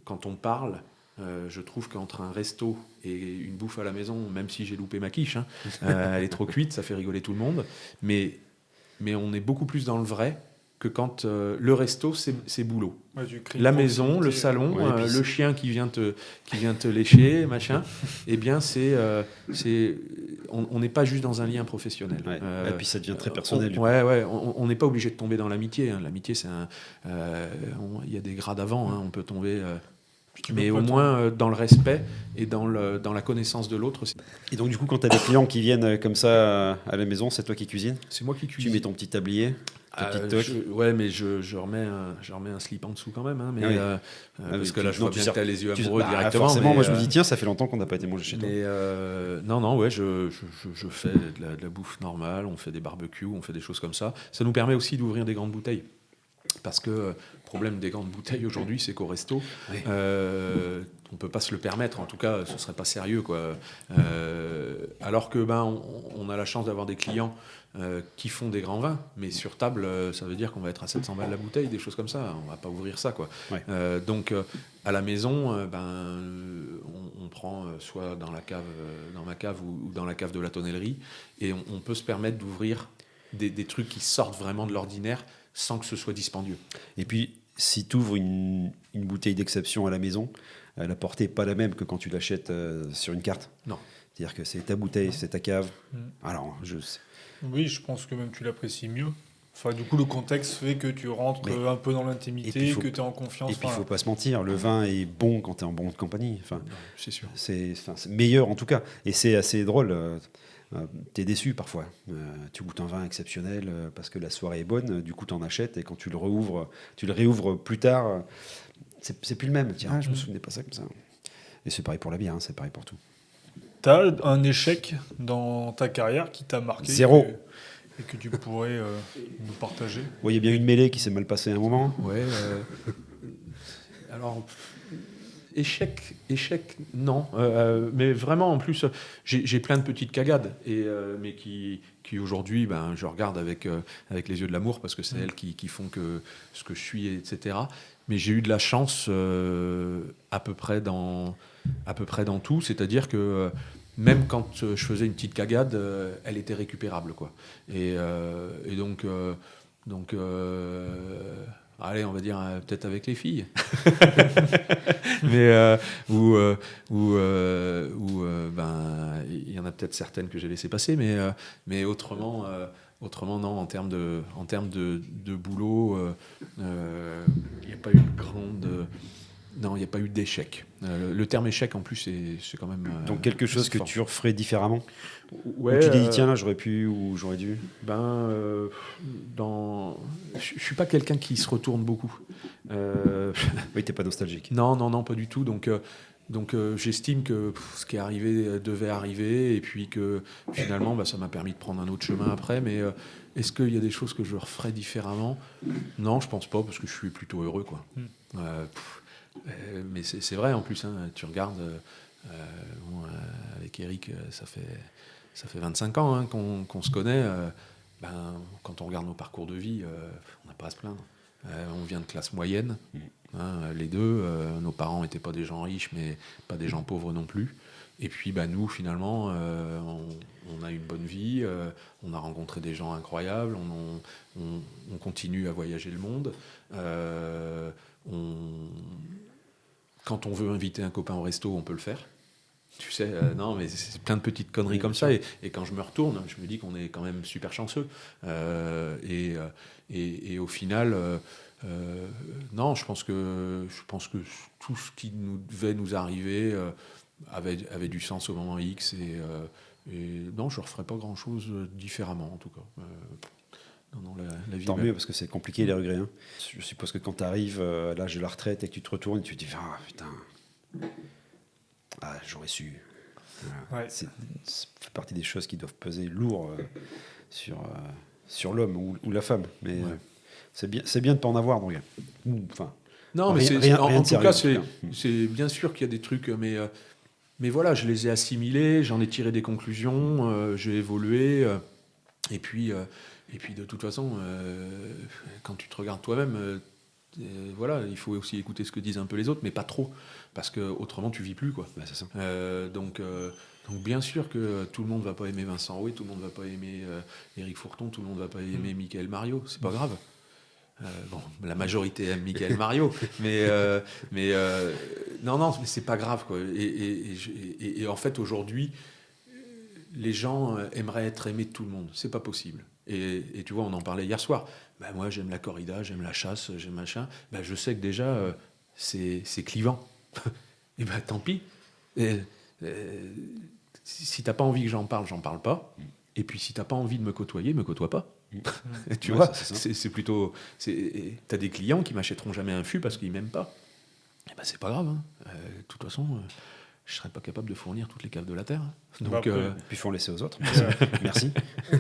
quand on parle, je trouve qu'entre un resto et une bouffe à la maison, même si j'ai loupé ma quiche, elle est trop cuite, ça fait rigoler tout le monde, mais on est beaucoup plus dans le vrai que quand le resto c'est boulot. Ouais, La maison, le salon, le chien qui vient te lécher, machin, eh bien on n'est pas juste dans un lien professionnel. Et puis ça devient très personnel. On n'est pas obligé de tomber dans l'amitié. L'amitié, c'est il y a des grades avant, on peut tomber... mais au moins dans le respect et dans la connaissance de l'autre. Et donc du coup, quand tu as des clients qui viennent comme ça à la maison, c'est toi qui cuisines ? C'est moi qui cuisine. Tu mets ton petit tablier, mais je remets un slip en dessous quand même. Parce que là, je vois bien que tu as les yeux amoureux directement. Forcément, moi je me dis, tiens, ça fait longtemps qu'on n'a pas été manger chez toi. Je fais de la bouffe normale, on fait des barbecues, on fait des choses comme ça. Ça nous permet aussi d'ouvrir des grandes bouteilles. Parce que le problème des grandes bouteilles aujourd'hui, c'est qu'au resto, on ne peut pas se le permettre. En tout cas, ce ne serait pas sérieux, quoi. Alors que on a la chance d'avoir des clients qui font des grands vins, mais sur table, ça veut dire qu'on va être à 700 balles la bouteille, des choses comme ça. On ne va pas ouvrir ça, quoi. Donc, à la maison, on prend soit dans ma cave ou dans la cave de la tonnellerie, et on peut se permettre d'ouvrir des trucs qui sortent vraiment de l'ordinaire, sans que ce soit dispendieux. Et puis, si tu ouvres une bouteille d'exception à la maison, la portée n'est pas la même que quand tu l'achètes sur une carte. Non. C'est-à-dire que c'est ta bouteille, c'est ta cave. Alors, Oui, je pense que même tu l'apprécies mieux. Enfin, du coup, le contexte fait que tu rentres un peu dans l'intimité, que tu es en confiance. Et puis, il ne faut pas se mentir, le vin est bon quand tu es en bonne compagnie. Enfin, c'est sûr. C'est meilleur en tout cas. Et c'est assez drôle. T'es déçu parfois. Tu goûtes un vin exceptionnel parce que la soirée est bonne, du coup t'en achètes et quand tu le réouvres plus tard, c'est plus le même. Tiens, je me souvenais pas ça comme ça. Et c'est pareil pour la bière, c'est pareil pour tout. T'as un échec dans ta carrière qui t'a marqué? 0. Et que tu pourrais nous partager? Il y a bien une mêlée qui s'est mal passée à un moment. Ouais. Alors... Échec, non. Mais vraiment, en plus, j'ai plein de petites cagades, mais qui aujourd'hui, je regarde avec les yeux de l'amour, parce que c'est elles qui font que ce que je suis, etc. Mais j'ai eu de la chance à peu près dans tout, c'est-à-dire que même quand je faisais une petite cagade, elle était récupérable, quoi. Et donc allez, on va dire peut-être avec les filles, mais il y en a peut-être certaines que j'ai laissé passer, mais autrement non, en termes de boulot, il n'y a pas eu de grande. Non, il n'y a pas eu d'échec. Le terme échec, en plus, c'est quand même... Donc quelque chose que tu referais différemment? Ouais, ou tu dis, tiens, là, j'aurais pu ou j'aurais dû? Je ne suis pas quelqu'un qui se retourne beaucoup. Oui, tu n'es pas nostalgique. Non, pas du tout. Donc j'estime que ce qui est arrivé devait arriver, et puis que finalement, ça m'a permis de prendre un autre chemin après. Mais est-ce qu'il y a des choses que je referais différemment? Non, je pense pas, parce que je suis plutôt heureux, quoi. Mais c'est vrai, en plus, tu regardes, avec Eric, ça fait 25 ans qu'on se connaît. Quand on regarde nos parcours de vie, on n'a pas à se plaindre. On vient de classe moyenne, les deux. Nos parents n'étaient pas des gens riches, mais pas des gens pauvres non plus. Et puis nous, finalement, on a une bonne vie, on a rencontré des gens incroyables, on continue à voyager le monde. Quand on veut inviter un copain au resto, on peut le faire. Tu sais, non, mais c'est plein de petites conneries comme ça. Et quand je me retourne, je me dis qu'on est quand même super chanceux. Et au final, non, je pense que tout ce qui devait nous arriver avait du sens au moment X. Et non, je ne referai pas grand-chose différemment, en tout cas. Non, la vie Tant mieux, parce que c'est compliqué les regrets. Hein. Je suppose que quand tu arrives à l'âge de la retraite et que tu te retournes, tu te dis ah putain, j'aurais su. Voilà. Ouais. Ça fait partie des choses qui doivent peser lourd sur l'homme ou la femme. Mais c'est bien de ne pas en avoir. Donc, enfin, non, mais en tout cas, c'est bien sûr qu'il y a des trucs, mais voilà, je les ai assimilés, j'en ai tiré des conclusions, j'ai évolué, et puis de toute façon, quand tu te regardes toi-même, voilà, il faut aussi écouter ce que disent un peu les autres, mais pas trop, parce que autrement tu vis plus, quoi. c'est ça. Donc bien sûr que tout le monde va pas aimer Vincent Rouet, tout le monde va pas aimer Éric Fourton, tout le monde va pas aimer Michael Mario, c'est pas grave. Bon, la majorité aime Michael Mario, mais non, mais c'est pas grave, quoi. Et en fait, aujourd'hui, les gens aimeraient être aimés de tout le monde. C'est pas possible. Et tu vois, on en parlait hier soir. Ben, moi, j'aime la corrida, j'aime la chasse, j'aime machin. Ben, je sais que déjà, c'est clivant. Et ben, tant pis. Si t'as pas envie que j'en parle pas. Et puis, si t'as pas envie de me côtoyer, me côtoie pas. Tu vois, c'est plutôt. T'as des clients qui m'achèteront jamais un fût parce qu'ils m'aiment pas. Et ben, c'est pas grave. Hein. De toute façon, je serais pas capable de fournir toutes les caves de la terre. Donc, puis il faut en laisser aux autres. Merci.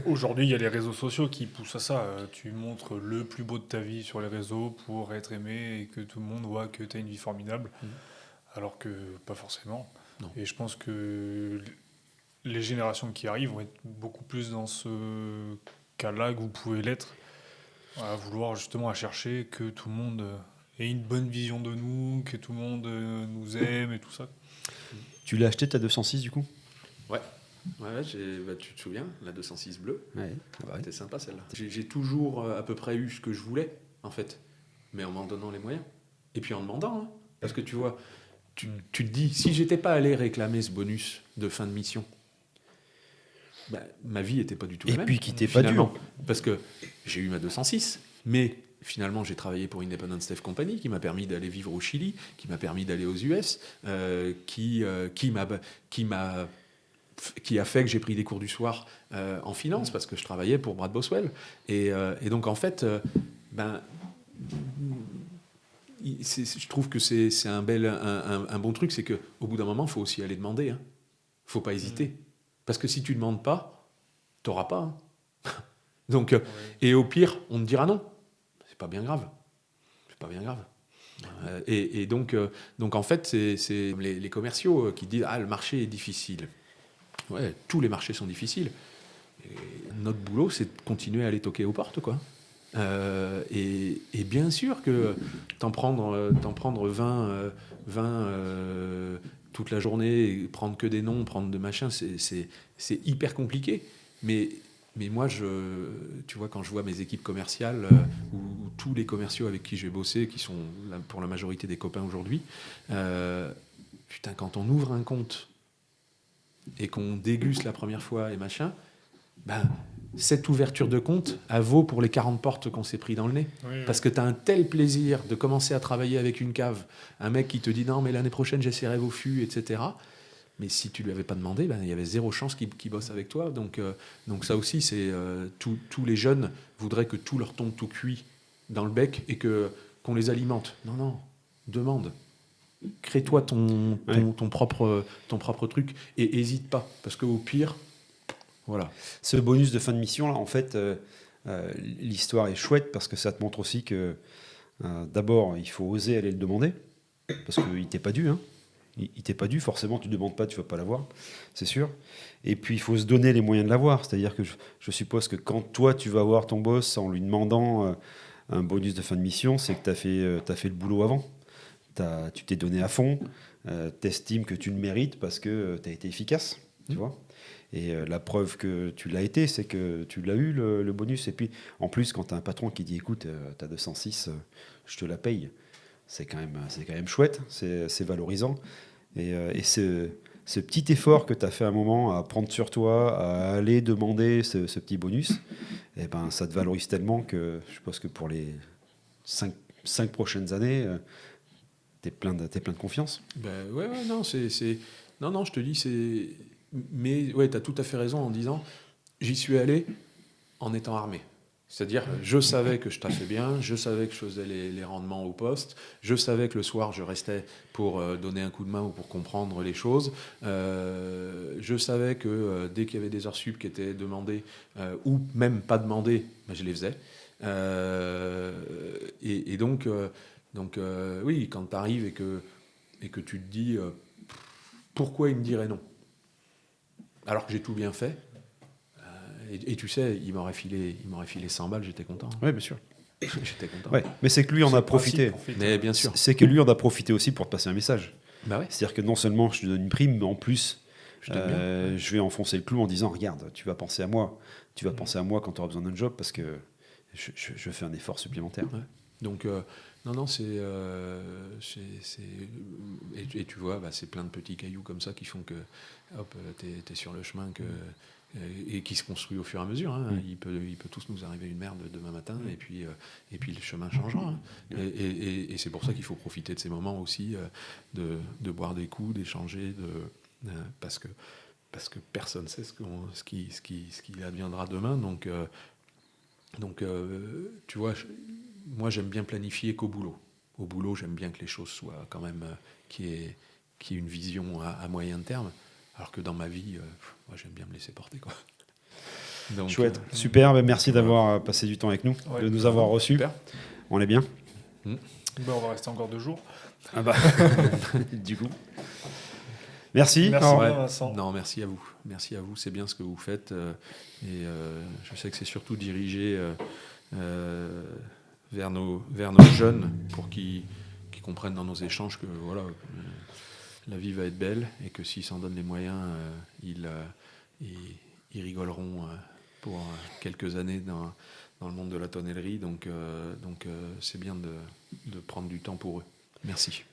Aujourd'hui, il y a les réseaux sociaux qui poussent à ça. Tu montres le plus beau de ta vie sur les réseaux pour être aimé et que tout le monde voit que tu as une vie formidable. Alors que pas forcément. Non. Et je pense que les générations qui arrivent vont être beaucoup plus dans ce cas-là que vous pouvez l'être, à vouloir justement à chercher que tout le monde ait une bonne vision de nous, que tout le monde nous aime et tout ça. Tu l'as acheté ta 206 du coup ? Ouais, tu te souviens, la 206 bleue. Ouais. C'était sympa celle-là. J'ai toujours à peu près eu ce que je voulais, en fait, mais en m'en donnant les moyens. Et puis en demandant, hein. Parce que tu vois, tu te dis, si j'étais pas allé réclamer ce bonus de fin de mission, ben, ma vie n'était pas du tout la même. Et puis qui t'est pas dur. Parce que j'ai eu ma 206, mais finalement j'ai travaillé pour Independent Stave Company, qui m'a permis d'aller vivre au Chili, qui m'a permis d'aller aux US, qui a fait que j'ai pris des cours du soir en finance, parce que je travaillais pour Brad Boswell. Et donc en fait, je trouve que c'est un bon truc, c'est qu'au bout d'un moment, il faut aussi aller demander. Hein. Faut pas hésiter. Parce que si tu demandes pas, t'auras pas. Hein. Donc, et au pire, on te dira non. C'est pas bien grave. C'est pas bien grave. Et donc en fait, c'est les commerciaux qui disent le marché est difficile. Ouais, tous les marchés sont difficiles. Et notre boulot, c'est de continuer à aller toquer aux portes, quoi. Et bien sûr que t'en prendre 20 toute la journée, et prendre que des noms, prendre de machin, c'est hyper compliqué. Mais moi, tu vois, quand je vois mes équipes commerciales ou tous les commerciaux avec qui j'ai bossé, qui sont pour la majorité des copains aujourd'hui, putain, quand on ouvre un compte et qu'on déguste la première fois et machin, cette ouverture de compte, elle vaut pour les 40 portes qu'on s'est pris dans le nez. Oui. Parce que tu as un tel plaisir de commencer à travailler avec une cave, un mec qui te dit non, mais l'année prochaine, j'essaierai vos fûts, etc. Mais si tu lui avais pas demandé, il y avait zéro chance qu'il bosse avec toi. Donc ça aussi, c'est tous les jeunes voudraient que tout leur tombe tout cuit dans le bec et qu'on les alimente. Non, demande. Crée-toi ton propre truc et hésite pas. Parce qu'au pire, voilà. Ce bonus de fin de mission, là, en fait, l'histoire est chouette parce que ça te montre aussi que d'abord, il faut oser aller le demander parce qu'il t'est pas dû. Hein. Il t'est pas dû, forcément, tu ne demandes pas, tu ne vas pas l'avoir, c'est sûr. Et puis, il faut se donner les moyens de l'avoir. C'est-à-dire que je suppose que quand toi, tu vas voir ton boss en lui demandant un bonus de fin de mission, c'est que tu as fait le boulot avant. Tu t'es donné à fond, tu estimes que tu le mérites parce que tu as été efficace, tu vois. Et la preuve que tu l'as été, c'est que tu l'as eu, le bonus. Et puis, en plus, quand tu as un patron qui dit « Écoute, tu as 206, je te la paye », c'est quand même chouette, c'est valorisant. Et ce petit effort que tu as fait un moment à prendre sur toi, à aller demander ce petit bonus, et ça te valorise tellement que je pense que pour les 5 prochaines années, tu es plein de confiance. Non, non, je te dis, Mais ouais, tu as tout à fait raison en disant, j'y suis allé en étant armé. C'est-à-dire, je savais que je taffais bien, je savais que je faisais les rendements au poste, je savais que le soir, je restais pour donner un coup de main ou pour comprendre les choses. Je savais que dès qu'il y avait des heures sup qui étaient demandées, ou même pas demandées, ben, je les faisais. Et donc, oui, quand tu arrives et que tu te dis, pourquoi il me dirait non ? Alors que j'ai tout bien fait. Et tu sais, il m'aurait filé 100 balles, j'étais content. Oui, bien sûr. J'étais content. Ouais. Mais c'est que lui en a profité. Mais bien sûr. C'est que lui en a profité aussi pour te passer un message. Bah ouais. C'est-à-dire que non seulement je te donne une prime, mais en plus, Je t'aime bien. je vais enfoncer le clou en disant, regarde, tu vas penser à moi. Tu vas penser à moi quand tu auras besoin d'un job parce que je fais un effort supplémentaire. Ouais. Donc, non, c'est... Et tu vois, bah, c'est plein de petits cailloux comme ça qui font que, hop, t'es sur le chemin et qui se construit au fur et à mesure. Hein. Il peut tous nous arriver une merde demain matin, et puis le chemin changera. Hein. Et c'est pour ça qu'il faut profiter de ces moments aussi, de boire des coups, d'échanger, parce que personne ne sait ce qui adviendra demain. Donc, tu vois, moi j'aime bien planifier qu'au boulot. Au boulot, j'aime bien que les choses soient quand même, qu'il y ait une vision à moyen terme. Alors que dans ma vie, moi j'aime bien me laisser porter, quoi. Donc, chouette, super, merci d'avoir passé du temps avec nous, de nous avoir reçus. Super. On est bien. Ben, on va rester encore 2 jours. Ah bah, du coup. Merci. Merci Vincent. Non, merci à vous. Merci à vous, c'est bien ce que vous faites. Et je sais que c'est surtout dirigé vers nos jeunes pour qu'ils comprennent dans nos échanges que voilà, la vie va être belle et que s'ils s'en donnent les moyens, ils rigoleront pour quelques années dans le monde de la tonnellerie. Donc c'est bien de prendre du temps pour eux. Merci.